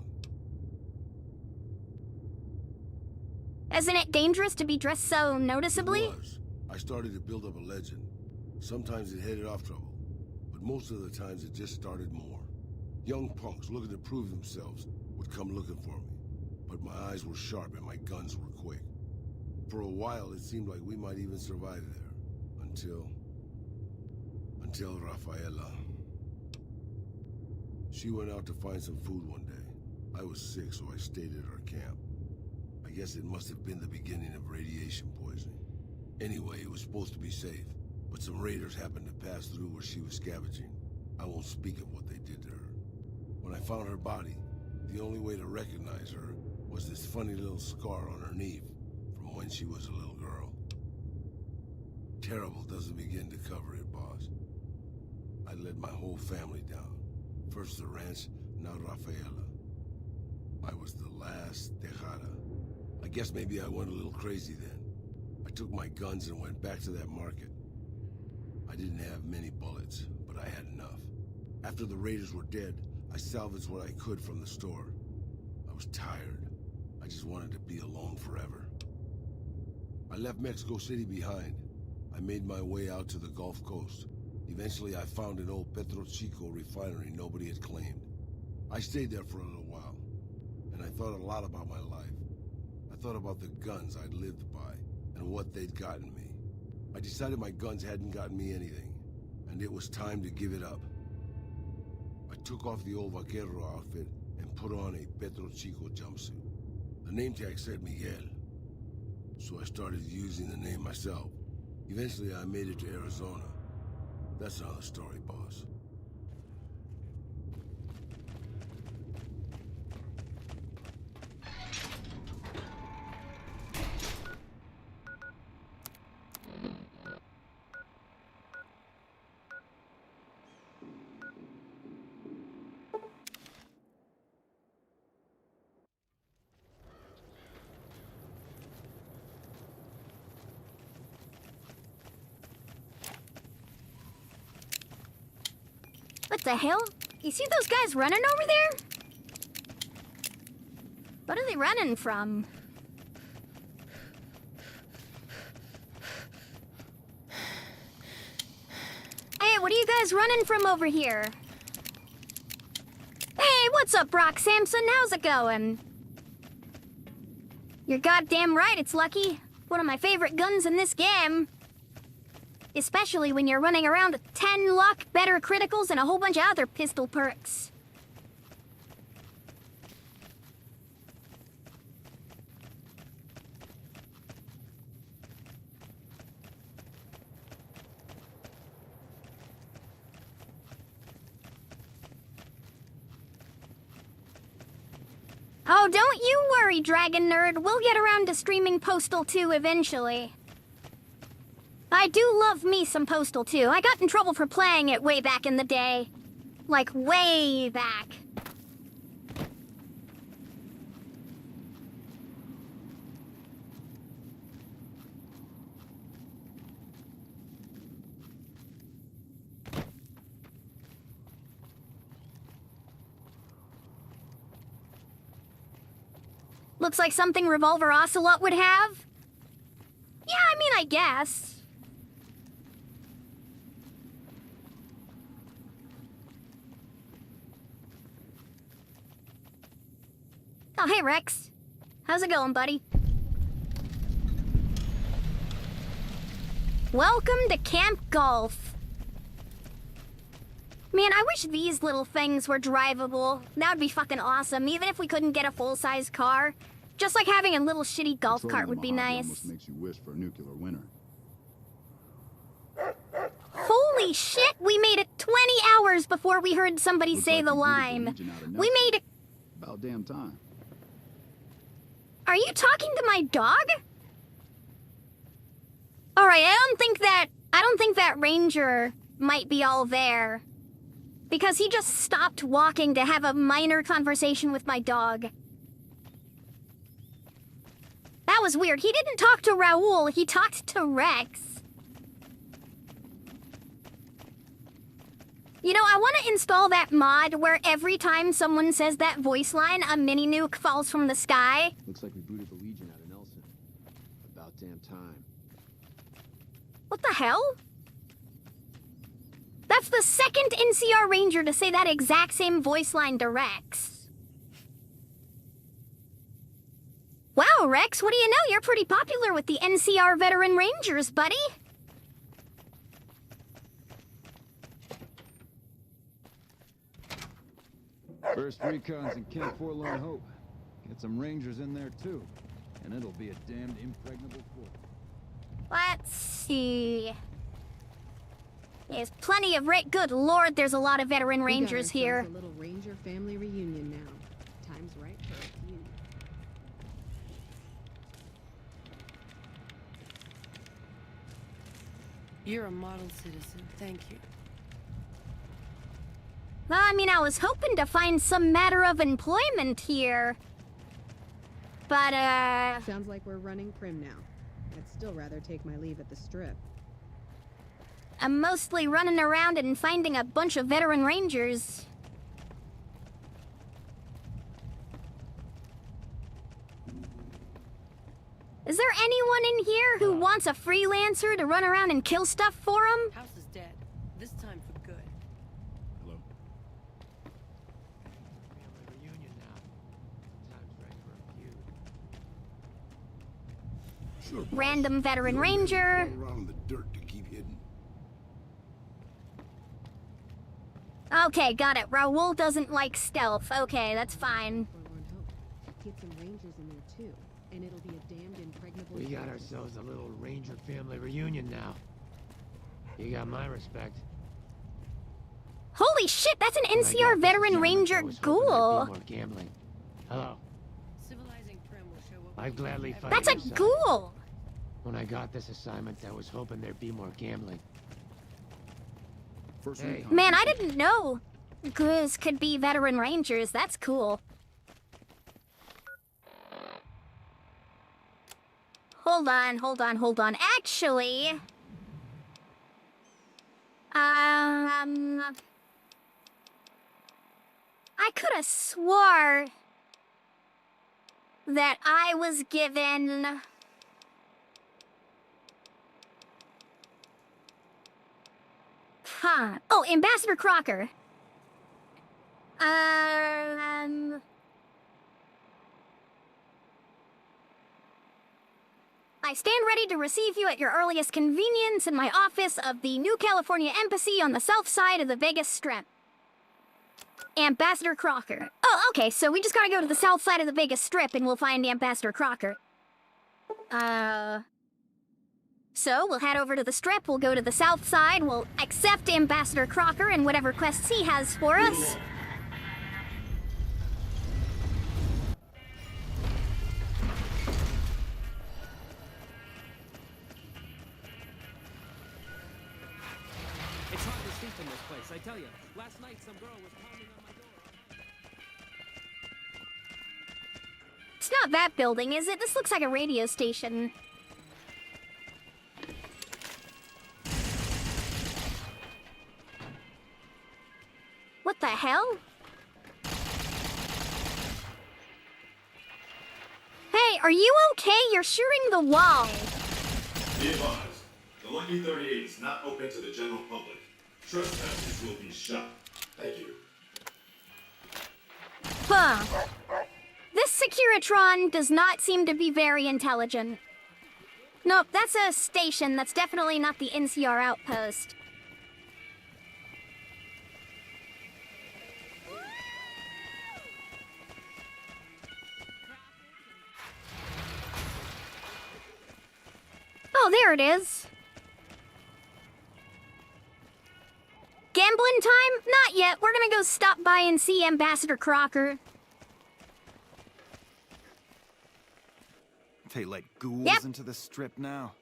Isn't it dangerous to be dressed so noticeably? It was. I started to build up a legend. Sometimes it headed off trouble, but most of the times it just started more. Young punks looking to prove themselves would come looking for me, but my eyes were sharp and my guns were quick. For a while, it seemed like we might even survive there, until Rafaela. She went out to find some food one day. I was sick, so I stayed at our camp. I guess it must have been the beginning of radiation poisoning. Anyway, it was supposed to be safe, but some raiders happened to pass through where she was scavenging. I won't speak of what they did to her. When I found her body, the only way to recognize her was this funny little scar on her knee from when she was a little girl. Terrible doesn't begin to cover it, boss. I let my whole family down. First the ranch, now Rafaela. I was the last Tejada. I guess maybe I went a little crazy then. I took my guns and went back to that market. I didn't have many bullets, but I had enough. After the raiders were dead, I salvaged what I could from the store. I was tired. I just wanted to be alone forever. I left Mexico City behind. I made my way out to the Gulf Coast. Eventually, I found an old Petro Chico refinery nobody had claimed. I stayed there for a little while, and I thought a lot about my life. I thought about the guns I'd lived by, and what they'd gotten me. I decided my guns hadn't gotten me anything, and it was time to give it up. I took off the old vaquero outfit and put on a Petro Chico jumpsuit. The name tag said Miguel, so I started using the name myself. Eventually, I made it to Arizona. That's another story, boss. the hell? You see those guys running over there? What are they running from? Hey, what are you guys running from over here? Hey, what's up, Brock Sampson? How's it going? You're goddamn right, it's Lucky. One of my favorite guns in this game. Especially when you're running around with 10 luck, better criticals, and a whole bunch of other pistol perks. Oh, don't you worry, Dragon Nerd. We'll get around to streaming Postal 2 eventually. I do love me some Postal 2. I got in trouble for playing it way back in the day. Like, way back. Looks like something Revolver Ocelot would have. Yeah, I mean, I guess. Oh, hey, Rex. How's it going, buddy? Welcome to Camp Golf. Man, I wish these little things were drivable. That would be fucking awesome, even if we couldn't get a full-size car. Just like having a little shitty golf cart would be nice. Almost makes you wish for a nuclear winter. Holy shit, we made it 20 hours before we heard somebody say the line. We made it... About damn time. Are you talking to my dog? Alright, I don't think that ranger might be all there. Because he just stopped walking to have a minor conversation with my dog. That was weird. He didn't talk to Raoul, he talked to Rex. You know, I want to install that mod where every time someone says that voice line, a mini nuke falls from the sky. Looks like we booted the Legion out of Nelson. About damn time. What the hell? That's the second NCR Ranger to say that exact same voice line to Rex. Wow, Rex, what do you know? You're pretty popular with the NCR Veteran Rangers, buddy. First recon's in Camp Forlorn Hope. Get some Rangers in there, too. And it'll be a damned impregnable fort. Let's see. There's plenty of good lord, there's a lot of veteran rangers here. A little Ranger family reunion now. Time's right for a feud. You're a model citizen. Thank you. Well, I mean, I was hoping to find some matter of employment here. But, Sounds like we're running prim now. I'd still rather take my leave at the strip. I'm mostly running around and finding a bunch of veteran rangers. Is there anyone in here who wants a freelancer to run around and kill stuff for them? House is dead. This time for good. Hello? Family reunion now. Time's right for a feud. Sure, boss. Random veteran You're ranger. crawl around in the dirt to keep hidden. Okay, got it. Raoul doesn't like stealth. Okay, that's fine. Forlorn Hope. Get some Rangers in there too, and it'll be a damned impregnable. We got ourselves a little Ranger family reunion now. You got my respect. Holy shit, that's an When I got NCR this veteran assignment, ranger I was hoping there'd be ghoul. more gambling. Hello. Civilizing Prim will show up. I'd gladly fight That's a your side. ghoul. When I got this assignment, I was hoping there'd be more gambling. First Hey. recon. Man, I didn't know ghouls could be veteran rangers. That's cool. Hold on. Actually, could have swore that I was given... Huh. Oh, Ambassador Crocker. I stand ready to receive you at your earliest convenience in my office of the New California Embassy on the south side of the Vegas Strip. Ambassador Crocker. Oh, okay, so we just gotta go to the south side of the Vegas Strip and we'll find Ambassador Crocker. So we'll head over to the Strip, we'll go to the south side, we'll accept Ambassador Crocker and whatever quests he has for us. It's hard to sleep in this place, I tell you. Last night some girl was pounding on my door. It's not that building, is it? This looks like a radio station. What the hell? Hey, are you okay? You're shooting the wall. Be advised, the Lucky 38 is not open to the general public. Trespassers will be shot. Thank you. Huh. This Securitron does not seem to be very intelligent. Nope, that's a station. That's definitely not the NCR outpost. Oh, there it is. Gambling time? Not yet. We're gonna go stop by and see Ambassador Crocker. They let ghouls into the Strip now.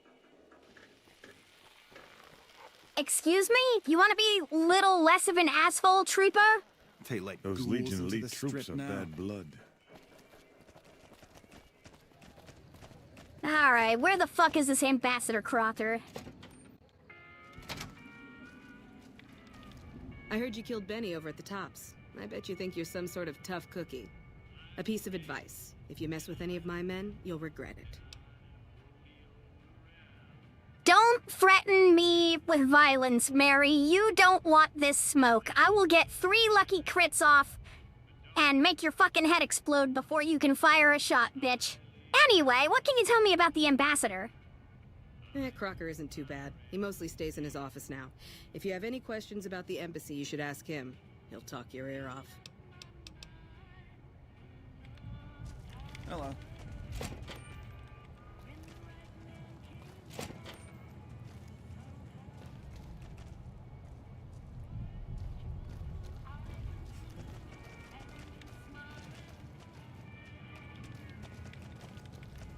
Excuse me? You want to be a little less of an asshole, trooper? They let those ghouls Legion into elite the troops Strip are now. bad blood. Alright, where the fuck is this Ambassador Crocker? I heard you killed Benny over at the Tops. I bet you think you're some sort of tough cookie. A piece of advice. If you mess with any of my men, you'll regret it. Don't threaten me with violence, Mary. You don't want this smoke. I will get 3 lucky crits off and make your fucking head explode before you can fire a shot, bitch. Anyway, what can you tell me about the Ambassador? Crocker isn't too bad. He mostly stays in his office now. If you have any questions about the embassy, you should ask him. He'll talk your ear off. Hello.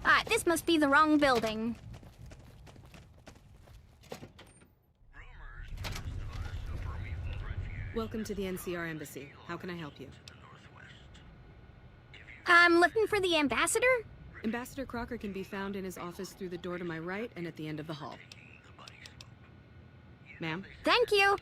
Ah, this must be the wrong building. Welcome to the NCR Embassy. How can I help you? I'm looking for the Ambassador? Ambassador Crocker can be found in his office through the door to my right and at the end of the hall. Ma'am? Thank you.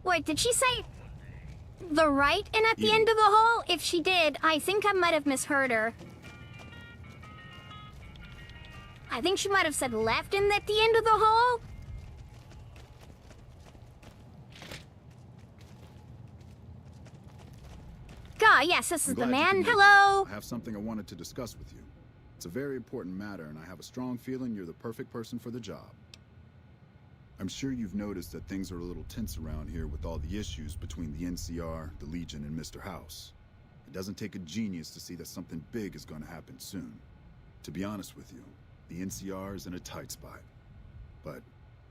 Wait, did she say the right and at the end of the hall? If she did, I think I might have misheard her. I think she might have said left and at the end of the hall. God, yes, this is the man. Hello. I have something I wanted to discuss with you. It's a very important matter, and I have a strong feeling you're the perfect person for the job. I'm sure you've noticed that things are a little tense around here with all the issues between the NCR, the Legion, and Mr. House. It doesn't take a genius to see that something big is going to happen soon. To be honest with you, the NCR is in a tight spot. But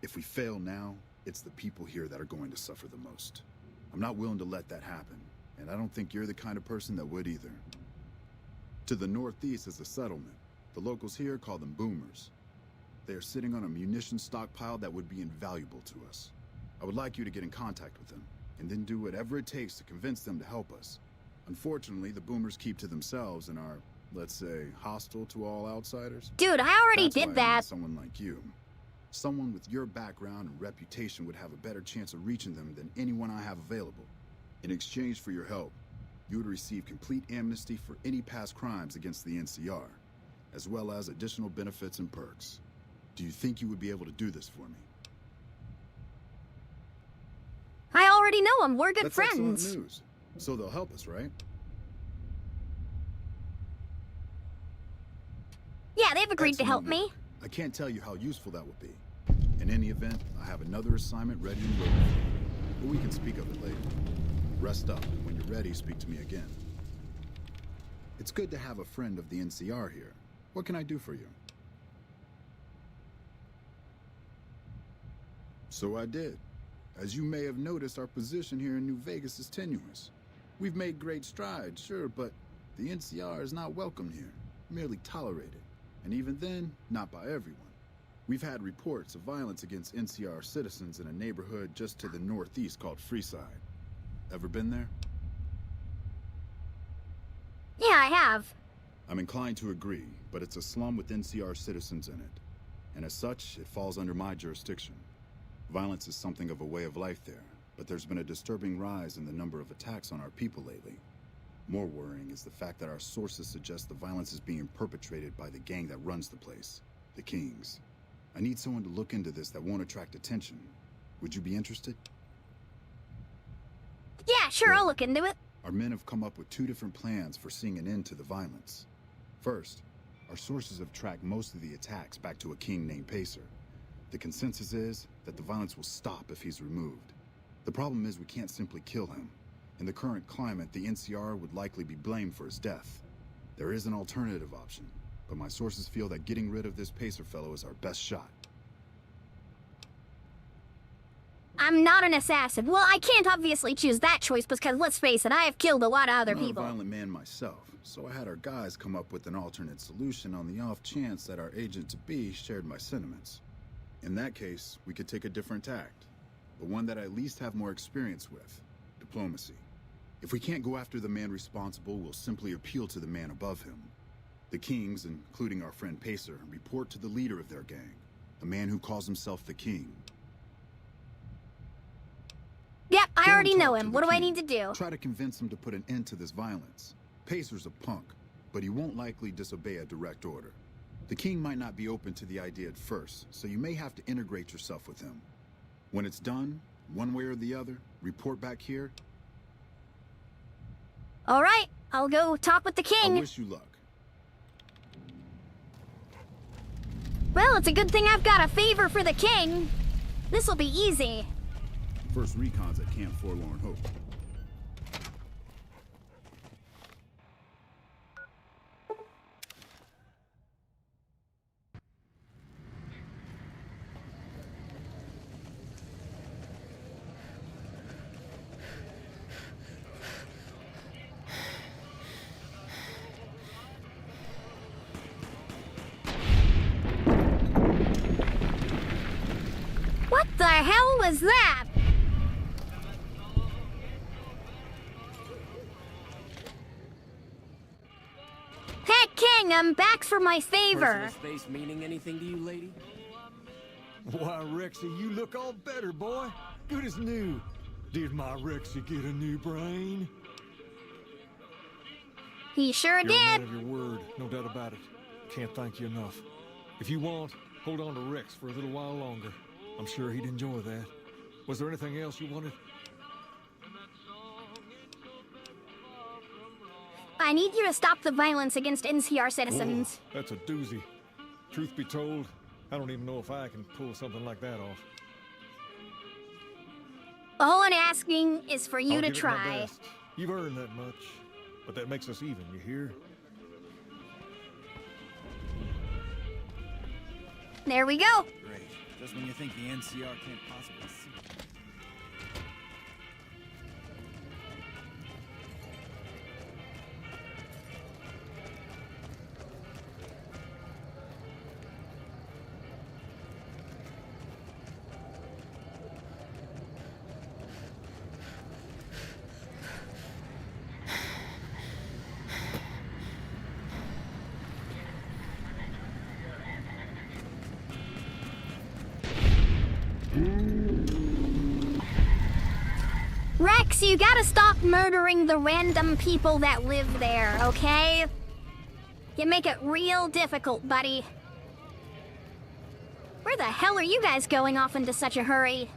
if we fail now, it's the people here that are going to suffer the most. I'm not willing to let that happen, and I don't think you're the kind of person that would either. To the northeast is a settlement. The locals here call them boomers. They are sitting on a munitions stockpile that would be invaluable to us. I would like you to get in contact with them, and then do whatever it takes to convince them to help us. Unfortunately, the boomers keep to themselves and are let's say, hostile to all outsiders? Dude, I already That's why I did need that. someone like you. Someone with your background and reputation would have a better chance of reaching them than anyone I have available. In exchange for your help, you would receive complete amnesty for any past crimes against the NCR, as well as additional benefits and perks. Do you think you would be able to do this for me? I already know him. We're good That's friends. excellent news. So they'll help us, right? Yeah, they've agreed to help Excellent me. work. I can't tell you how useful that will be. In any event, I have another assignment ready and waiting for you. But we can speak of it later. Rest up. When you're ready, speak to me again. It's good to have a friend of the NCR here. What can I do for you? So I did. As you may have noticed, our position here in New Vegas is tenuous. We've made great strides, sure, but the NCR is not welcome here, merely tolerated. And even then, not by everyone. We've had reports of violence against NCR citizens in a neighborhood just to the northeast called Freeside. Ever been there? Yeah, I have. I'm inclined to agree, but it's a slum with NCR citizens in it. And as such, it falls under my jurisdiction. Violence is something of a way of life there, but there's been a disturbing rise in the number of attacks on our people lately. More worrying is the fact that our sources suggest the violence is being perpetrated by the gang that runs the place, the Kings. I need someone to look into this that won't attract attention. Would you be interested? Yeah, sure, I'll look into it. Our men have come up with 2 different plans for seeing an end to the violence. First, our sources have tracked most of the attacks back to a king named Pacer. The consensus is that the violence will stop if he's removed. The problem is we can't simply kill him. In the current climate, the NCR would likely be blamed for his death. There is an alternative option, but my sources feel that getting rid of this Pacer fellow is our best shot. I'm not an assassin. Well, I can't obviously choose that choice because, let's face it, I have killed a lot of other I'm not people. a violent man myself, so I had our guys come up with an alternate solution on the off chance that our agent-to-be shared my sentiments. In that case, we could take a different tact, but one that I at least have more experience with: diplomacy. If we can't go after the man responsible, we'll simply appeal to the man above him. The Kings, including our friend Pacer, report to the leader of their gang, a man who calls himself the King. Yep, I Go already and know talk to him. the What do I King. need to do? Try to convince him to put an end to this violence. Pacer's a punk, but he won't likely disobey a direct order. The King might not be open to the idea at first, so you may have to integrate yourself with him. When it's done, one way or the other, report back here. All right, I'll go talk with the I king. wish you luck. Well, it's a good thing I've got a favor for the king. This'll be easy. First recon's at Camp Forlorn Hope. What the hell was that? Heck, King, I'm back for my favor. Personal space meaning anything to you, lady? Why, Rexy, you look all better, boy. Good as new. Did my Rexy get a new brain? He sure You're a man did. of your word, no doubt about it. Can't thank you enough. If you want, hold on to Rex for a little while longer. I'm sure he'd enjoy that. Was there anything else you wanted? I need you to stop the violence against NCR citizens. Whoa, that's a doozy. Truth be told, I don't even know if I can pull something like that off. All I'm asking is for you I'll to give it my try. best. You've earned that much, but that makes us even, you hear? There we go. Great. Just when you think the NCR can't possibly see. Rex, you gotta stop murdering the random people that live there, okay? You make it real difficult, buddy. Where the hell are you guys going off into such a hurry?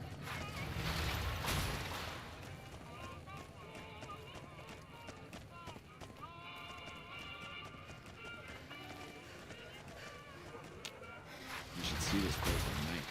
You should see this place at night.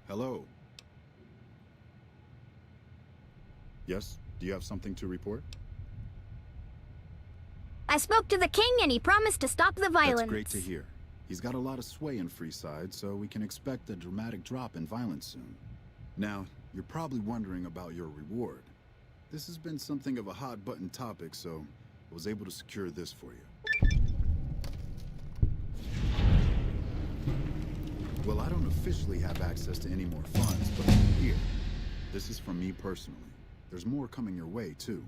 Hello. Yes? Do you have something to report? I spoke to the king and he promised to stop the violence. That's great to hear. He's got a lot of sway in Freeside, so we can expect a dramatic drop in violence soon. Now, you're probably wondering about your reward. This has been something of a hot-button topic, so I was able to secure this for you. Well, I don't officially have access to any more funds, but here. This is from me personally. There's more coming your way, too.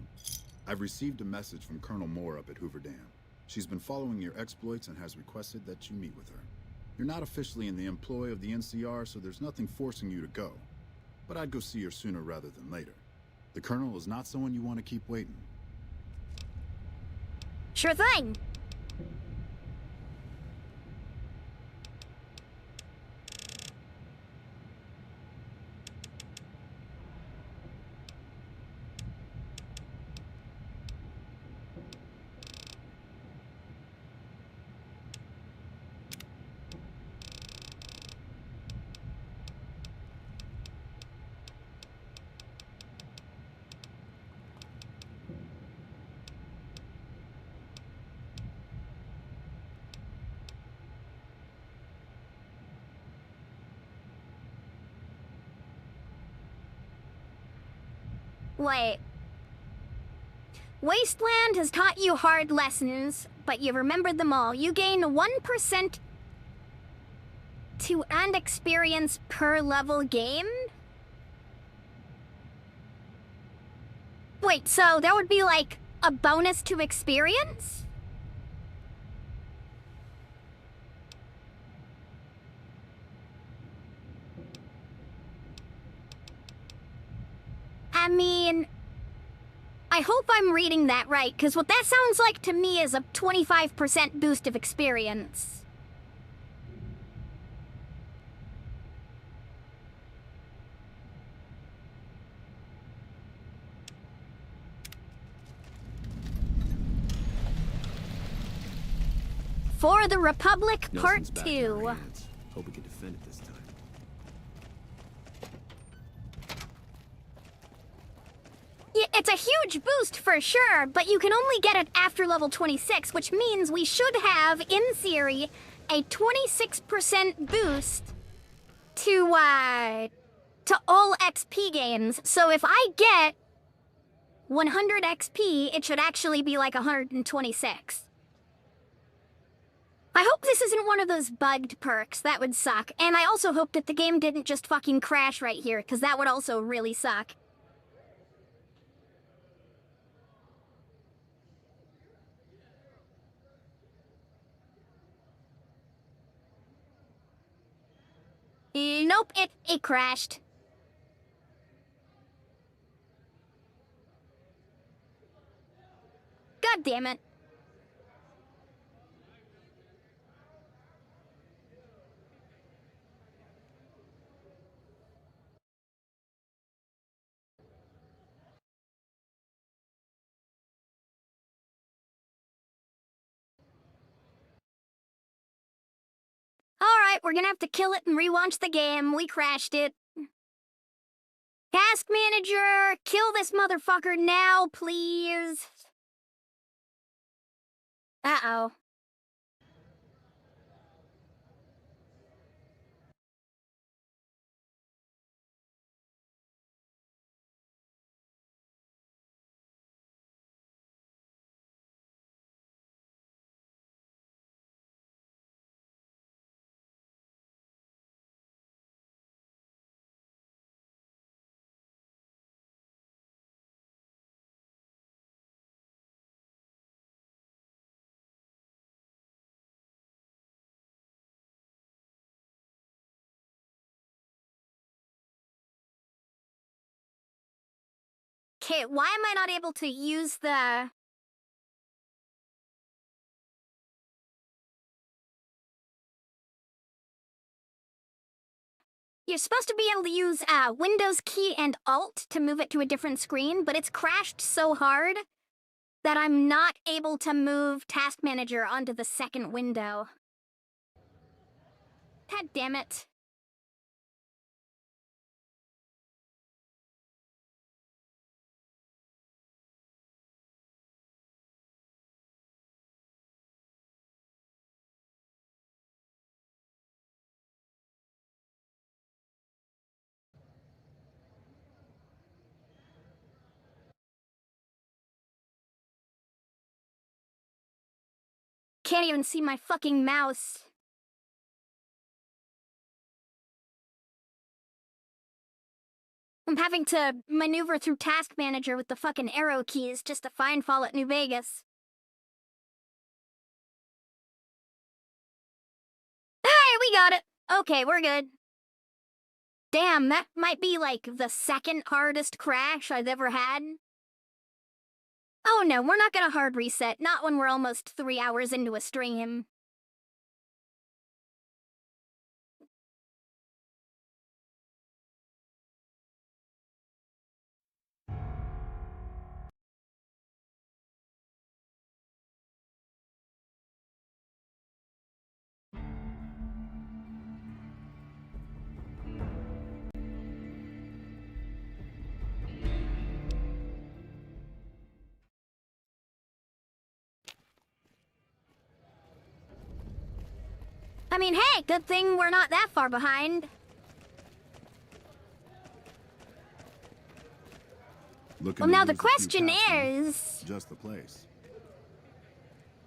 I've received a message from Colonel Moore up at Hoover Dam. She's been following your exploits and has requested that you meet with her. You're not officially in the employ of the NCR, so there's nothing forcing you to go. But I'd go see her sooner rather than later. The Colonel is not someone you want to keep waiting. Sure thing. Wait. Wasteland has taught you hard lessons, but you remembered them all. You gain 1% to and experience per level game? Wait, so there would be like a bonus to experience? I mean, I hope I'm reading that right, because what that sounds like to me is a 25% boost of experience. For the Republic, Nelson's Part back in our 2. hands. Hope we can defend it this time. Yeah, it's a huge boost for sure, but you can only get it after level 26, which means we should have, in theory, a 26% boost to all XP gains. So if I get 100 XP, it should actually be like 126. I hope this isn't one of those bugged perks. That would suck. And I also hope that the game didn't just fucking crash right here, because that would also really suck. Nope, it crashed. God damn it. Alright, we're gonna have to kill it and relaunch the game. We crashed it. Task manager, kill this motherfucker now, please. Uh-oh. Okay, why am I not able to use the... You're supposed to be able to use Windows key and Alt to move it to a different screen, but it's crashed so hard that I'm not able to move Task Manager onto the second window. God damn it. Can't even see my fucking mouse. I'm having to maneuver through Task Manager with the fucking arrow keys just to find Fallout New Vegas. Hey, we got it! Okay, we're good. Damn, that might be like the second hardest crash I've ever had. Oh no, we're not gonna hard reset, not when we're almost 3 hours into a stream. I mean, hey, good thing we're not that far behind. Well, now the question is... Just the place.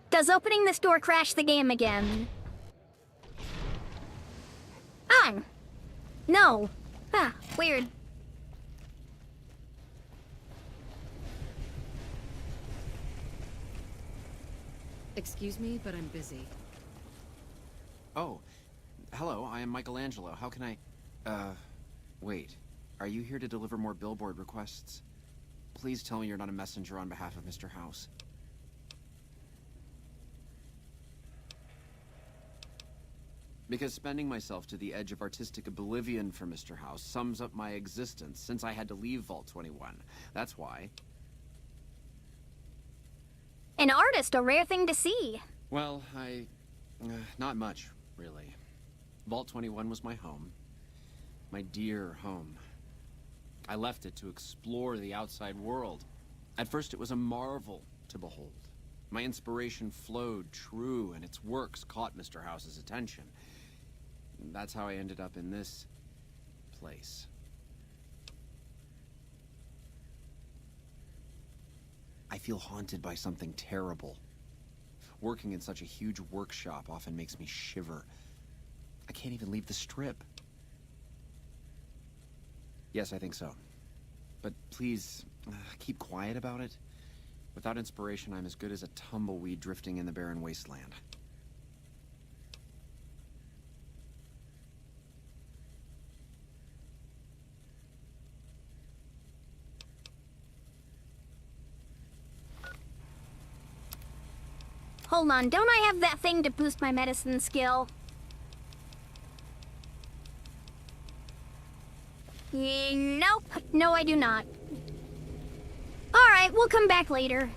Does opening this door crash the game again? On. No. Huh, weird. Excuse me, but I'm busy. Oh, hello, I am Michelangelo. How can I... wait. Are you here to deliver more billboard requests? Please tell me you're not a messenger on behalf of Mr. House. Because spending myself to the edge of artistic oblivion for Mr. House sums up my existence since I had to leave Vault 21. That's why. An artist, a rare thing to see. Well, not much, really. Vault 21 was my home. My dear home. I left it to explore the outside world. At first it was a marvel to behold. My inspiration flowed true, and its works caught Mr. House's attention. That's how I ended up in this place. I feel haunted by something terrible. Working in such a huge workshop often makes me shiver. I can't even leave the strip. Yes, I think so. But please, keep quiet about it. Without inspiration, I'm as good as a tumbleweed drifting in the barren wasteland. Hold on, don't I have that thing to boost my medicine skill? Nope. No, I do not. Alright, we'll come back later.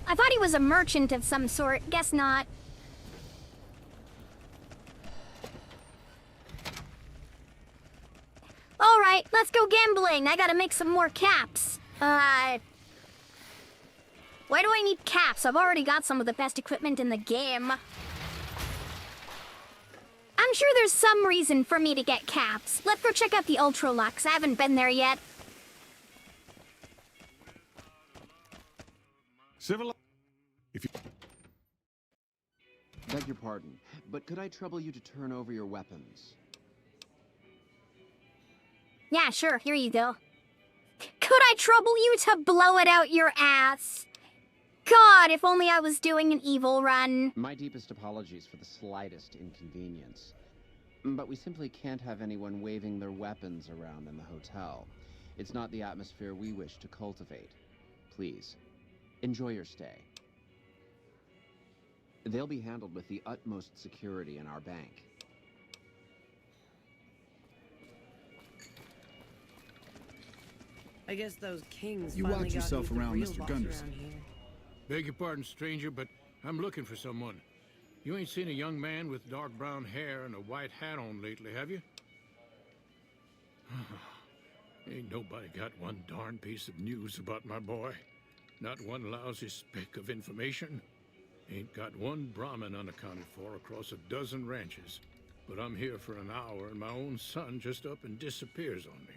I thought he was a merchant of some sort. Guess not. Alright, let's go gambling. I gotta make some more caps. Why do I need caps? I've already got some of the best equipment in the game. I'm sure there's some reason for me to get caps. Let's go check out the Ultralux. I haven't been there yet. If you... Beg your pardon, but could I trouble you to turn over your weapons? Yeah, sure. Here you go. Could I trouble you to blow it out your ass? God, if only I was doing an evil run. My deepest apologies for the slightest inconvenience. But we simply can't have anyone waving their weapons around in the hotel. It's not the atmosphere we wish to cultivate. Please, enjoy your stay. They'll be handled with the utmost security in our bank. I guess those kings You finally watch got yourself who's the around, real Mr. boss Gunderson. around here. Beg your pardon, stranger, but I'm looking for someone. You ain't seen a young man with dark brown hair and a white hat on lately, have you? Ain't nobody got one darn piece of news about my boy. Not one lousy speck of information. Ain't got one Brahmin unaccounted for across a dozen ranches. But I'm here for an hour and my own son just up and disappears on me.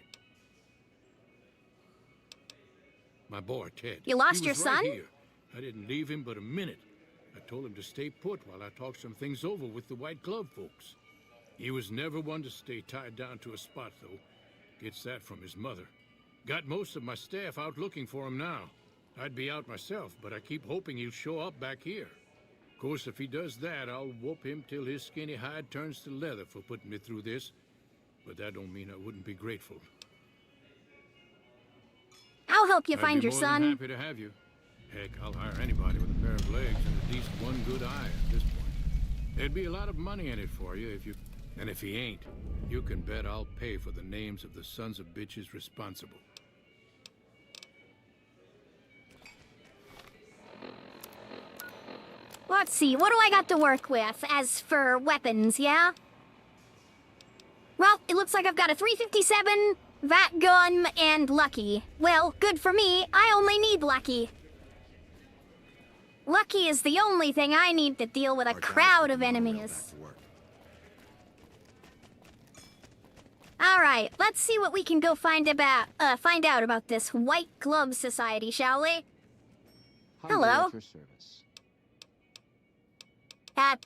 My boy, Ted. You lost He your was right son? here. I didn't leave him but a minute. I told him to stay put while I talked some things over with the White Glove folks. He was never one to stay tied down to a spot, though. Gets that from his mother. Got most of my staff out looking for him now. I'd be out myself, but I keep hoping he'll show up back here. Of course, if he does that, I'll whoop him till his skinny hide turns to leather for putting me through this. But that don't mean I wouldn't be grateful. I'll help you I'd find be your more son. than happy to have you. Heck, I'll hire anybody with a pair of legs and at least one good eye at this point. There'd be a lot of money in it for you if you... And if he ain't, you can bet I'll pay for the names of the sons of bitches responsible. Let's see, what do I got to work with as for weapons, yeah? Well, it looks like I've got a 357, Vat gun, and Lucky. Well, good for me, I only need Lucky. Lucky is the only thing I need to deal with a crowd of enemies. Alright, let's see what we can go find out about this White Glove Society, shall we? Hello?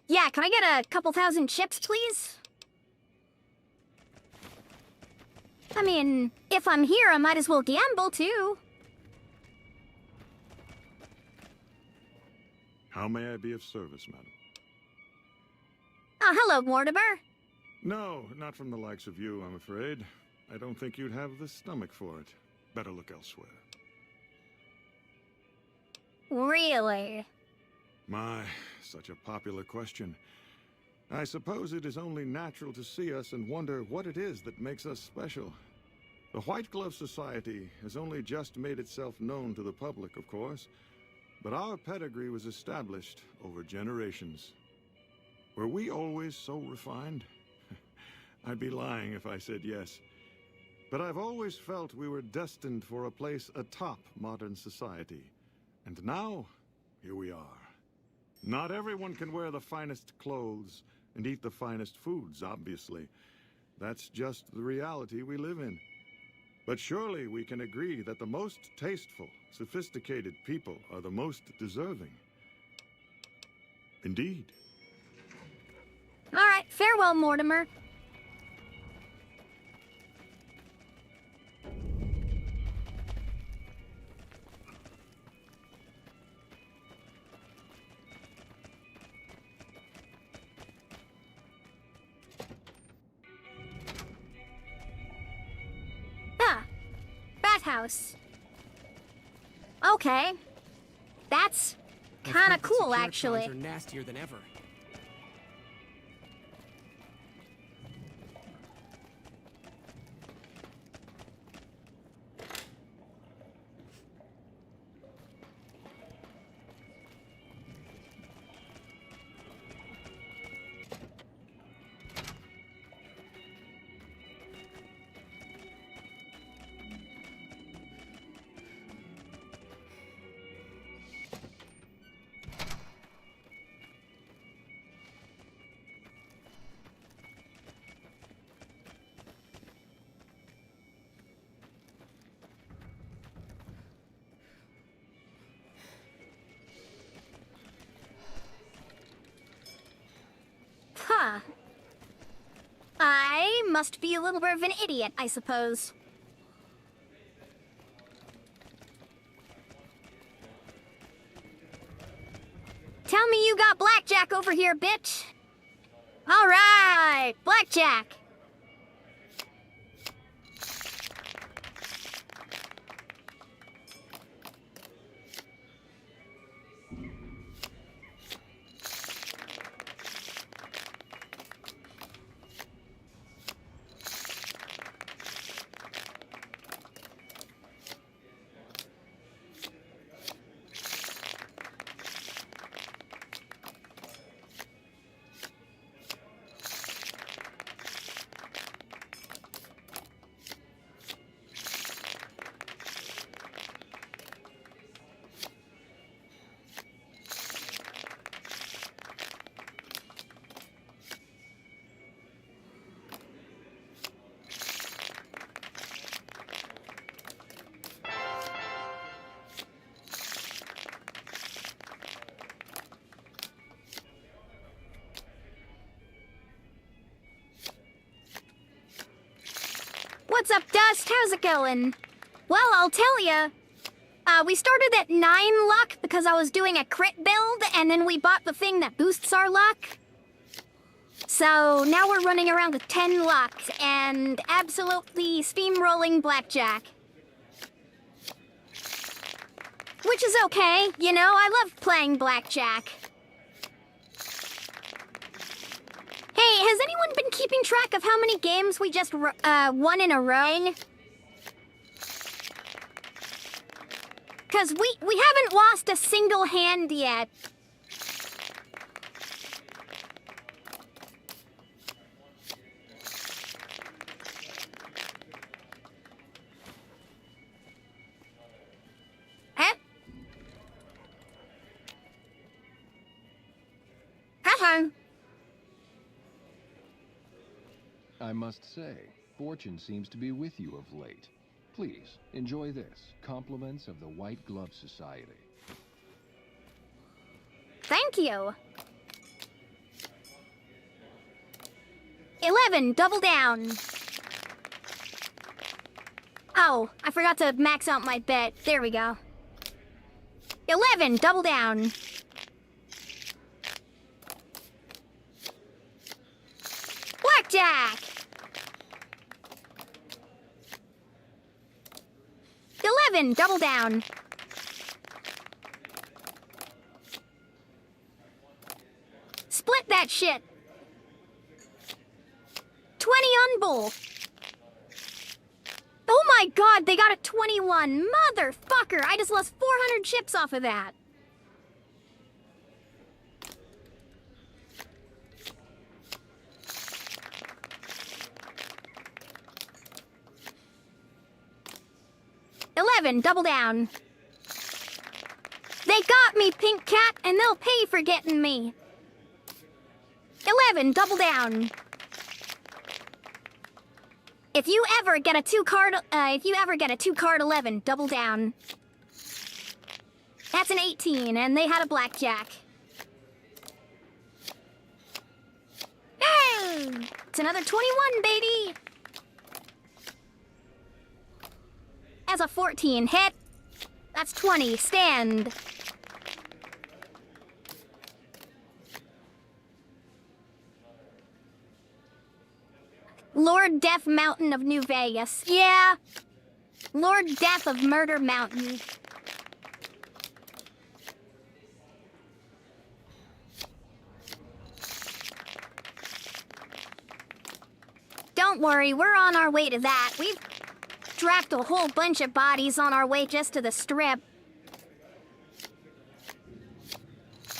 Yeah, can I get a couple thousand chips, please? I mean, if I'm here, I might as well gamble, too. How may I be of service, madam? Hello, Mortimer. No, not from the likes of you, I'm afraid. I don't think you'd have the stomach for it. Better look elsewhere. Really? My, such a popular question. I suppose it is only natural to see us and wonder what it is that makes us special. The White Glove Society has only just made itself known to the public, of course, but our pedigree was established over generations. Were we always so refined? I'd be lying if I said yes. But I've always felt we were destined for a place atop modern society. And now, here we are. Not everyone can wear the finest clothes and eat the finest foods, obviously. That's just the reality we live in. But surely we can agree that the most tasteful, sophisticated people are the most deserving. Indeed. All right, farewell, Mortimer. House. Okay. That's kind of cool, actually. Are nastier than ever. Huh. I must be a little bit of an idiot, I suppose. Tell me you got blackjack over here, bitch. All right, blackjack. What's up, Dust? How's it going? Well, I'll tell ya. We started at 9 luck because I was doing a crit build, and then we bought the thing that boosts our luck. So now we're running around with 10 luck and absolutely steamrolling blackjack. Which is okay, you know, I love playing blackjack. Hey, has anyone been keeping track of how many games we just won in a row? Because we haven't lost a single hand yet. Huh? Hello. I must say, fortune seems to be with you of late. Please, enjoy this. Compliments of the White Glove Society. Thank you. 11, double down. Oh, I forgot to max out my bet. There we go. 11, double down. Blackjack! 11, double down. Split that shit. 20 on bull. Oh my god, they got a 21. Motherfucker, I just lost 400 chips off of that. Double down. They got me, Pink Cat, and they'll pay for getting me. 11, double down. If you ever get a two card 11, double down. That's an 18, and they had a blackjack. Hey! It's another 21, baby! As a 14 hit. That's 20. Stand. Lord Death Mountain of New Vegas. Yeah. Lord Death of Murder Mountain. Don't worry, we're on our way to that. We've dragged a whole bunch of bodies on our way just to the strip.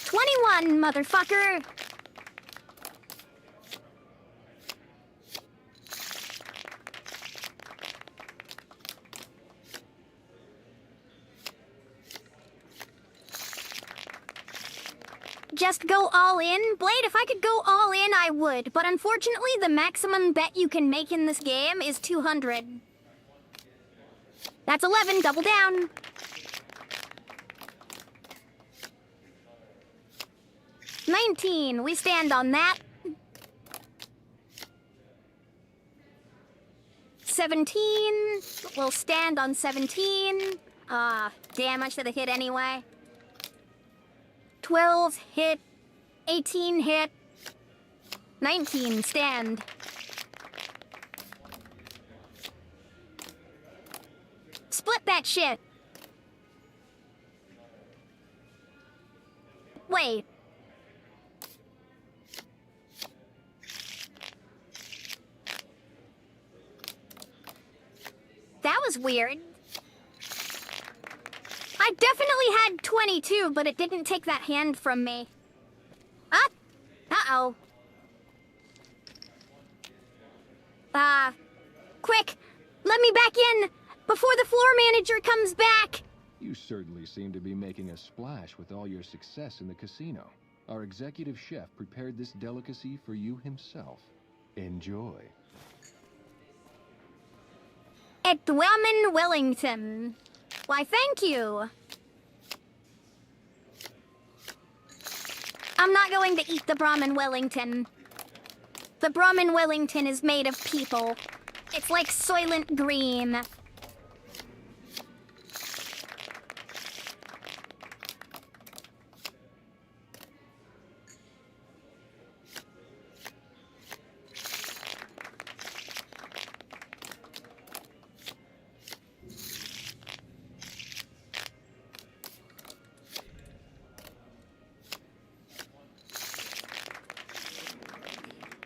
21, motherfucker! Just go all in? Blade, if I could go all in, I would. But unfortunately, the maximum bet you can make in this game is 200. That's 11, double down. $19, we stand on that. 17, we'll stand on 17. Damn, I should have hit anyway. 12, hit. 18, hit. 19, stand. Split that shit. Wait. That was weird. I definitely had 22, but it didn't take that hand from me. Uh-oh. Quick, let me back in before the floor manager comes back. You certainly seem to be making a splash with all your success in the casino. Our executive chef prepared this delicacy for you himself. Enjoy. At Dwellman Wellington. Why, thank you. I'm not going to eat the Brahmin Wellington. The Brahmin Wellington is made of people. It's like Soylent Green.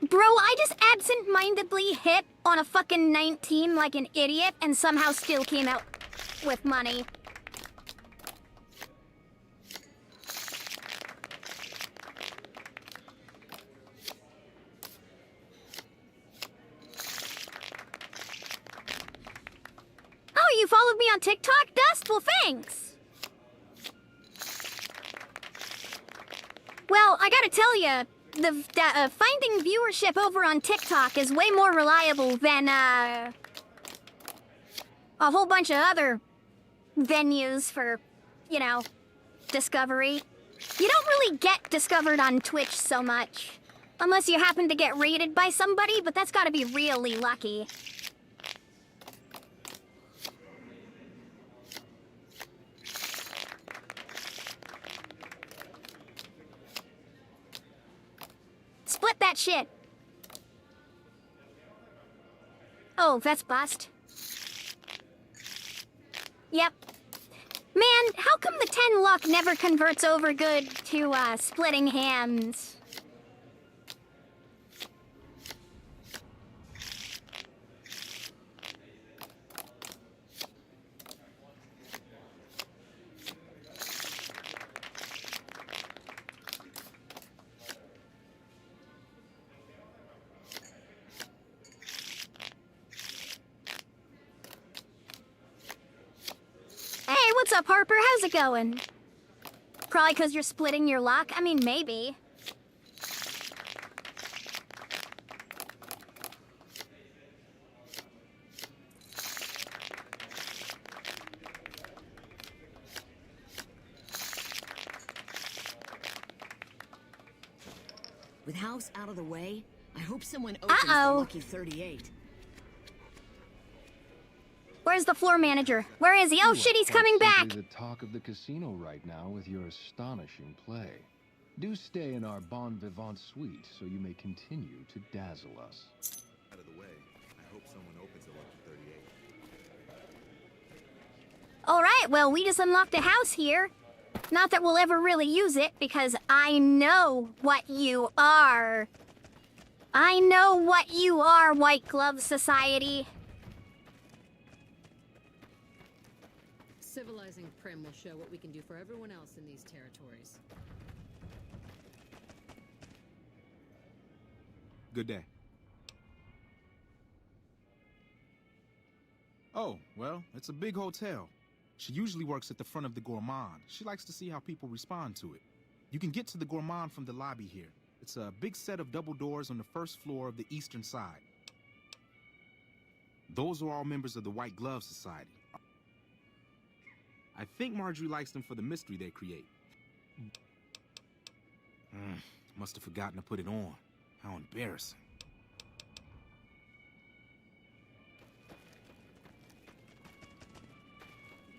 Bro, I just absent-mindedly hit on a fucking 19 like an idiot and somehow still came out with money. Oh, you followed me on TikTok, Dust? Well, thanks. Well, I gotta tell you, finding viewership over on TikTok is way more reliable than, a whole bunch of other venues for, you know, discovery. You don't really get discovered on Twitch so much. Unless you happen to get raided by somebody, but that's gotta be really lucky. Split that shit. Oh, that's bust. Yep. Man, how come the 10 luck never converts over good to, splitting hands? Hey, what's up, Harper? How's it going? Probably because you're splitting your luck? I mean, maybe. With house out of the way, I hope someone opens the lucky 38. Where's the floor manager? Where is he? Oh shit, he's coming back! The talk of the casino right now with your astonishing play. Do stay in our bon vivant suite so you may continue to dazzle us. Out of the way, I hope someone opens the lucky 38. Alright, well, we just unlocked a house here. Not that we'll ever really use it, because I know what you are. I know what you are, White Glove Society. Civilizing Prim will show what we can do for everyone else in these territories. Good day. Oh, well, it's a big hotel. She usually works at the front of the Gourmand. She likes to see how people respond to it. You can get to the Gourmand from the lobby here. It's a big set of double doors on the first floor of the eastern side. Those are all members of the White Glove Society. I think Marjorie likes them for the mystery they create. Must have forgotten to put it on. How embarrassing.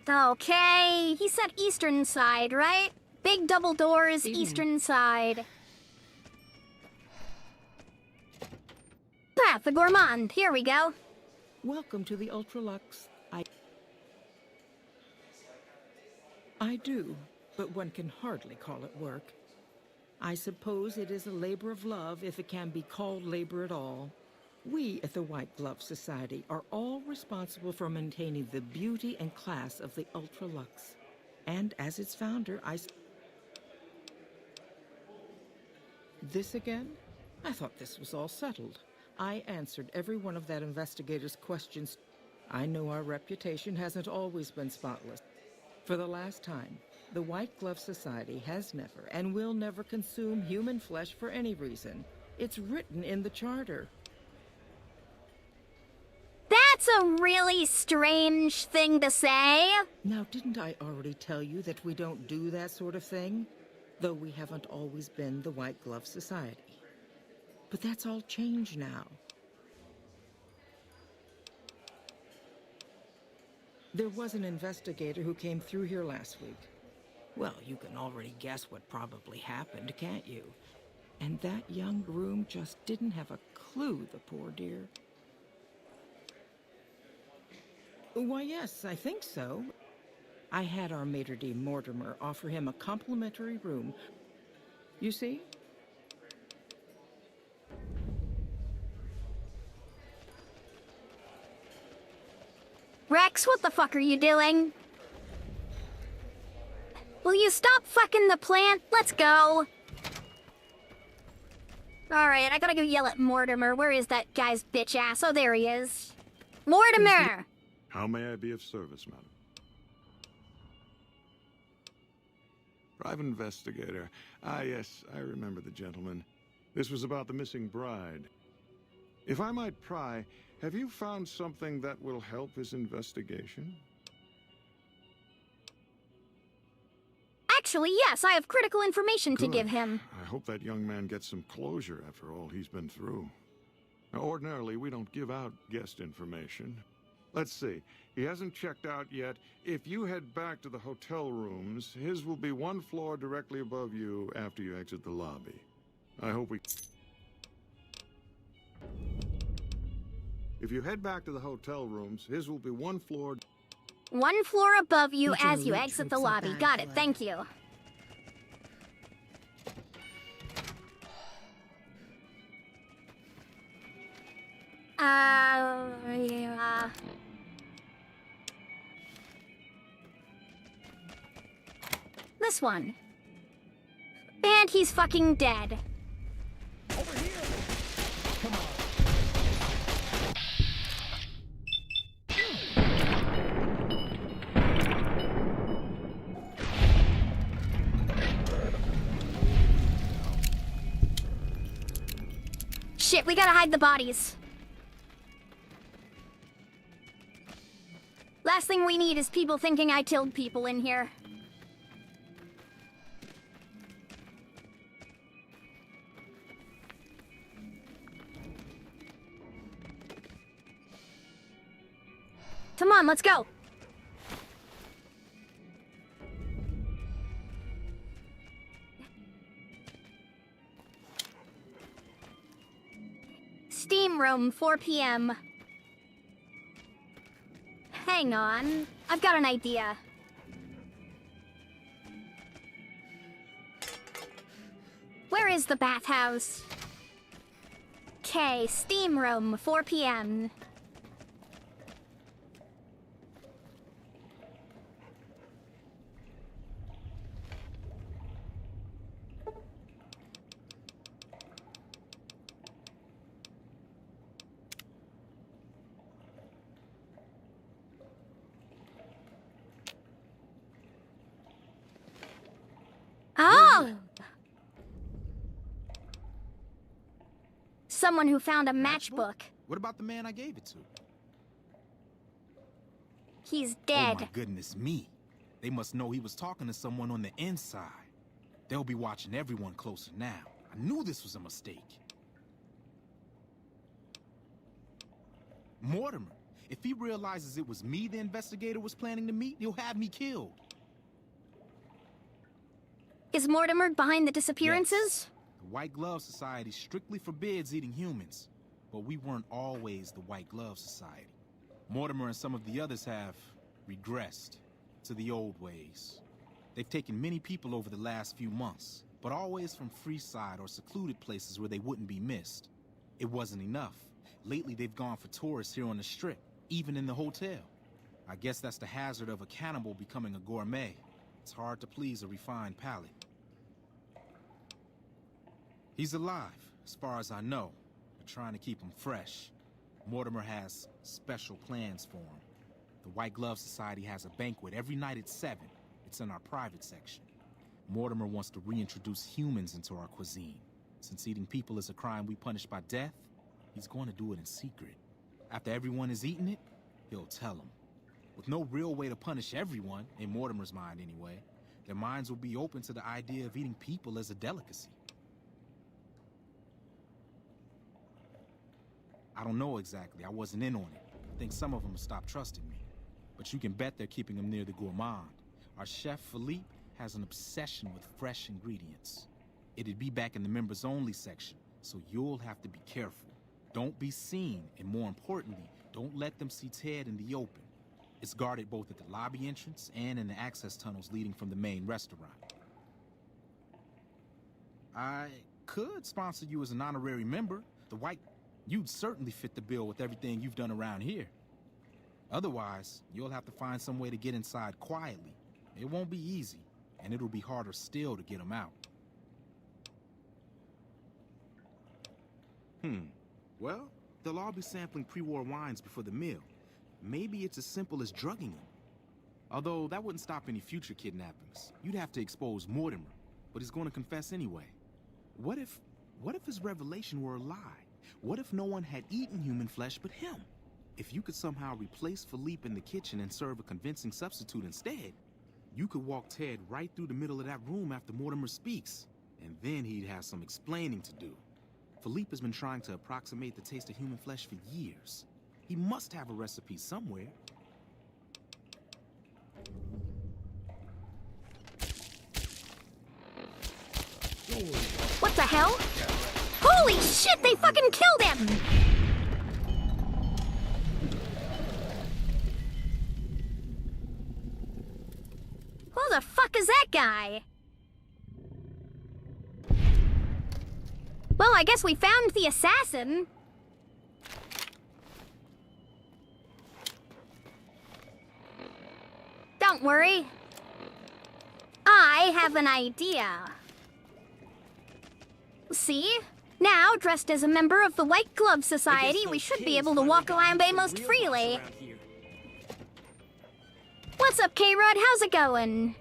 Okay, he said eastern side, right? Big double doors, eastern side. Path the Gourmand, here we go. Welcome to the Ultralux. I do, but one can hardly call it work. I suppose it is a labor of love if it can be called labor at all. We at the White Glove Society are all responsible for maintaining the beauty and class of the Ultralux. And as its founder, This again? I thought this was all settled. I answered every one of that investigator's questions. I know our reputation hasn't always been spotless. For the last time, the White Glove Society has never and will never consume human flesh for any reason. It's written in the charter. That's a really strange thing to say. Now, didn't I already tell you that we don't do that sort of thing? Though we haven't always been the White Glove Society. But that's all changed now. There was an investigator who came through here last week. Well, you can already guess what probably happened, can't you? And that young groom just didn't have a clue, the poor dear. Why, yes, I think so. I had our maitre d' Mortimer offer him a complimentary room. You see? Rex, what the fuck are you doing? Will you stop fucking the plant? Let's go. Alright, I gotta go yell at Mortimer. Where is that guy's bitch ass? Oh, there he is. Mortimer! How may I be of service, madam? Private investigator. Ah, yes, I remember the gentleman. This was about the missing bride. If I might pry, have you found something that will help his investigation? Actually, yes, I have critical information to give him. I hope that young man gets some closure after all he's been through. Now, ordinarily, we don't give out guest information. Let's see. He hasn't checked out yet. If you head back to the hotel rooms, his will be one floor directly above you after you exit the lobby. I hope we... If you head back to the hotel rooms, his will be one floor... One floor above you as you exit the lobby. Got it, thank you. Yeah. This one. And he's fucking dead. Over here! Come on. Shit, we gotta hide the bodies. Last thing we need is people thinking I killed people in here. Come on, let's go. Steam room, 4 p.m. Hang on, I've got an idea. Where is the bathhouse? Okay, steam room, 4 p.m. Oh! Someone who found a matchbook. What about the man I gave it to? He's dead. Oh my goodness me. They must know he was talking to someone on the inside. They'll be watching everyone closer now. I knew this was a mistake. Mortimer, if he realizes it was me the investigator was planning to meet, he'll have me killed. Is Mortimer behind the disappearances? Yes. The White Glove Society strictly forbids eating humans, but we weren't always the White Glove Society. Mortimer and some of the others have regressed to the old ways. They've taken many people over the last few months, but always from Freeside or secluded places where they wouldn't be missed. It wasn't enough. Lately, they've gone for tourists here on the Strip, even in the hotel. I guess that's the hazard of a cannibal becoming a gourmet. It's hard to please a refined palate. He's alive, as far as I know. They're trying to keep him fresh. Mortimer has special plans for him. The White Glove Society has a banquet every night at 7. It's in our private section. Mortimer wants to reintroduce humans into our cuisine. Since eating people is a crime we punish by death, he's going to do it in secret. After everyone has eaten it, he'll tell them. With no real way to punish everyone, in Mortimer's mind anyway, their minds will be open to the idea of eating people as a delicacy. I don't know exactly. I wasn't in on it. I think some of them stopped trusting me. but you can bet they're keeping them near the gourmand. Our chef, Philippe, has an obsession with fresh ingredients. It'd be back in the members-only section, so you'll have to be careful. Don't be seen, and more importantly, don't let them see Ted in the open. It's guarded both at the lobby entrance and in the access tunnels leading from the main restaurant. I could sponsor you as an honorary member. You'd certainly fit the bill with everything you've done around here. Otherwise, you'll have to find some way to get inside quietly. It won't be easy, and it'll be harder still to get them out. Well, they'll all be sampling pre-war wines before the meal. Maybe it's as simple as drugging them. Although that wouldn't stop any future kidnappings. You'd have to expose Mortimer, but he's going to confess anyway. What if his revelation were a lie? What if no one had eaten human flesh but him? If you could somehow replace Philippe in the kitchen and serve a convincing substitute instead, you could walk Ted right through the middle of that room after Mortimer speaks, and then he'd have some explaining to do. Philippe has been trying to approximate the taste of human flesh for years. He must have a recipe somewhere. What the hell? Holy shit, they fucking killed him! Who the fuck is that guy? Well, I guess we found the assassin. Don't worry. I have an idea. See? Now, dressed as a member of the White Glove Society, we should be able to walk around most freely. What's up, K-Rod? How's it going?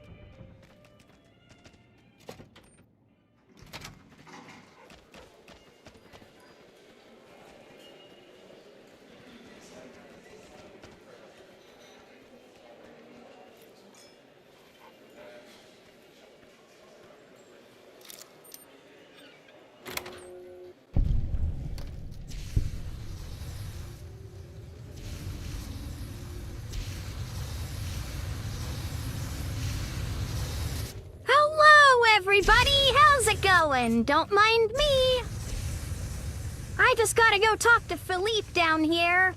Everybody, how's it going? Don't mind me. I just gotta go talk to Philippe down here.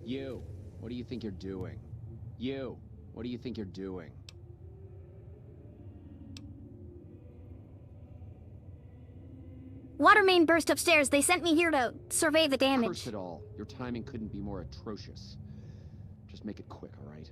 You, what do you think you're doing? You, what do you think you're doing? Water main burst upstairs. They sent me here to survey the damage. Curse it all. Your timing couldn't be more atrocious. Just make it quick, all right?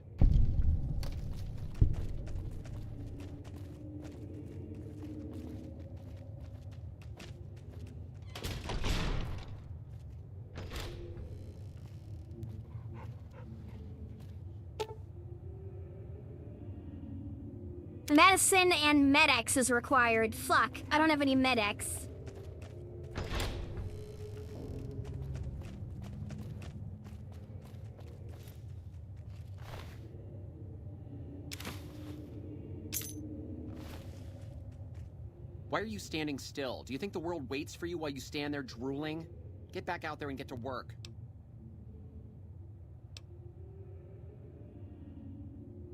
Medicine and Med-X is required. Fuck, I don't have any Med-X. Why are you standing still? Do you think the world waits for you while you stand there drooling? Get back out there and get to work.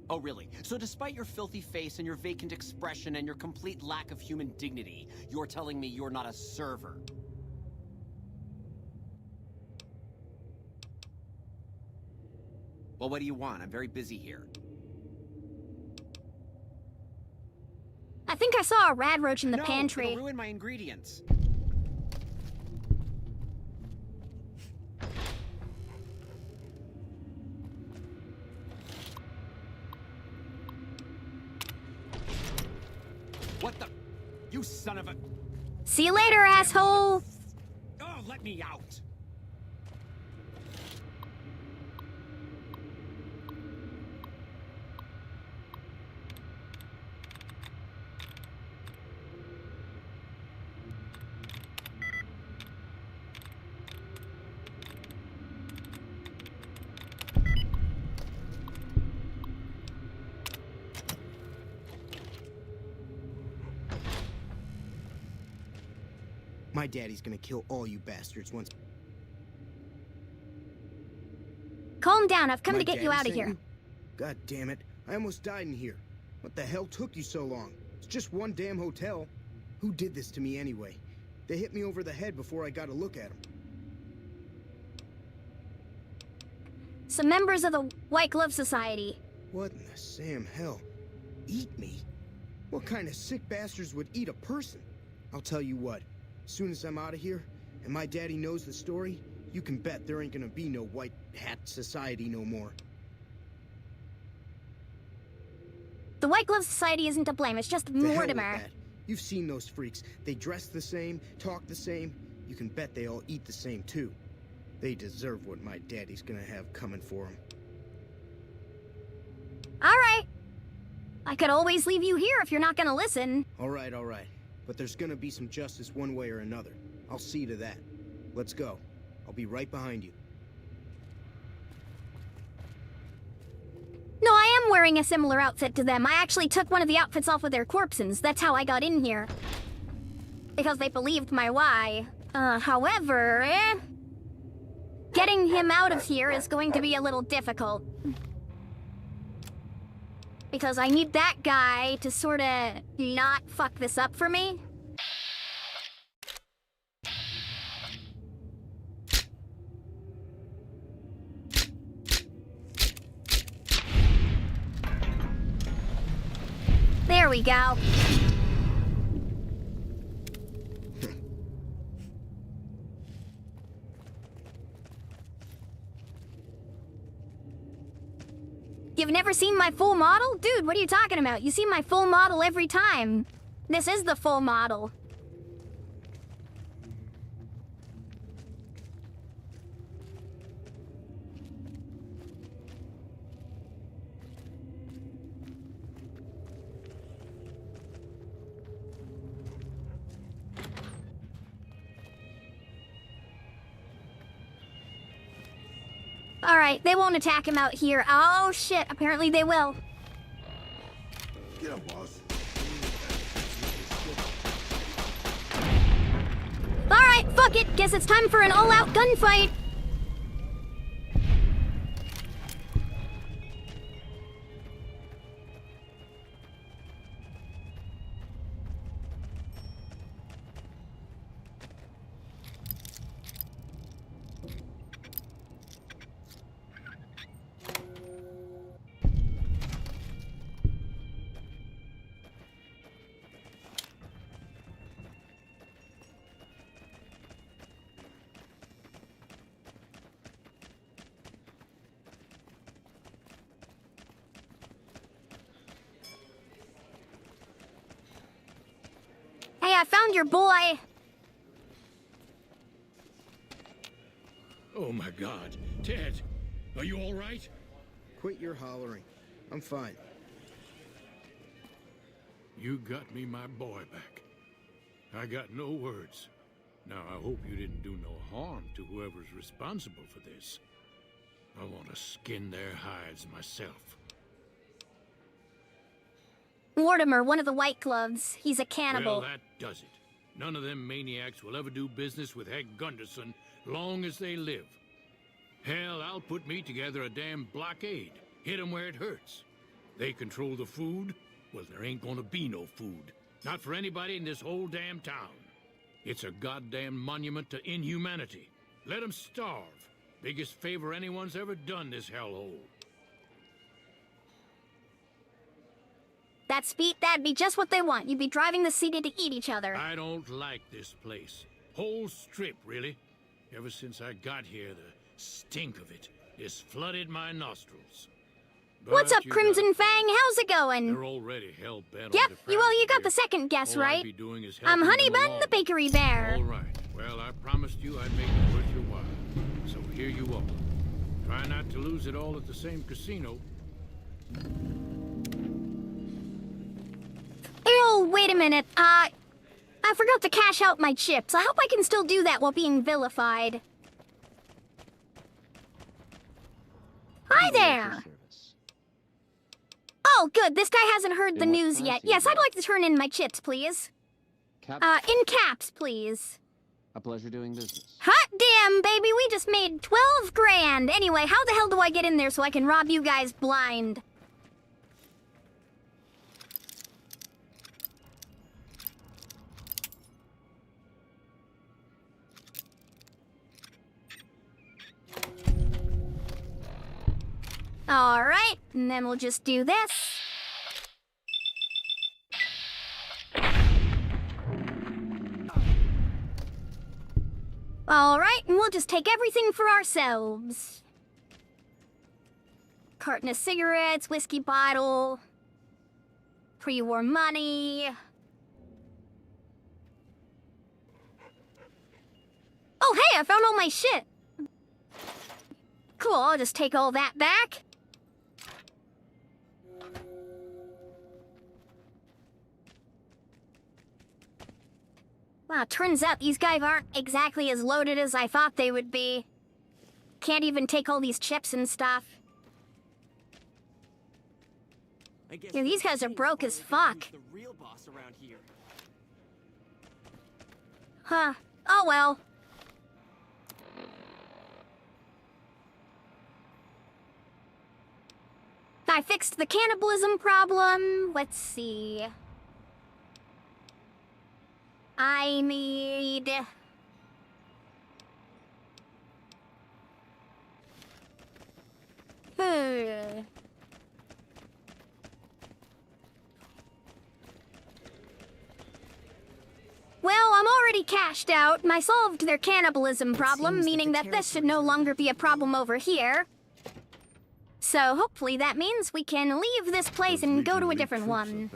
Oh, really? So despite your filthy face and your vacant expression and your complete lack of human dignity, you're telling me you're not a server? Well, what do you want? I'm very busy here. I think I saw a rad roach in the pantry. It'll ruin my ingredients. What the? You son of a... See you later, asshole! Oh, let me out! My daddy's gonna kill all you bastards once. Calm down, I've come My to get you daddy out of sent here. you? God damn it. I almost died in here. What the hell took you so long? It's just one damn hotel. Who did this to me anyway? They hit me over the head before I got a look at them. Some members of the White Glove Society. What in the Sam hell? Eat me? What kind of sick bastards would eat a person? I'll tell you what. As soon as I'm out of here, and my daddy knows the story, you can bet there ain't gonna be no White Hat Society no more. The White Glove Society isn't to blame, it's just The hell with Mortimer. that. You've seen those freaks. They dress the same, talk the same. You can bet they all eat the same too. They deserve what my daddy's gonna have coming for them. Alright. I could always leave you here if you're not gonna listen. Alright. But there's gonna be some justice one way or another. I'll see to that. Let's go. I'll be right behind you. No, I am wearing a similar outfit to them. I actually took one of the outfits off of their corpses. That's how I got in here. Because they believed my why. However, getting him out of here is going to be a little difficult. Because I need that guy to sorta not fuck this up for me. There we go. You've never seen my full model? Dude, what are you talking about? You see my full model every time. This is the full model. Alright, they won't attack him out here. Oh shit, apparently they will. Get up, boss. Alright, fuck it. Guess it's time for an all-out gunfight. Hey, I found your boy. Oh my God. Ted, are you all right? Quit your hollering. I'm fine. You got me my boy back. I got no words. Now, I hope you didn't do no harm to whoever's responsible for this. I want to skin their hides myself. Mortimer, one of the White Gloves. He's a cannibal. Well, that does it. None of them maniacs will ever do business with Hank Gunderson long as they live. Hell, I'll put me together a damn blockade. Hit 'em where it hurts. They control the food? Well, there ain't gonna be no food. Not for anybody in this whole damn town. It's a goddamn monument to inhumanity. Let 'em starve. Biggest favor anyone's ever done this hellhole. That'd be just what they want. You'd be driving the city to eat each other. I don't like this place. Whole strip, really. Ever since I got here, the stink of it has flooded my nostrils. But What's up, you Crimson got- Fang? How's it going? They're already hell-bent Yep, on well, you got the second guess, All I'd right? be doing is I'm helping them Hunnybun, along. the bakery bear. All right. Well, I promised you I'd make it worth your while. So here you are. Try not to lose it all at the same casino. Oh, wait a minute. I forgot to cash out my chips. I hope I can still do that while being vilified. Hi there! Oh, good. This guy hasn't heard the news yet. Yes, I'd like to turn in my chips, please. In caps, please. A pleasure doing business. Hot damn, baby, we just made 12 grand. Anyway, how the hell do I get in there so I can rob you guys blind? All right, and then we'll just do this. All right, and we'll just take everything for ourselves. Carton of cigarettes, whiskey bottle, pre-war money. Oh, hey, I found all my shit. Cool, I'll just take all that back. Wow, turns out these guys aren't exactly as loaded as I thought they would be. Can't even take all these chips and stuff. Yeah, these guys are broke as fuck. The real boss around here. Huh. Oh well. I fixed the cannibalism problem. Let's see. I need... Well, I'm already cashed out. I solved their cannibalism problem, meaning that this should no longer be a problem over here. So hopefully that means we can leave this place and go to a different one.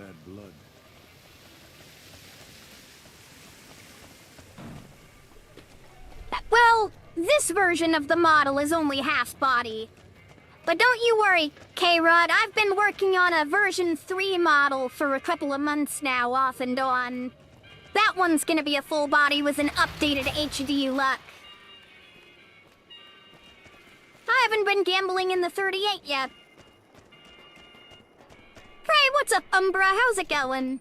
Well, this version of the model is only half body. But don't you worry, K-Rod, I've been working on a version 3 model for a couple of months now, off and on. That one's gonna be a full body with an updated HD look. I haven't been gambling in the 38 yet. Hey, what's up, Umbra? How's it going?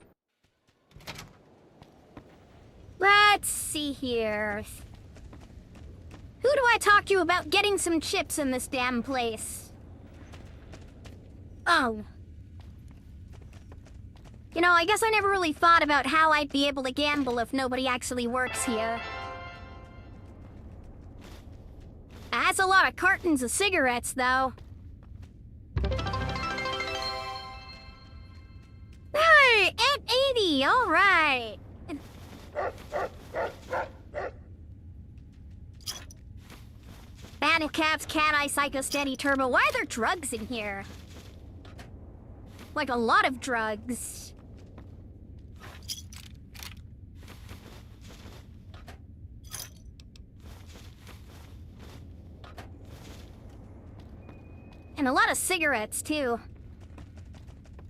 Let's see here. Who do I talk to about getting some chips in this damn place? Oh. You know, I guess I never really thought about how I'd be able to gamble if nobody actually works here. That's a lot of cartons of cigarettes, though. Hey, at 80, all right. Banner Caps, Cat Eye, Psycho Steady, Turbo. Why are there drugs in here? Like a lot of drugs. And a lot of cigarettes, too.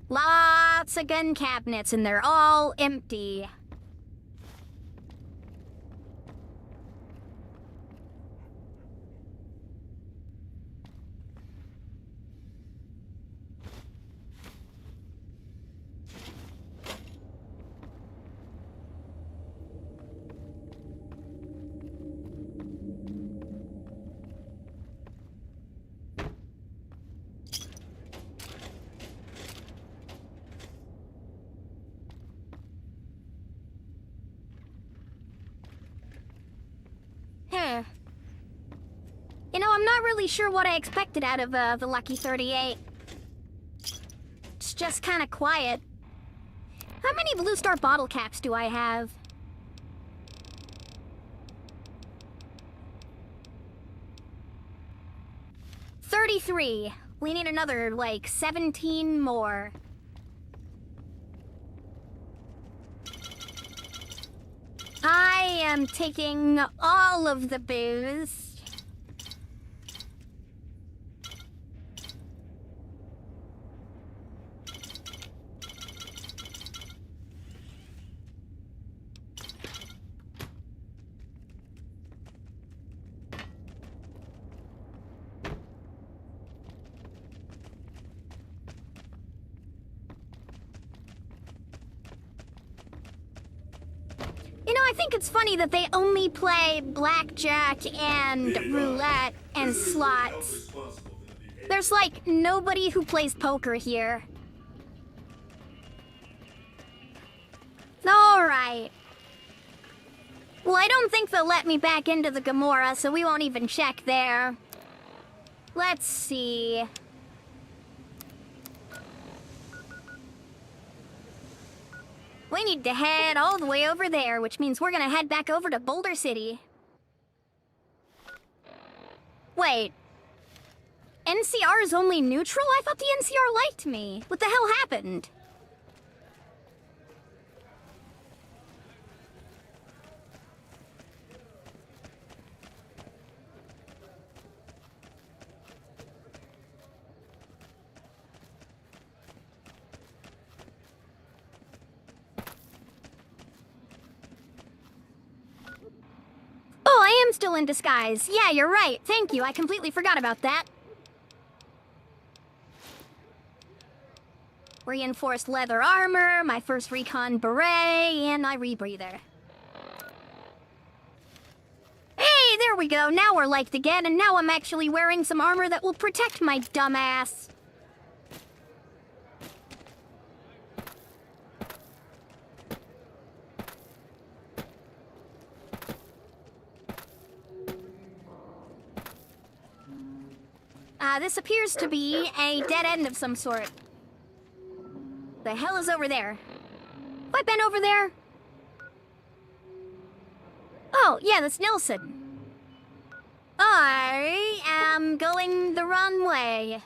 Lots of gun cabinets, and they're all empty. You know, I'm not really sure what I expected out of the Lucky 38. It's just kind of quiet. How many Blue Star bottle caps do I have? $33. We need another, like, 17 more. I am taking all of the booze. You know, I think it's funny that they only play blackjack and roulette and slots. There's like nobody who plays poker here. Alright. Well, I don't think they'll let me back into the Gomorrah, so we won't even check there. Let's see. We need to head all the way over there, which means we're gonna head back over to Boulder City. Wait. NCR is only neutral? I thought the NCR liked me. What the hell happened? Oh, I am still in disguise. Yeah, you're right. Thank you. I completely forgot about that. Reinforced leather armor, my first recon beret, and my rebreather. Hey, there we go. Now we're liked again, and now I'm actually wearing some armor that will protect my dumb ass. This appears to be a dead end of some sort. The hell is over there? Have I been over there? Oh, yeah, that's Nelson. I am going the wrong way.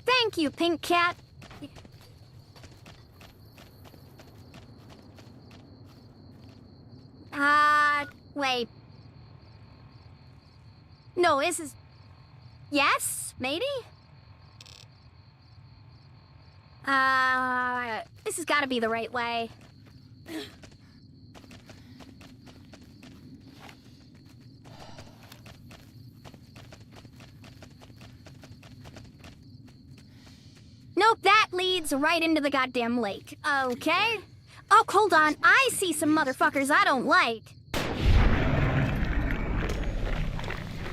Thank you, Pink Cat. Wait. No, this is... Yes? Maybe? This has got to be the right way. Nope, that leads right into the goddamn lake. Okay. Oh, hold on. I see some motherfuckers I don't like.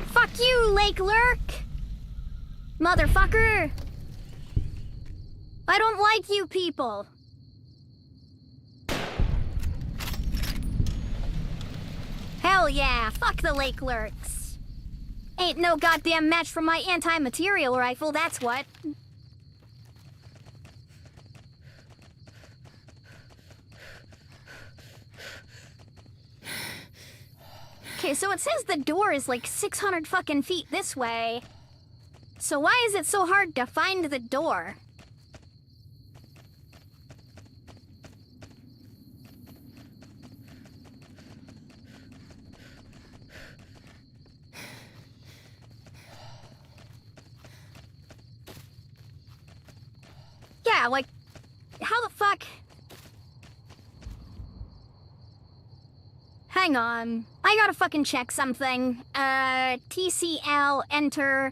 Fuck you, Lake Lurk! Motherfucker! I don't like you people. Hell yeah, fuck the Lake Lurks. Ain't no goddamn match for my anti-material rifle, that's what. Okay, so it says the door is like 600 fucking feet this way. So why is it so hard to find the door? Yeah, like, how the fuck? Hang on. I gotta fucking check something. TCL, enter.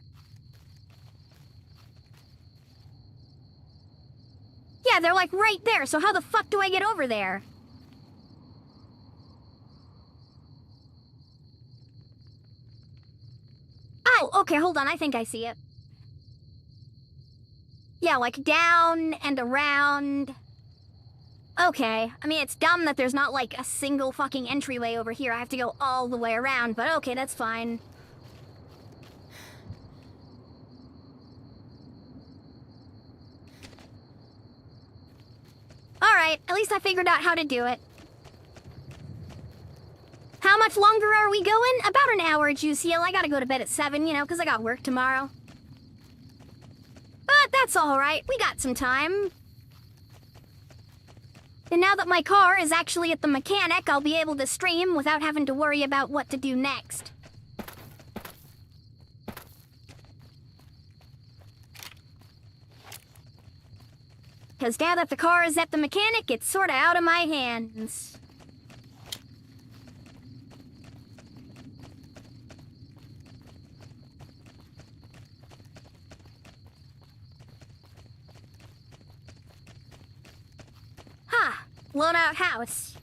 Yeah, they're like right there, so how the fuck do I get over there? Oh, okay, hold on, I think I see it. Yeah, like down and around. Okay, I mean, it's dumb that there's not, like, a single fucking entryway over here. I have to go all the way around, but okay, that's fine. Alright, at least I figured out how to do it. How much longer are we going? About an hour, Juiciel. I gotta go to bed at 7, you know, because I got work tomorrow. But that's alright, we got some time. And now that my car is actually at the mechanic, I'll be able to stream without having to worry about what to do next. Because now that the car is at the mechanic, it's sorta out of my hands. Ha! Blown out house.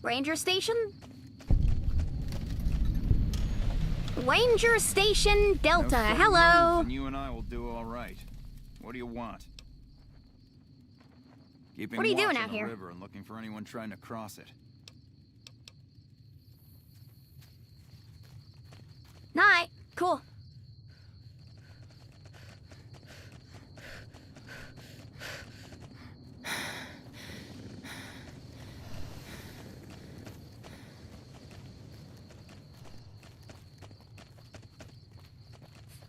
Ranger station? Ranger Station Delta, hello! And you and I will do all right. What do you want? Keeping What are you doing watch out on the here? river and looking for anyone trying to cross it. Night. Cool.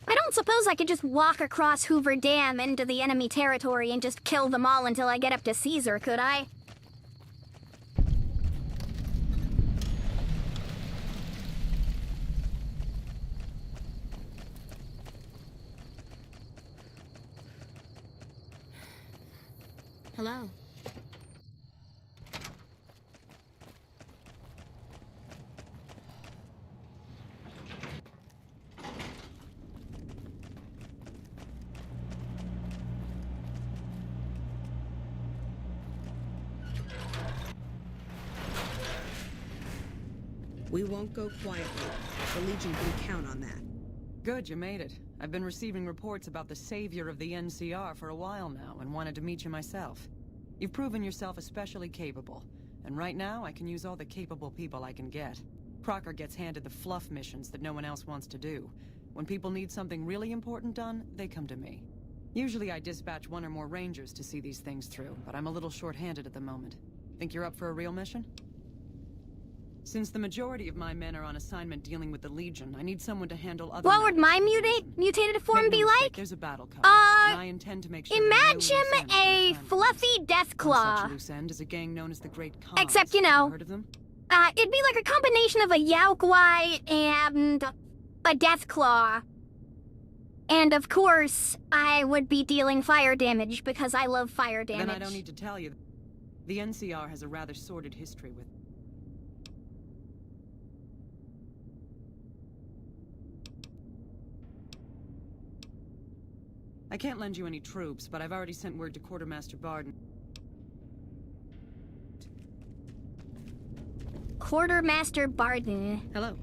I don't suppose I could just walk across Hoover Dam into the enemy territory and just kill them all until I get up to Caesar, could I? Hello. We won't go quietly. The Legion can count on that. Good, you made it. I've been receiving reports about the savior of the NCR for a while now and wanted to meet you myself. You've proven yourself especially capable, and right now I can use all the capable people I can get. Crocker gets handed the fluff missions that no one else wants to do. When people need something really important done, they come to me. Usually I dispatch one or more rangers to see these things through, but I'm a little short-handed at the moment. Think you're up for a real mission? Since the majority of my men are on assignment dealing with the Legion, I need someone to handle other What would my mutated form be like? There's a battle coming, and I intend to make sure Imagine a fluffy death claw. Such a loose end is a gang known as the Great Khans. Except, you know, Heard of them? it'd be like a combination of a Yaoguai and a death claw. And of course, I would be dealing fire damage because I love fire damage. Then I don't need to tell you. The NCR has a rather sordid history with. I can't lend you any troops, but I've already sent word to Quartermaster Barden. Quartermaster Barden. Hello.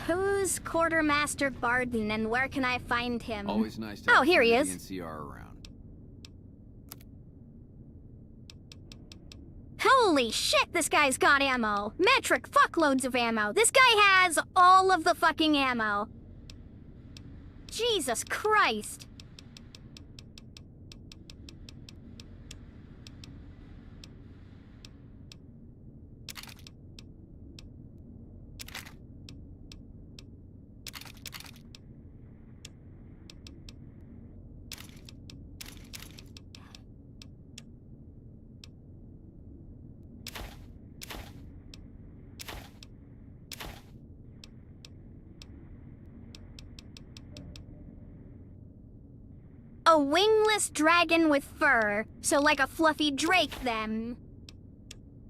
Who's Quartermaster Barden and where can I find him? Always nice to Oh, have here he friends is. of the NCR around. Holy shit, this guy's got ammo. Metric fuckloads of ammo. This guy has all of the fucking ammo. Jesus Christ. A wingless dragon with fur, so like a fluffy drake then.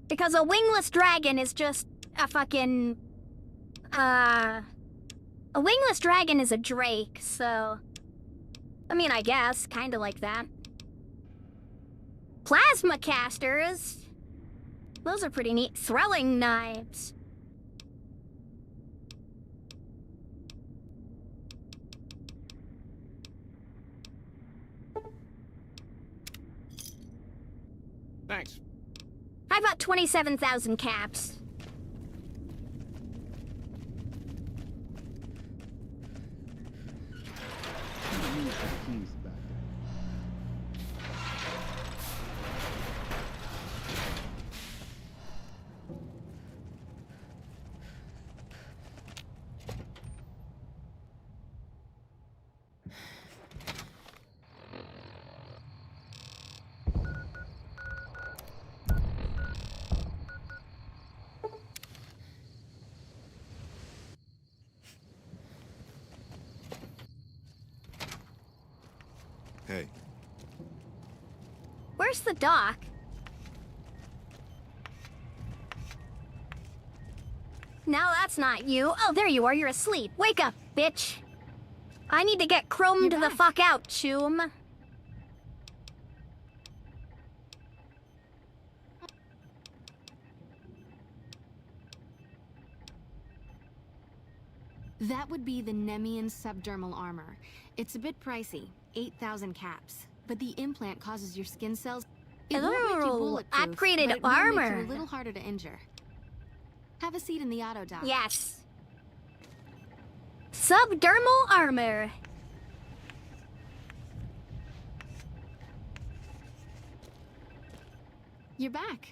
Because a wingless dragon is just a fucking... A wingless dragon is a drake, so... I mean, I guess, kinda like that. Plasma casters? Those are pretty neat. Threlling knives. Thanks. I've got 27,000 caps. where's the dock? No, that's not you. Oh, there you are. You're asleep. Wake up, bitch. I need to get chromed the fuck out, Choom. That would be the Nemean subdermal armor. It's a bit pricey, 8,000 caps. But the implant causes your skin cells... It won't make you bulletproof, upgraded but it will armor. make you a little harder to injure. Have a seat in the auto dock. Yes. Subdermal armor. You're back.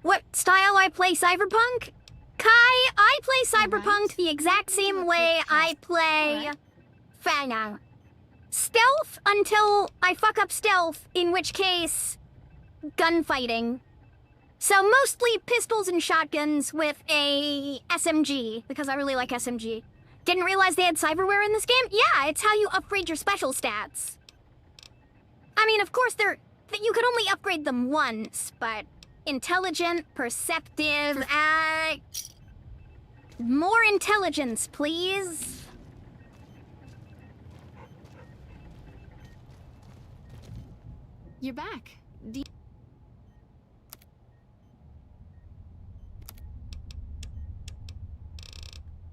What style I play Cyberpunk? Kai, I play Cyberpunk the exact same way I play Fang. Stealth until I fuck up stealth, in which case, gunfighting. So mostly pistols and shotguns with a SMG, because I really like SMG. Didn't realize they had cyberware in this game? Yeah, it's how you upgrade your special stats. I mean, of course, you could only upgrade them once, but intelligent, perceptive, more intelligence, please. You're back.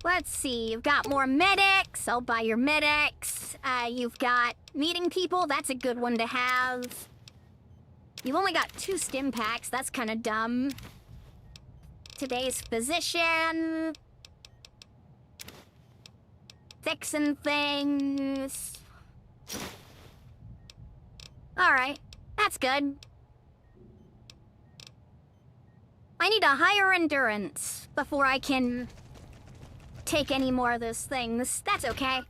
Let's see, you've got more medics. I'll buy your medics. You've got meeting people. That's a good one to have. You've only got 2 stim packs. That's kind of dumb. Today's physician. Fixing things. Alright, that's good. I need a higher endurance before I can take any more of those things. That's okay.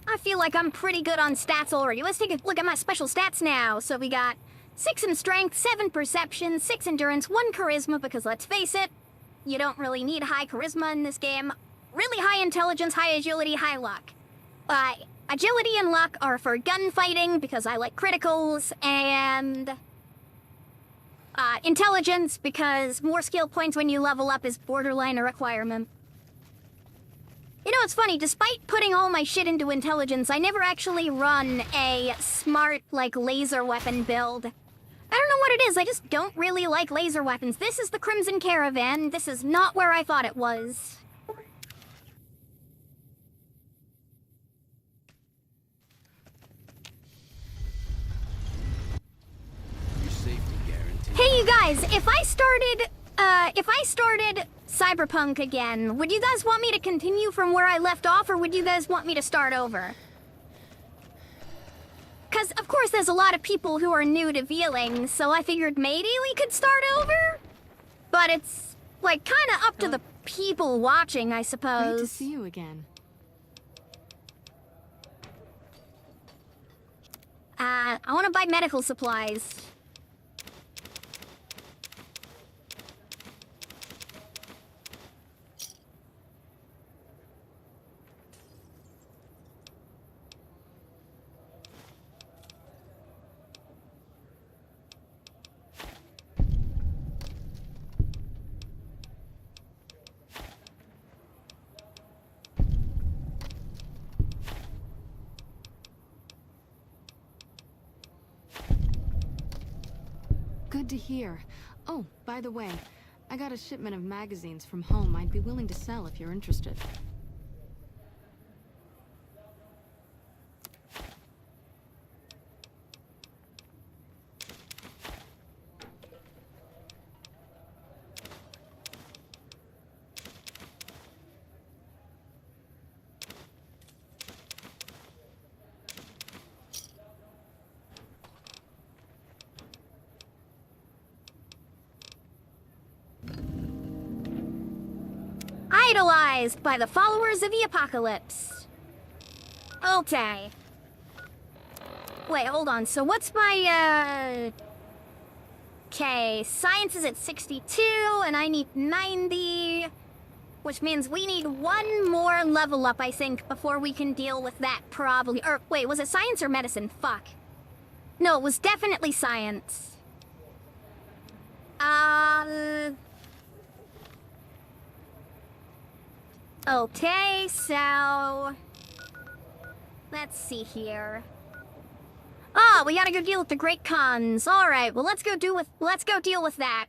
I feel like I'm pretty good on stats already. Let's take a look at my special stats now. So we got 6 in strength, 7 perception, 6 endurance, 1 charisma, because let's face it, you don't really need high charisma in this game. Really high intelligence, high agility, high luck. Agility and luck are for gunfighting, because I like criticals, and intelligence, because more skill points when you level up is borderline a requirement. You know, it's funny, despite putting all my shit into intelligence, I never actually run a smart, laser weapon build. I don't know what it is, I just don't really like laser weapons. This is the Crimson Caravan. This is not where I thought it was. Hey, you guys, if I started Cyberpunk again, would you guys want me to continue from where I left off, or would you guys want me to start over? Because, of course, there's a lot of people who are new to viewing, so I figured maybe we could start over? But it's, kind of up to the people watching, I suppose. Great to see you again. I want to buy medical supplies. Good to hear. Oh, by the way, I got a shipment of magazines from home I'd be willing to sell if you're interested. Idolized by the followers of the apocalypse. Okay. Wait, hold on. So what's my, Okay, science is at 62, and I need 90. Which means we need 1 more level up, I think, before we can deal with that probably. Or, wait, was it science or medicine? Fuck. No, it was definitely science. Okay, so... let's see here. Oh, we gotta go deal with the Great Khans. Alright, well let's go deal with that.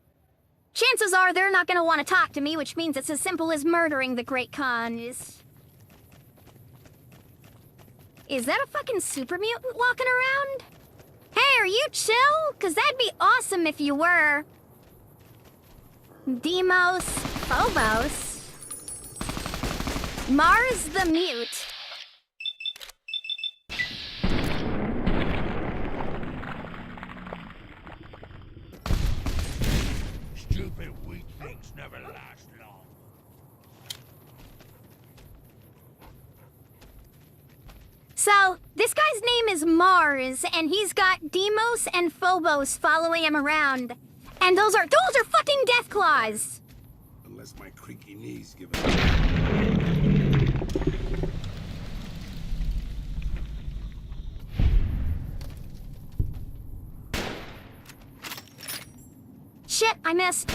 Chances are they're not gonna want to talk to me, which means it's as simple as murdering the Great Khans. Is that a fucking super mutant walking around? Hey, are you chill? Cause that'd be awesome if you were. Deimos, Phobos. Mars the Mute. Stupid weak things never last long. So, this guy's name is Mars, and he's got Deimos and Phobos following him around. And those are fucking death claws! Unless my creaky knees give Shit, I missed.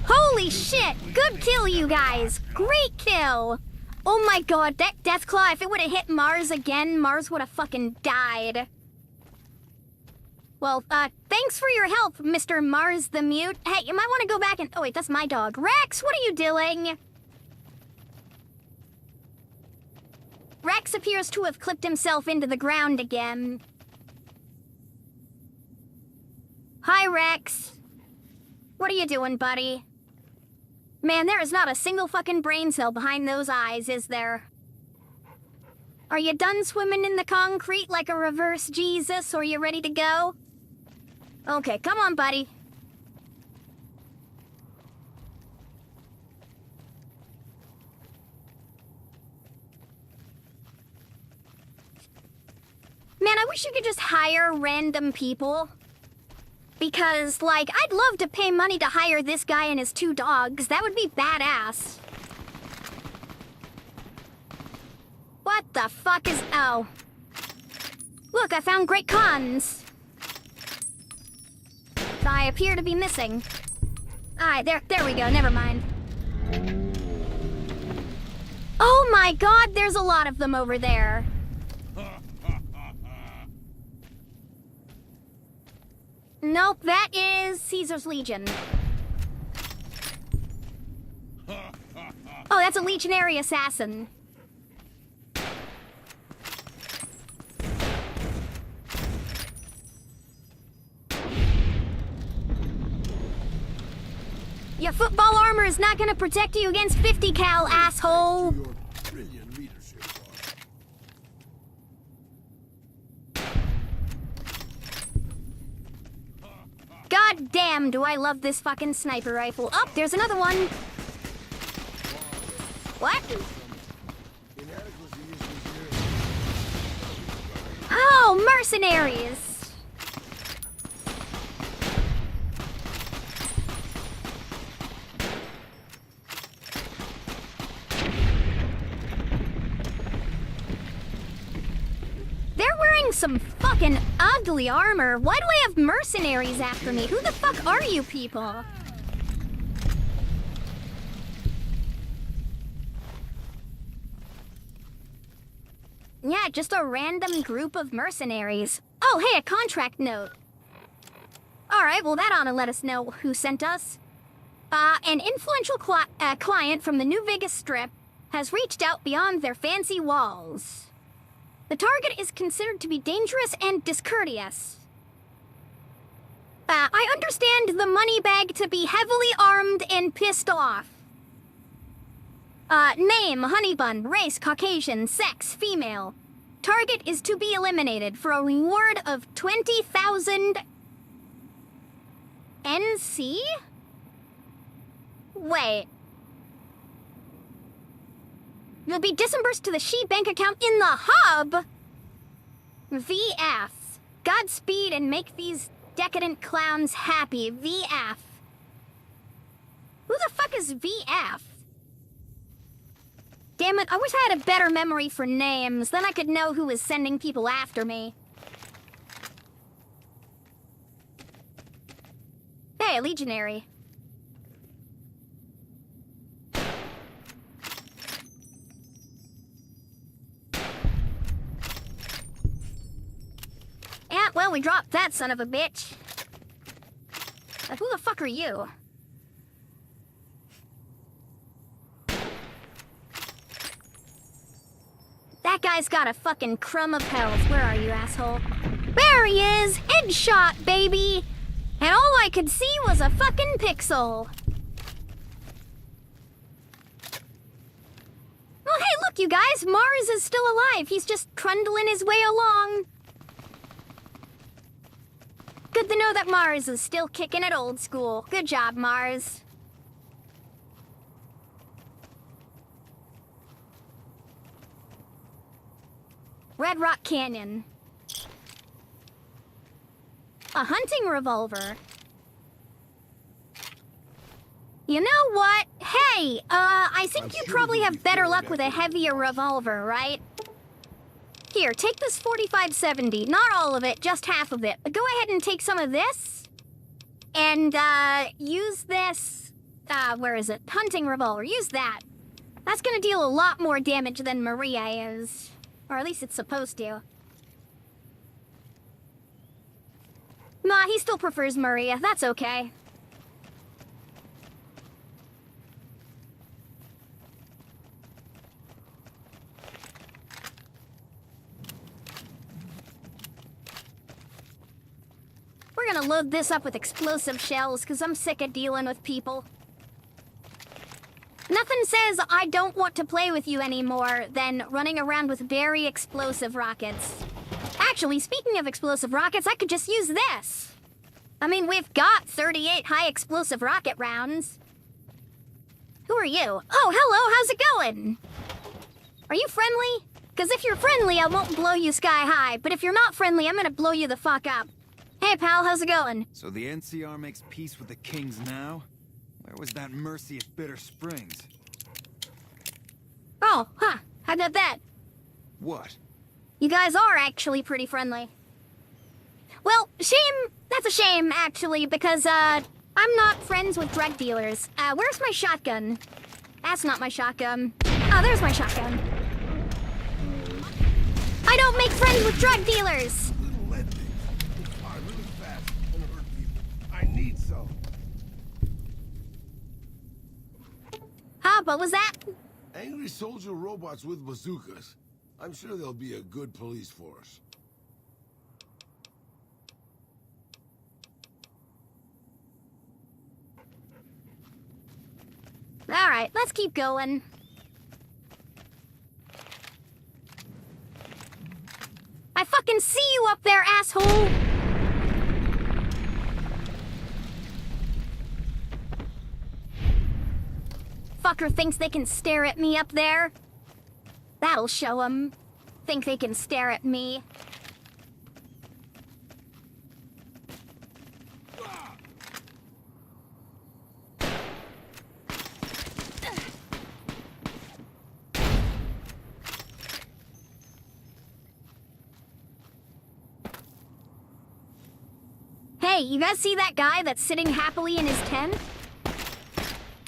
Holy shit! Good kill, you guys! Great kill! Oh my god, that Deathclaw, if it would've hit Mars again, Mars would've fucking died. Well, thanks for your help, Mr. Mars the Mute. Hey, you might want to go back and... oh wait, that's my dog. Rex, what are you doing? Rex appears to have clipped himself into the ground again. Hi, Rex. What are you doing, buddy? Man, there is not a single fucking brain cell behind those eyes, is there? Are you done swimming in the concrete like a reverse Jesus, or you ready to go? Okay, come on, buddy. Man, I wish you could just hire random people. Because, like, I'd love to pay money to hire this guy and his 2 dogs. That would be badass. What the fuck is... oh. Look, I found Great Khans. I appear to be missing. Alright, there we go, never mind. Oh my god, there's a lot of them over there. Nope, that is Caesar's Legion. Oh, that's a legionary assassin. Your football armor is not gonna protect you against 50 cal, asshole. God damn, do I love this fucking sniper rifle. Oh, there's another one. What? Oh, mercenaries. They're wearing some fucking ugly armor. Why do I have mercenaries after me? Who the fuck are you people? Yeah, just a random group of mercenaries. Oh, hey, a contract note. Alright, well that ought to let us know who sent us. An influential client from the New Vegas Strip has reached out beyond their fancy walls. The target is considered to be dangerous and discourteous. I understand the money bag to be heavily armed and pissed off. Name, Hunnybun, race, Caucasian, sex, female. Target is to be eliminated for a reward of 20,000... NC? Wait. You'll be disbursed to the She bank account in the hub? VF. Godspeed and make these decadent clowns happy. VF. is VF? Damn it, I wish I had a better memory for names. Then I could know who was sending people after me. Hey, a legionary. Yeah, well, we dropped that son of a bitch. Who the fuck are you? That guy's got a fucking crumb of hells. Where are you, asshole? There he is! Headshot, baby! And all I could see was a fucking pixel. Well, hey, look, you guys. Mars is still alive. He's just trundling his way along. Good to know that Mars is still kicking it old school. Good job, Mars. Red Rock Canyon. A hunting revolver. You know what? Hey, I think you probably have better luck with a heavier revolver, right? Here, take this 4570. Not all of it, just half of it. But go ahead and take some of this. And, use this... where is it? Hunting revolver. Use that. That's gonna deal a lot more damage than Maria is. Or at least it's supposed to. Nah, he still prefers Maria. That's okay. We're gonna load this up with explosive shells, because I'm sick of dealing with people. Nothing says I don't want to play with you anymore than running around with very explosive rockets. Actually, speaking of explosive rockets, I could just use this. I mean, we've got 38 high explosive rocket rounds. Who are you? Oh, hello, how's it going? Are you friendly? Because if you're friendly, I won't blow you sky high, but if you're not friendly, I'm gonna blow you the fuck up. Hey, pal, how's it going? So the NCR makes peace with the Kings now? Where was that mercy at Bitter Springs? Oh, huh. How about that? What? You guys are actually pretty friendly. Well, shame. That's a shame, actually, because, I'm not friends with drug dealers. Where's my shotgun? That's not my shotgun. Oh, there's my shotgun. I don't make friends with drug dealers! Little lead things fly really fast and hurt people. I need some. Huh, what was that? Angry soldier robots with bazookas. I'm sure they'll be a good police force. Alright, let's keep going. I fucking see you up there, asshole! Fucker thinks they can stare at me up there. That'll show 'em. Think they can stare at me. Hey, you guys see that guy that's sitting happily in his tent?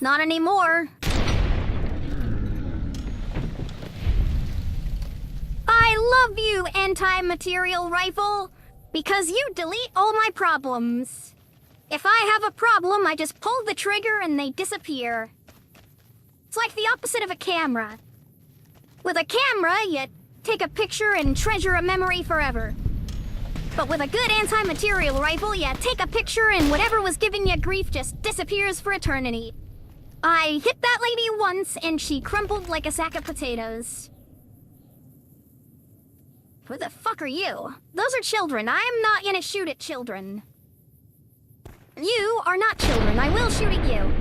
Not anymore. I love you, anti-material rifle, because you delete all my problems. If I have a problem, I just pull the trigger and they disappear. It's like the opposite of a camera. With a camera, you take a picture and treasure a memory forever. But with a good anti-material rifle, you take a picture and whatever was giving you grief just disappears for eternity. I hit that lady once and she crumpled like a sack of potatoes. Who the fuck are you? Those are children. I am not gonna shoot at children. You are not children. I will shoot at you.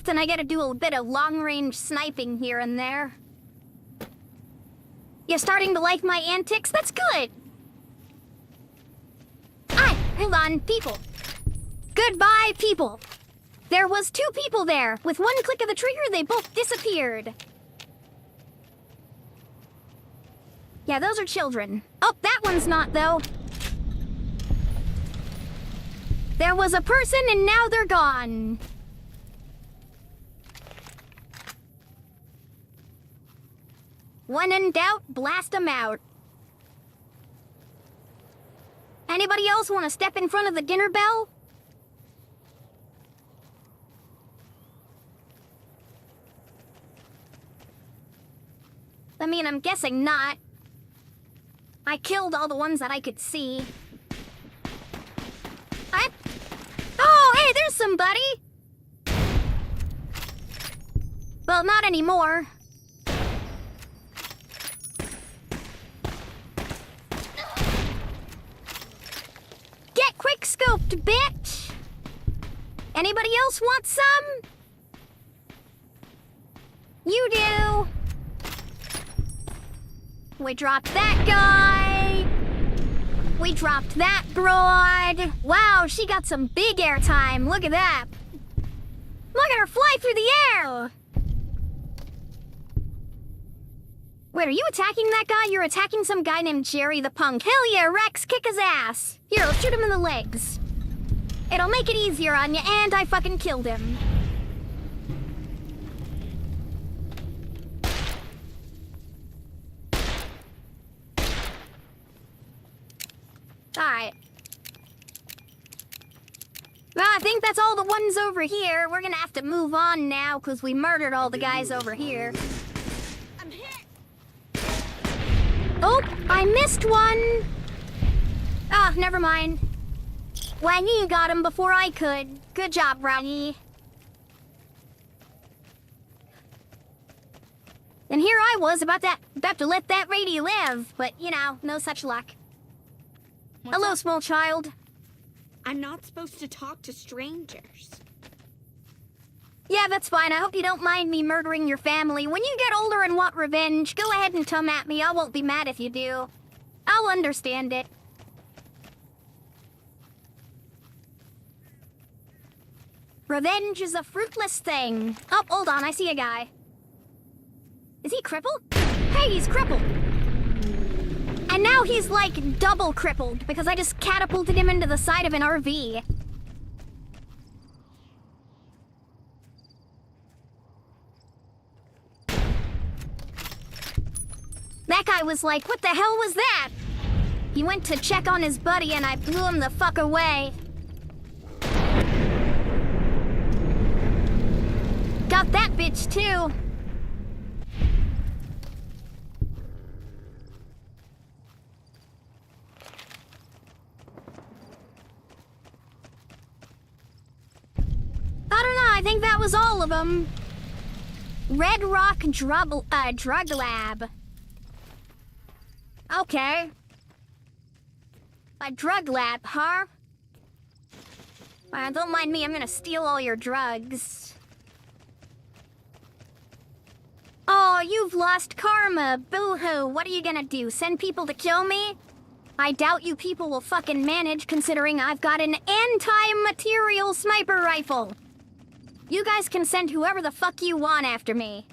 often I get to do a bit of long-range sniping here and there. You're starting to like my antics? That's good! Hold on, people. Goodbye, people. There was 2 people there. With one click of the trigger, they both disappeared. Yeah, those are children. Oh, that one's not, though. There was a person, and now they're gone. When in doubt, blast them out. Anybody else want to step in front of the dinner bell? I mean, I'm guessing not. I killed all the ones that I could see. Oh, hey, there's somebody! Well, not anymore. Get quick-scoped, bitch! Anybody else want some? You do! We dropped that guy! We dropped that broad! Wow, she got some big airtime, look at that! Look at her fly through the air! Wait, are you attacking that guy? You're attacking some guy named Jerry the Punk. Hell yeah, Rex, kick his ass! Here, let's shoot him in the legs. It'll make it easier on you, and I fucking killed him. Alright. Well, I think that's all the ones over here. We're gonna have to move on now, because we murdered all the guys over here. I'm hit! Oh, I missed one! Ah, never mind. Wangy got him before I could. Good job, Wangy. And here I was about to let that lady live, but, you know, no such luck. Hello, small child. I'm not supposed to talk to strangers. Yeah, that's fine. I hope you don't mind me murdering your family. When you get older and want revenge, go ahead and come at me. I won't be mad if you do. I'll understand it. Revenge is a fruitless thing. Oh, hold on. I see a guy. Is he crippled? Hey, he's crippled. And now he's like double crippled because I just catapulted him into the side of an RV. That guy was like, what the hell was that? He went to check on his buddy and I blew him the fuck away. Got that bitch too. I don't know, I think that was all of them. Red Rock Drug Lab. Okay. A drug lab, huh? Don't mind me, I'm gonna steal all your drugs. Oh, you've lost karma. Boo-hoo. What are you gonna do? Send people to kill me? I doubt you people will fucking manage considering I've got an anti-material sniper rifle. You guys can send whoever the fuck you want after me.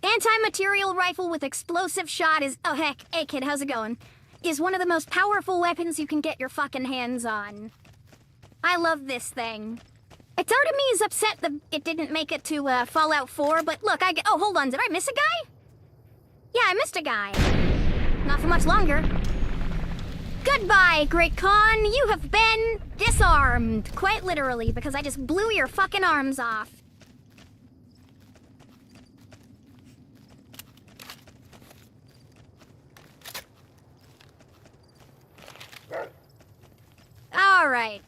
Anti-material rifle with explosive shot is... Oh, heck. Hey, kid, how's it going? Is one of the most powerful weapons you can get your fucking hands on. I love this thing. Part of me is upset that it didn't make it to Fallout 4, but look, Oh, hold on. Did I miss a guy? Yeah, I missed a guy. Not for much longer. Goodbye, Great Khan. You have been disarmed. Quite literally, because I just blew your fucking arms off. All right.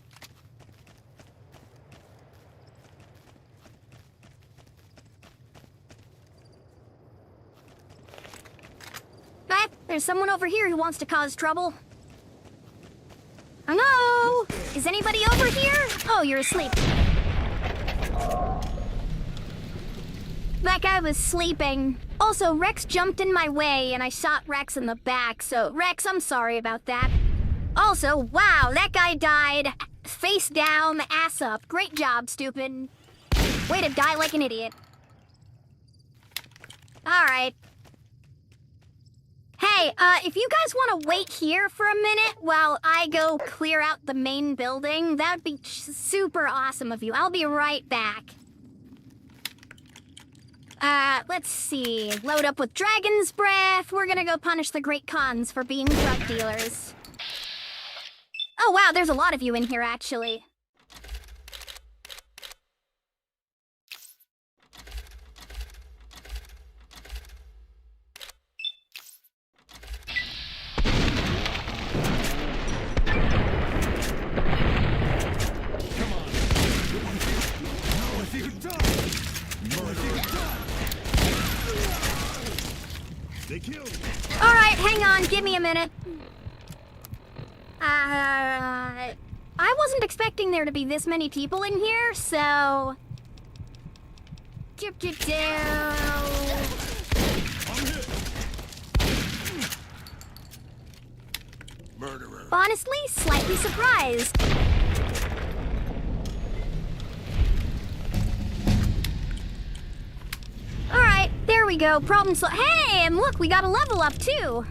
There's someone over here who wants to cause trouble. Is anybody over here? Oh, you're asleep. That guy was sleeping. Also, Rex jumped in my way and I shot Rex in the back, so Rex, I'm sorry about that. Also, wow, that guy died face down, ass up. Great job, stupid. Way to die like an idiot. Alright. Hey, if you guys want to wait here for a minute while I go clear out the main building, that would be super awesome of you. I'll be right back. Let's see. Load up with Dragon's Breath. We're gonna go punish the Great Khans for being drug dealers. Oh wow, there's a lot of you in here, actually. Alright, hang on, give me a minute. I wasn't expecting there to be this many people in here, so... Murderer. Honestly, slightly surprised. Alright, there we go. Problem solved. Hey, and look, we got a level up too.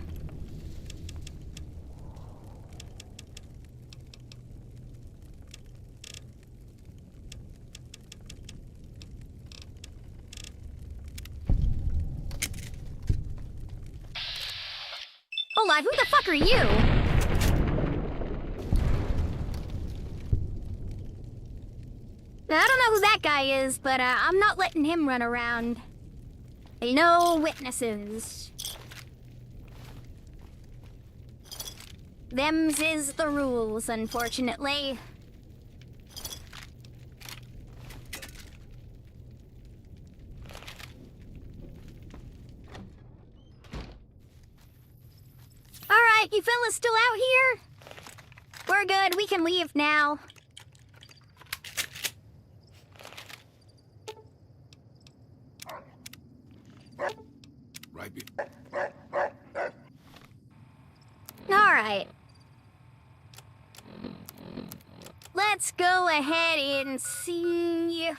Hold on, who the fuck are you? I don't know who that guy is, but I'm not letting him run around. No witnesses. Them's is the rules, unfortunately. Alright, you fellas still out here? We're good, we can leave now. Alright. Let's go ahead and see...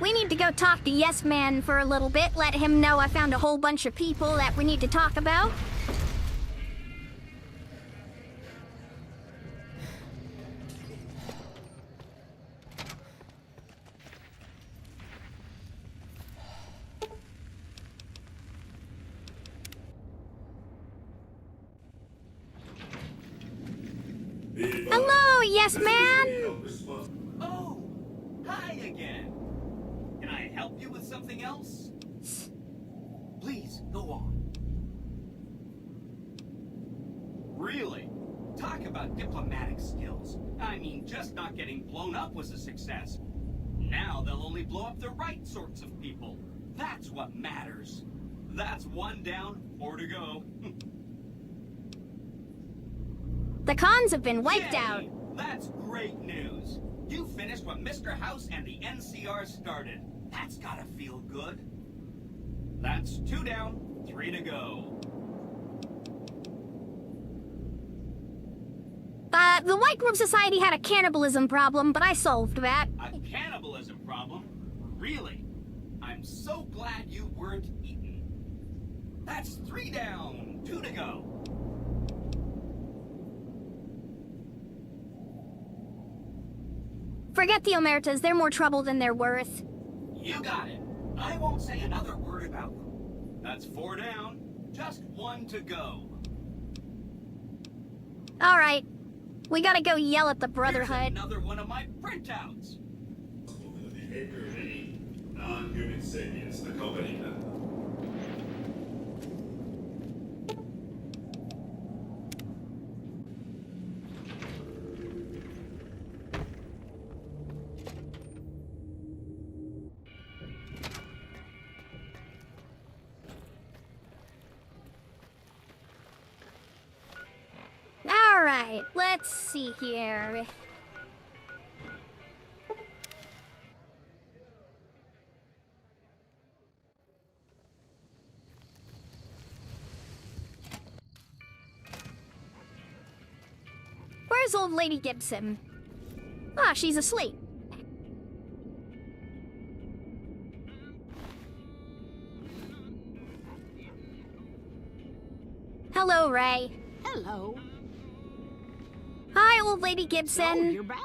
We need to go talk to Yes Man for a little bit, let him know I found a whole bunch of people that we need to talk about. Hello, Yes Man! Oh, hi again. Can I help you with something else? Please, go on. Really? Talk about diplomatic skills. I mean, just not getting blown up was a success. Now they'll only blow up the right sorts of people. That's what matters. That's 1 down, 4 to go. The Khans have been wiped Yay! out. That's great news. You finished what Mr. House and the NCR started. That's gotta feel good. That's 2 down, 3 to go. The White Grove Society had a cannibalism problem, but I solved that. A cannibalism problem? Really? I'm so glad you weren't eaten. That's 3 down, 2 to go. Forget the Omertas, they're more trouble than they're worth. You got it. I won't say another word about them. That's 4 down, just 1 to go. Alright, we gotta go yell at the Brotherhood. Here's another one of my printouts. The behavior of any non-human sapiens accompanying them. Alright, let's see here. Where's old Lady Gibson? Ah, she's asleep. Hello, Ray. Hello. Hi, old Lady Gibson. So, you're back.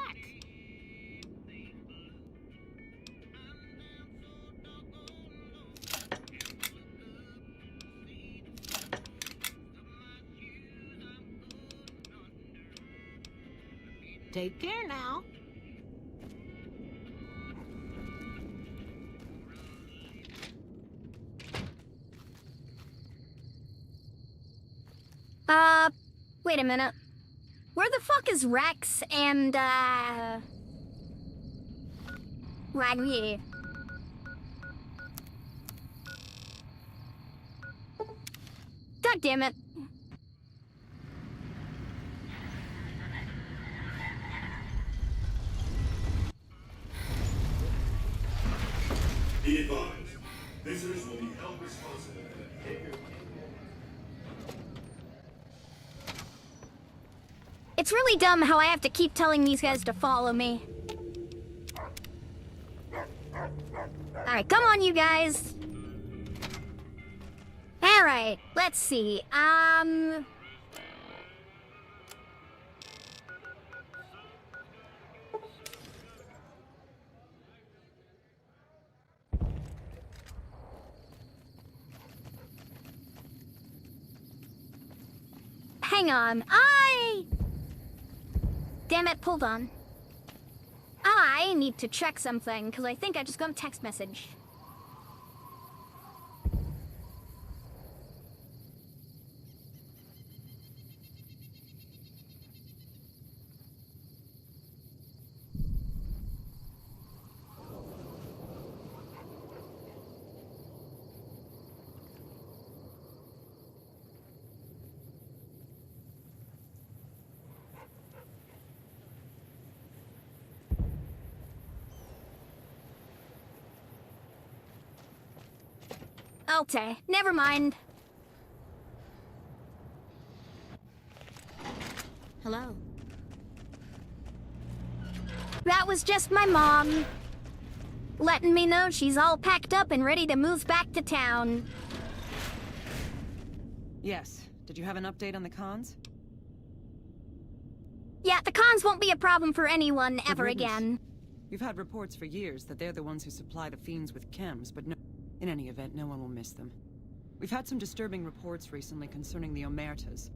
Take care now. Wait a minute. Where the fuck is Rex and, Raggy? God damn it. Be advised, visitors will be held responsible for the behavior. It's really dumb how I have to keep telling these guys to follow me. Alright, come on, you guys. Alright, let's see. Hang on, Damn it, hold on. I need to check something, because I think I just got a text message. Okay, never mind. Hello. That was just my mom. Letting me know she's all packed up and ready to move back to town. Yes. Did you have an update on the cons? Yeah, the cons won't be a problem for anyone Good ever riddance. again. We've had reports for years that they're the ones who supply the fiends with chems, but no. In any event, no one will miss them. We've had some disturbing reports recently concerning the Omertas.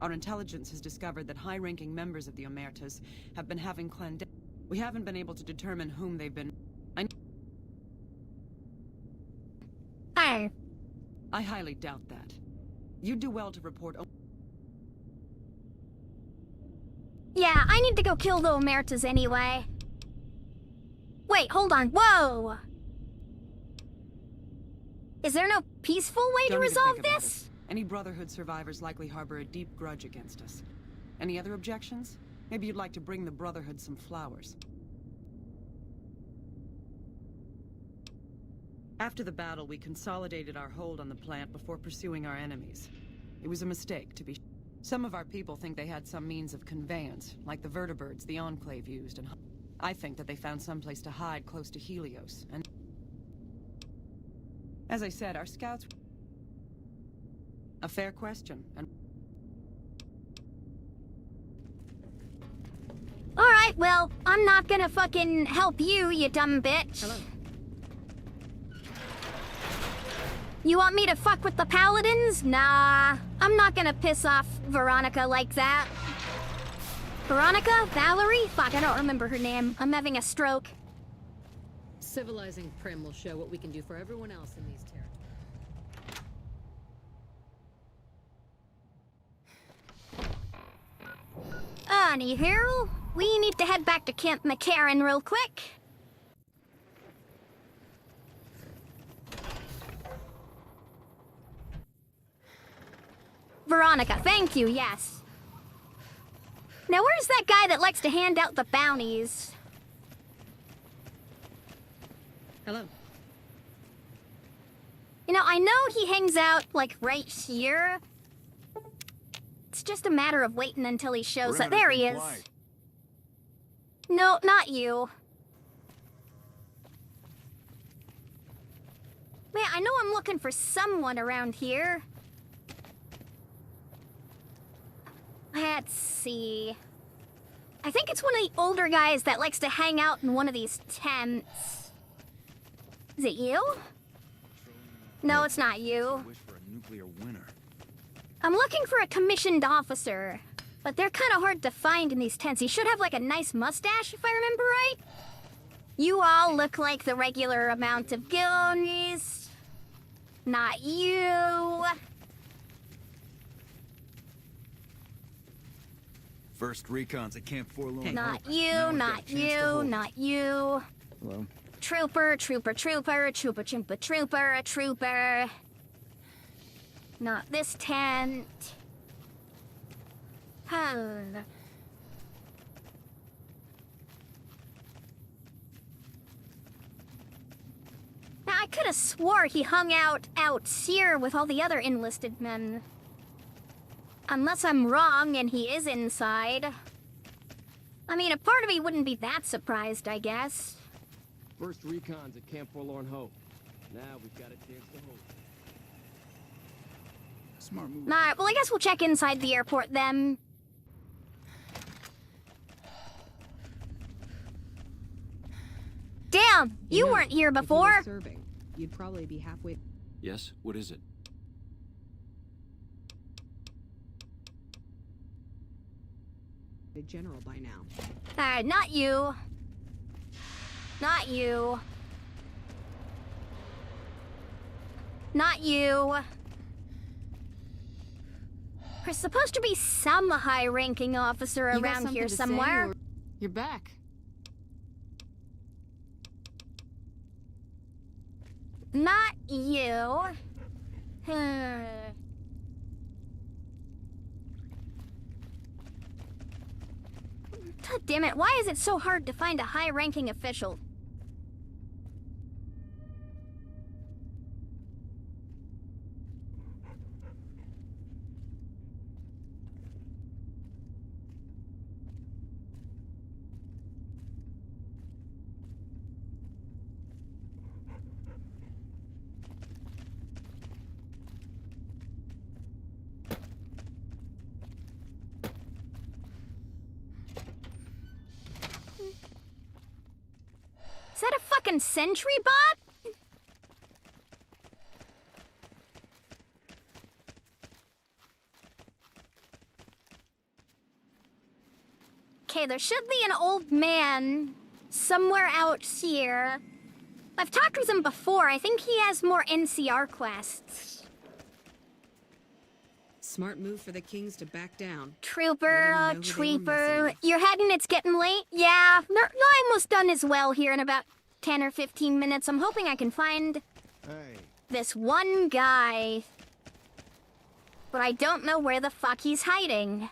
Our intelligence has discovered that high-ranking members of the Omertas have been having We haven't been able to determine whom they've been... I highly doubt that. You'd do well to report... Yeah, I need to go kill the Omertas anyway. Wait, hold on. Whoa! Is there no peaceful way to Don't even resolve think about this? it. Any Brotherhood survivors likely harbor a deep grudge against us. Any other objections? Maybe you'd like to bring the Brotherhood some flowers. After the battle, we consolidated our hold on the plant before pursuing our enemies. It was a mistake, to be sure. Some of our people think they had some means of conveyance, like the vertibirds the Enclave used, and I think that they found someplace to hide close to Helios, and... As I said, our scouts... A fair question, and... Alright, well, I'm not gonna fucking help you, you dumb bitch. Hello. You want me to fuck with the paladins? Nah, I'm not gonna piss off Veronica like that. Veronica? Valerie? Fuck, I don't remember her name. I'm having a stroke. Civilizing Prim will show what we can do for everyone else in these territories. Anywho, we need to head back to Camp McCarran real quick. Veronica, thank you, yes. Now where's that guy that likes to hand out the bounties? Hello. You know, I know he hangs out, like, right here. It's just a matter of waiting until he shows up. There he is. No, not you. Man, I know I'm looking for someone around here. Let's see. I think it's one of the older guys that likes to hang out in one of these tents. Is it you? No, it's not you. Wish for a nuclear winter. I'm looking for a commissioned officer, but they're kind of hard to find in these tents. He should have like a nice mustache, if I remember right. You all look like the regular amount of goonies. Not you. First recons at Camp Forlorn. Not Hope. you, Now we've got not a chance to you, hold. not you. Hello? Trooper, trooper, trooper, trooper, trooper, trooper, a trooper. Not this tent. Oh. Now, I could have swore he hung out here with all the other enlisted men. Unless I'm wrong and he is inside. I mean, a part of me wouldn't be that surprised, I guess. First recons at Camp Forlorn Hope. Now we've got a chance to hold. Smart move. Alright, well, I guess we'll check inside the airport then. Damn, you know, weren't here if you were before. serving, you'd probably be halfway. Yes? What is it? To general by now. Alright, not you. Not you. Not you. There's supposed to be some high-ranking officer You got around something here to say, somewhere. or- You're back. Not you. God damn it, why is it so hard to find a high-ranking official? Is that a fucking sentry bot? Okay, there should be an old man somewhere out here. I've talked with him before. I think he has more NCR quests. Smart move for the Kings to back down. Trooper, Trooper, you're heading, it's getting late? Yeah, they're almost done as well here in about 10 or 15 minutes. I'm hoping I can find this one guy. But I don't know where the fuck he's hiding.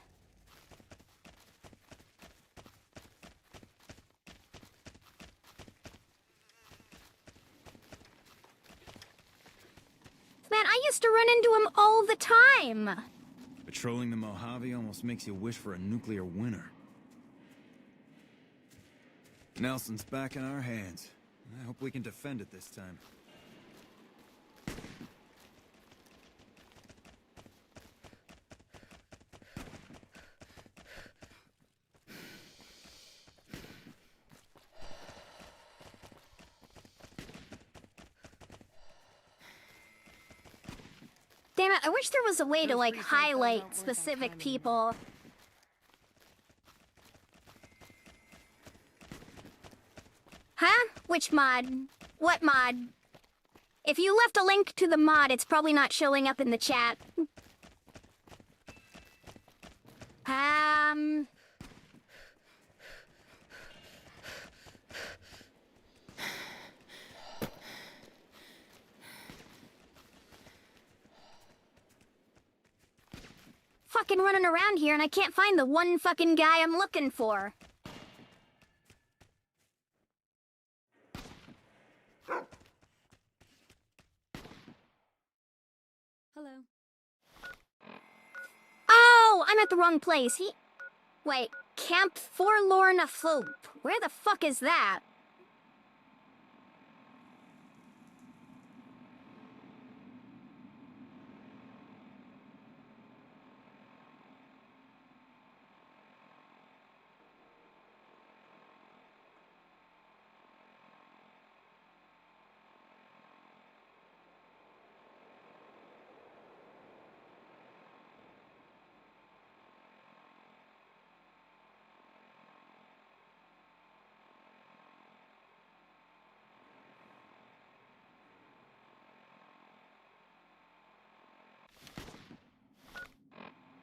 Man, I used to run into him all the time. Patrolling the Mojave almost makes you wish for a nuclear winter. Nelson's back in our hands. I hope we can defend it this time. Damn it, I wish there was a way to, like, highlight specific people. Huh? Which mod? What mod? If you left a link to the mod, it's probably not showing up in the chat. Fuck, fucking running around here and I can't find the one fucking guy I'm looking for. Hello. Oh, I'm at the wrong place. Wait, Camp Forlorn of Hope. Where the fuck is that?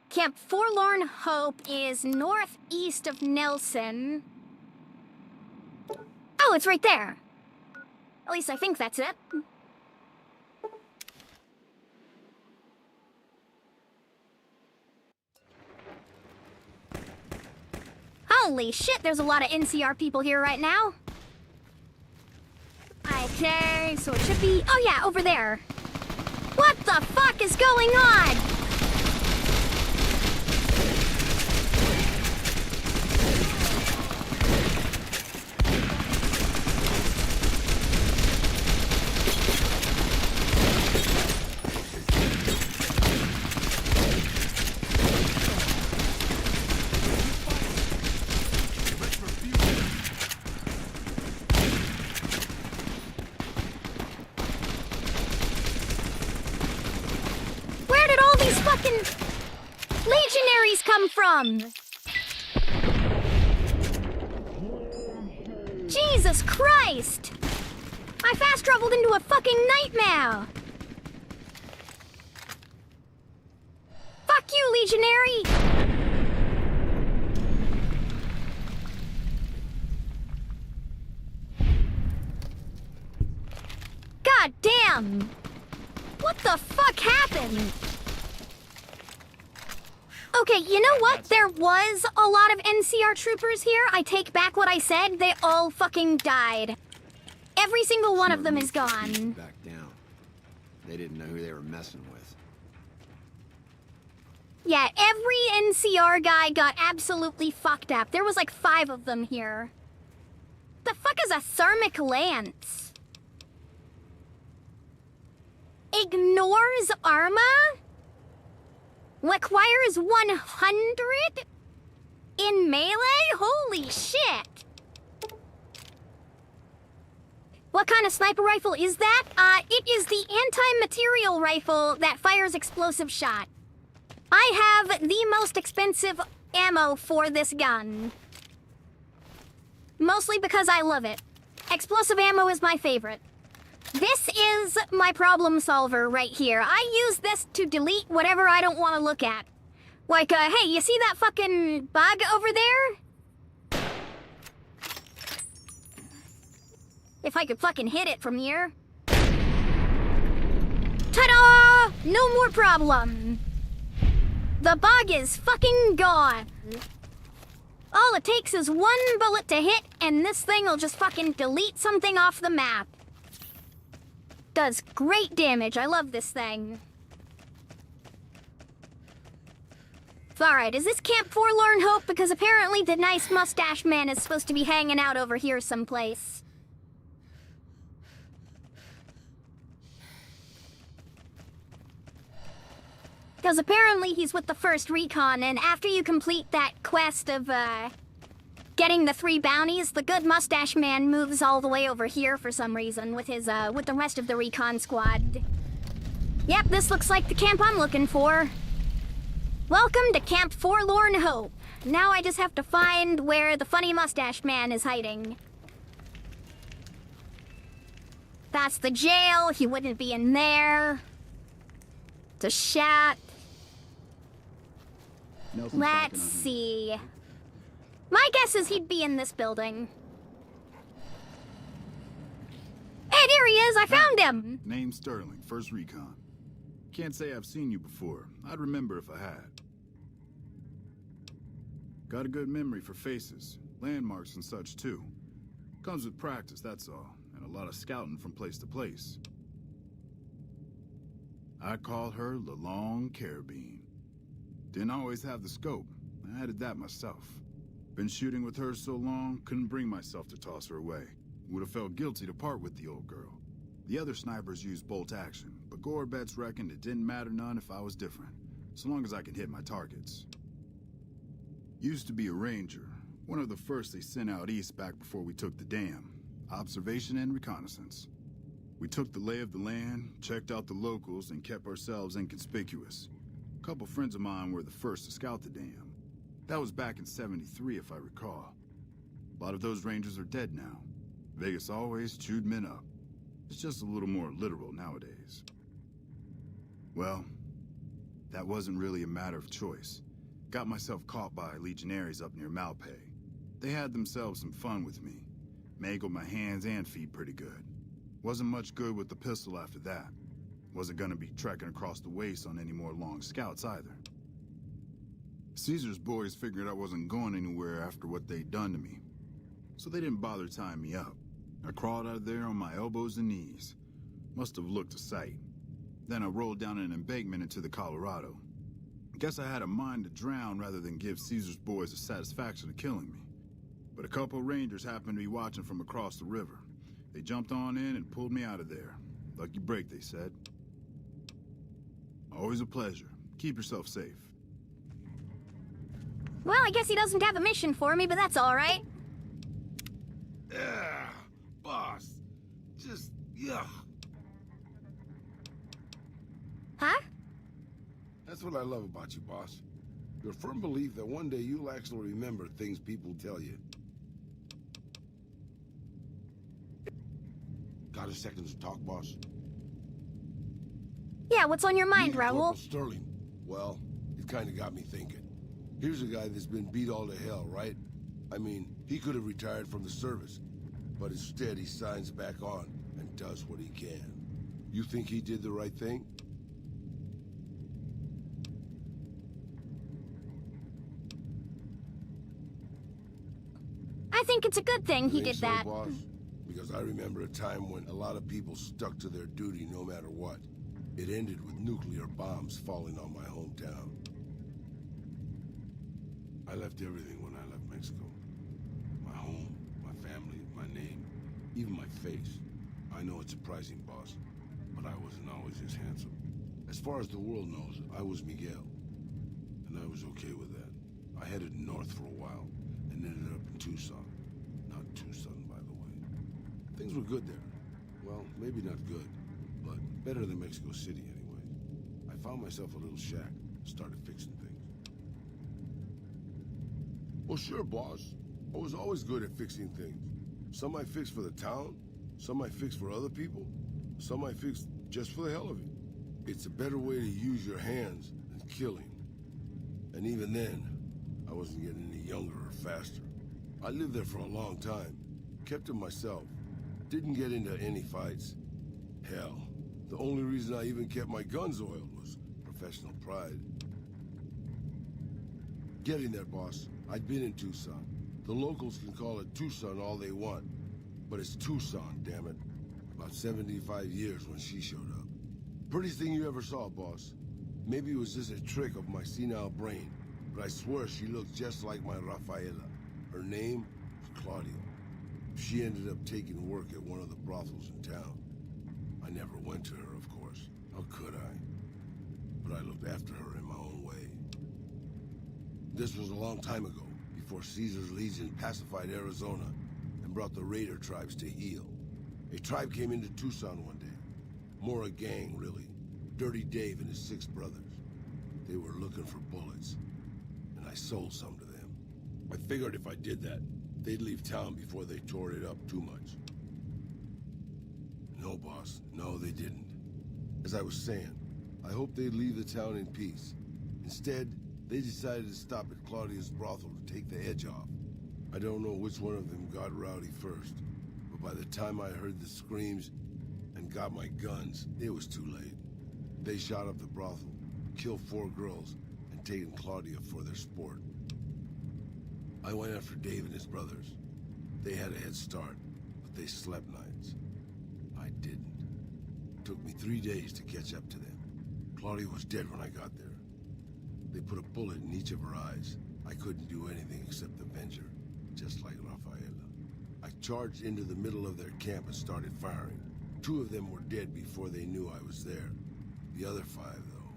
Camp Forlorn Hope is northeast of Nelson. Oh, it's right there. At least I think that's it. Holy shit, there's a lot of NCR people here right now. Okay, so it should be... Oh yeah, over there. What the fuck is going on? Legionaries come from? Jesus Christ! I fast traveled into a fucking nightmare! Fuck you, Legionary! God damn! What the fuck happened? Okay, you know what? There was a lot of NCR troopers here. I take back what I said. They all fucking died. Every single one of them is gone. Back down. They didn't know who they were messing with. Yeah, every NCR guy got absolutely fucked up. There was like 5 of them here. The fuck is a thermic lance? Ignores armor? Requires 100? In melee? Holy shit! What kind of sniper rifle is that? It is the anti-material rifle that fires explosive shot. I have the most expensive ammo for this gun. Mostly because I love it. Explosive ammo is my favorite. This is my problem solver right here. I use this to delete whatever I don't want to look at. Like, hey, you see that fucking bug over there? If I could fucking hit it from here. Ta-da! No more problem. The bug is fucking gone. All it takes is 1 bullet to hit, and this thing will just fucking delete something off the map. Does great damage. I love this thing. Alright, is this Camp Forlorn Hope? Because apparently the nice mustache man is supposed to be hanging out over here someplace. Because apparently he's with the 1st Recon, and after you complete that quest of, getting the 3 bounties, the good mustache man moves all the way over here for some reason with his, with the rest of the recon squad. Yep, this looks like the camp I'm looking for. Welcome to Camp Forlorn Hope. Now I just have to find where the funny mustache man is hiding. That's the jail. He wouldn't be in there. It's a shack. Let's see. My guess is he'd be in this building. Hey, there he is! I found him! Name's Sterling, 1st Recon. Can't say I've seen you before. I'd remember if I had. Got a good memory for faces, landmarks and such too. Comes with practice, that's all, and a lot of scouting from place to place. I call her the Long Carabine. Didn't always have the scope. I added that myself. Been shooting with her so long, couldn't bring myself to toss her away. Would have felt guilty to part with the old girl. The other snipers used bolt action, but Gorbets reckoned it didn't matter none if I was different, so long as I could hit my targets. Used to be a ranger, one of the first they sent out east back before we took the dam. Observation and reconnaissance. We took the lay of the land, checked out the locals, and kept ourselves inconspicuous. A couple friends of mine were the first to scout the dam. That was back in '73, if I recall. A lot of those rangers are dead now. Vegas always chewed men up. It's just a little more literal nowadays. Well, that wasn't really a matter of choice. Got myself caught by legionaries up near Malpay. They had themselves some fun with me. Mangled my hands and feet pretty good. Wasn't much good with the pistol after that. Wasn't gonna be trekking across the waste on any more long scouts either. Caesar's boys figured I wasn't going anywhere after what they'd done to me, so they didn't bother tying me up. I crawled out of there on my elbows and knees. Must have looked a sight. Then I rolled down an embankment into the Colorado. Guess I had a mind to drown rather than give Caesar's boys the satisfaction of killing me. But a couple rangers happened to be watching from across the river. They jumped on in and pulled me out of there. Lucky break, they said. Always a pleasure. Keep yourself safe. Well, I guess he doesn't have a mission for me, but that's all right. Yeah, boss. Just, yeah. Huh? That's what I love about you, boss. Your firm belief that one day you'll actually remember things people tell you. Got a second to talk, boss? Yeah, what's on your mind, Me and Raoul? Corporal Sterling. Well, it kind of got me thinking. Here's a guy that's been beat all to hell, right? I mean, he could have retired from the service, but instead he signs back on and does what he can. You think he did the right thing? I think it's a good thing he did so, that. Boss? Because I remember a time when a lot of people stuck to their duty no matter what. It ended with nuclear bombs falling on my hometown. I left everything when I left Mexico. My home, my family, my name, even my face. I know it's surprising, boss, but I wasn't always this handsome. As far as the world knows, I was Miguel, and I was okay with that. I headed north for a while, and ended up in Tucson. Not Tucson, by the way. Things were good there. Well, maybe not good, but better than Mexico City anyway. I found myself a little shack, started fixing things. Well, sure, boss. I was always good at fixing things. Some I fixed for the town, some I fixed for other people, some I fixed just for the hell of it. It's a better way to use your hands than killing. And even then, I wasn't getting any younger or faster. I lived there for a long time, kept to myself, didn't get into any fights. Hell, the only reason I even kept my guns oiled was professional pride. Getting there, boss. I'd been in Tucson. The locals can call it Tucson all they want, but it's Tucson, damn it. About 75 years when she showed up. Prettiest thing you ever saw, boss. Maybe it was just a trick of my senile brain, but I swear she looked just like my Rafaela. Her name was Claudia. She ended up taking work at one of the brothels in town. I never went to her, of course. How could I? But I looked after her in my own way. This was a long time ago, before Caesar's Legion pacified Arizona and brought the raider tribes to heel. A tribe came into Tucson one day. More a gang, really. Dirty Dave and his 6 brothers. They were looking for bullets, and I sold some to them. I figured if I did that, they'd leave town before they tore it up too much. No, boss. No, they didn't. As I was saying, I hoped they'd leave the town in peace. Instead, they decided to stop at Claudia's brothel to take the edge off. I don't know which one of them got rowdy first, but by the time I heard the screams and got my guns, it was too late. They shot up the brothel, killed 4 girls, and taken Claudia for their sport. I went after Dave and his brothers. They had a head start, but they slept nights. I didn't. It took me 3 days to catch up to them. Claudia was dead when I got there. They put a bullet in each of her eyes. I couldn't do anything except avenge her, just like Rafaela. I charged into the middle of their camp and started firing. 2 of them were dead before they knew I was there. The other 5, though,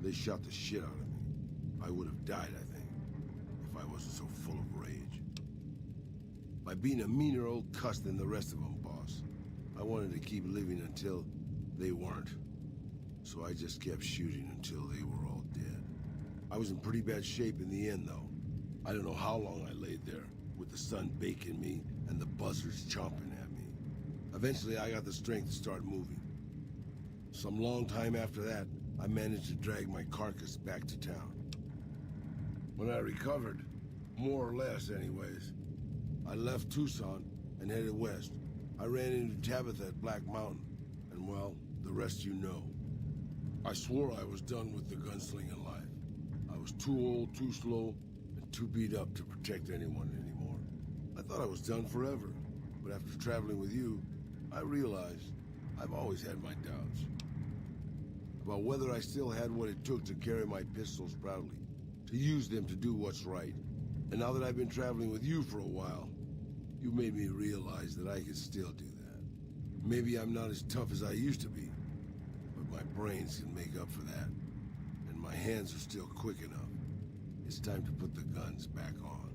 they shot the shit out of me. I would have died, I think, if I wasn't so full of rage. By being a meaner old cuss than the rest of them, boss. I wanted to keep living until they weren't. So I just kept shooting until they were all dead. I was in pretty bad shape in the end, though. I don't know how long I laid there, with the sun baking me and the buzzards chomping at me. Eventually, I got the strength to start moving. Some long time after that, I managed to drag my carcass back to town. When I recovered, more or less anyways, I left Tucson and headed west. I ran into Tabitha at Black Mountain, and well, the rest you know. I swore I was done with the gunslinging life. I was too old, too slow, and too beat up to protect anyone anymore. I thought I was done forever, but after traveling with you, I realized I've always had my doubts. About whether I still had what it took to carry my pistols proudly, to use them to do what's right. And now that I've been traveling with you for a while, you made me realize that I could still do that. Maybe I'm not as tough as I used to be, but my brains can make up for that. And my hands are still quick enough. It's time to put the guns back on.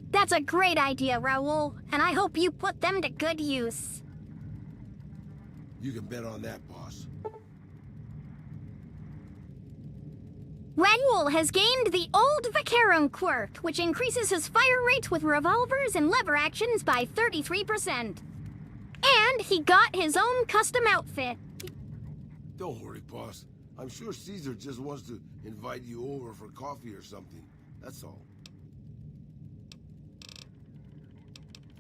That's a great idea, Raoul, and I hope you put them to good use. You can bet on that, boss. Raoul has gained the Old Vaquero quirk, which increases his fire rate with revolvers and lever actions by 33%. And he got his own custom outfit. Don't worry, boss. I'm sure Caesar just wants to invite you over for coffee or something. That's all.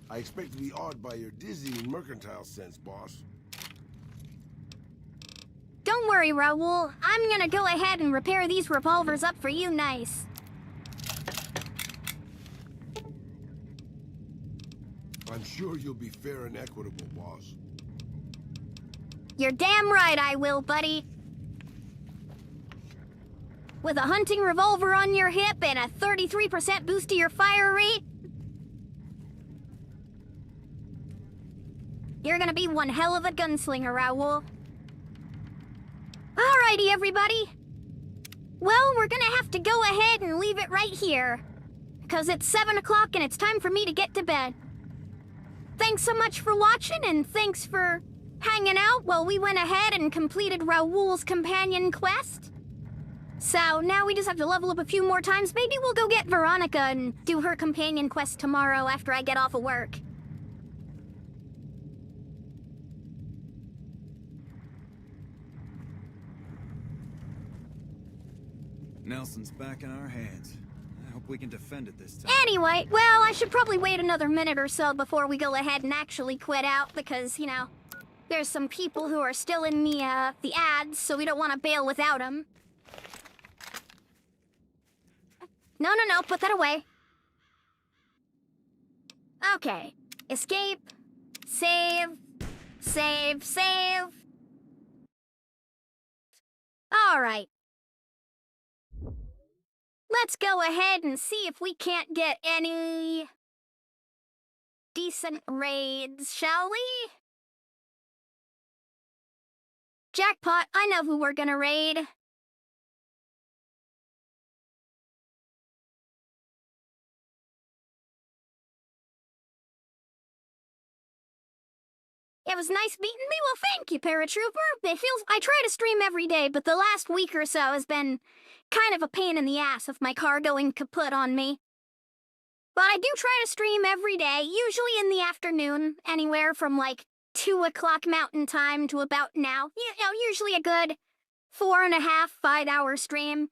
I expect to be awed by your dizzying mercantile sense, boss. Don't worry, Raoul. I'm gonna go ahead and repair these revolvers up for you nice. I'm sure you'll be fair and equitable, boss. You're damn right I will, buddy. With a hunting revolver on your hip and a 33% boost to your fire rate, you're gonna be one hell of a gunslinger, Raoul. Alrighty, everybody. Well, we're gonna have to go ahead and leave it right here, because it's 7 o'clock and it's time for me to get to bed. Thanks so much for watching, and thanks for hanging out while we went ahead and completed Raoul's companion quest. So now we just have to level up a few more times. Maybe we'll go get Veronica and do her companion quest tomorrow after I get off of work. Nelson's back in our hands. I hope we can defend it this time. Anyway, well, I should probably wait another minute or so before we go ahead and actually quit out, because, you know, there's some people who are still in the ads, so we don't want to bail without them. No, put that away. Okay, escape, save, save, save. All right. Let's go ahead and see if we can't get any decent raids, shall we? Jackpot, I know who we're gonna raid. It was nice meeting me. Well, thank you, Paratrooper. I try to stream every day, but the last week or so has been kind of a pain in the ass with my car going kaput on me. But I do try to stream every day, usually in the afternoon, anywhere from like 2 o'clock Mountain Time to about now. You know, usually a good 4.5, 5 hour stream.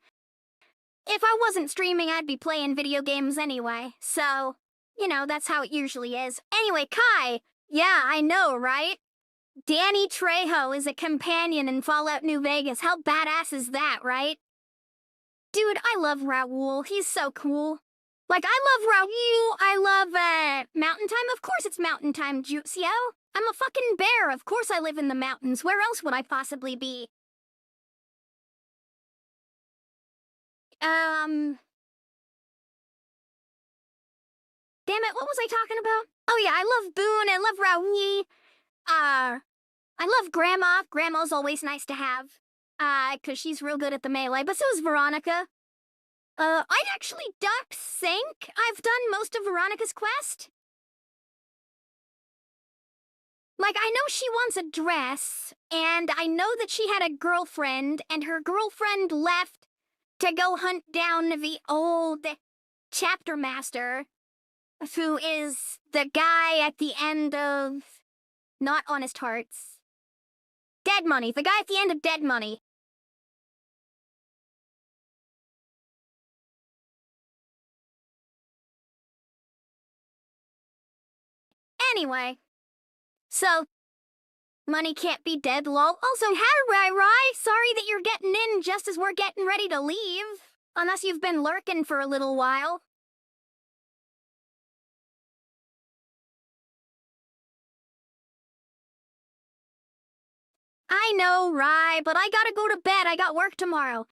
If I wasn't streaming, I'd be playing video games anyway. So, you know, that's how it usually is. Anyway, Kai, yeah, I know, right? Danny Trejo is a companion in Fallout New Vegas. How badass is that, right? Dude, I love Raoul. He's so cool. Like, I love Raoul. I love, mountain time. Of course it's mountain time, Juicio. I'm a fucking bear. Of course I live in the mountains. Where else would I possibly be? Damn it, what was I talking about? Oh yeah, I love Boone, I love Raoul. I love Grandma. Grandma's always nice to have. 'Cause she's real good at the melee, but so is Veronica. I'd actually duck sync. I've done most of Veronica's quest. Like, I know she wants a dress, and I know that she had a girlfriend, and her girlfriend left to go hunt down the old chapter master, who is the guy at the end of Not Honest Hearts. Dead Money, the guy at the end of Dead Money. Anyway, so, money can't be dead, lol. Also, hi, sorry that you're getting in just as we're getting ready to leave. Unless you've been lurking for a little while. I know, Rye, but I gotta go to bed. I got work tomorrow.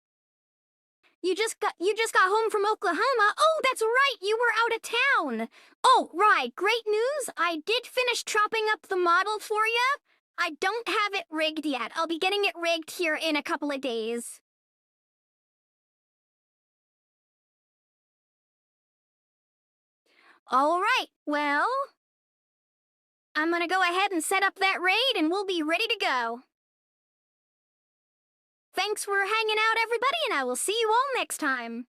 You just got home from Oklahoma. Oh, that's right, you were out of town. Oh, Rye, great news. I did finish chopping up the model for you. I don't have it rigged yet. I'll be getting it rigged here in a couple of days. All right, well, I'm gonna go ahead and set up that raid and we'll be ready to go. Thanks for hanging out, everybody, and I will see you all next time.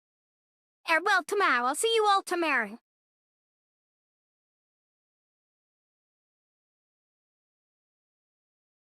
Well, tomorrow. I'll see you all tomorrow.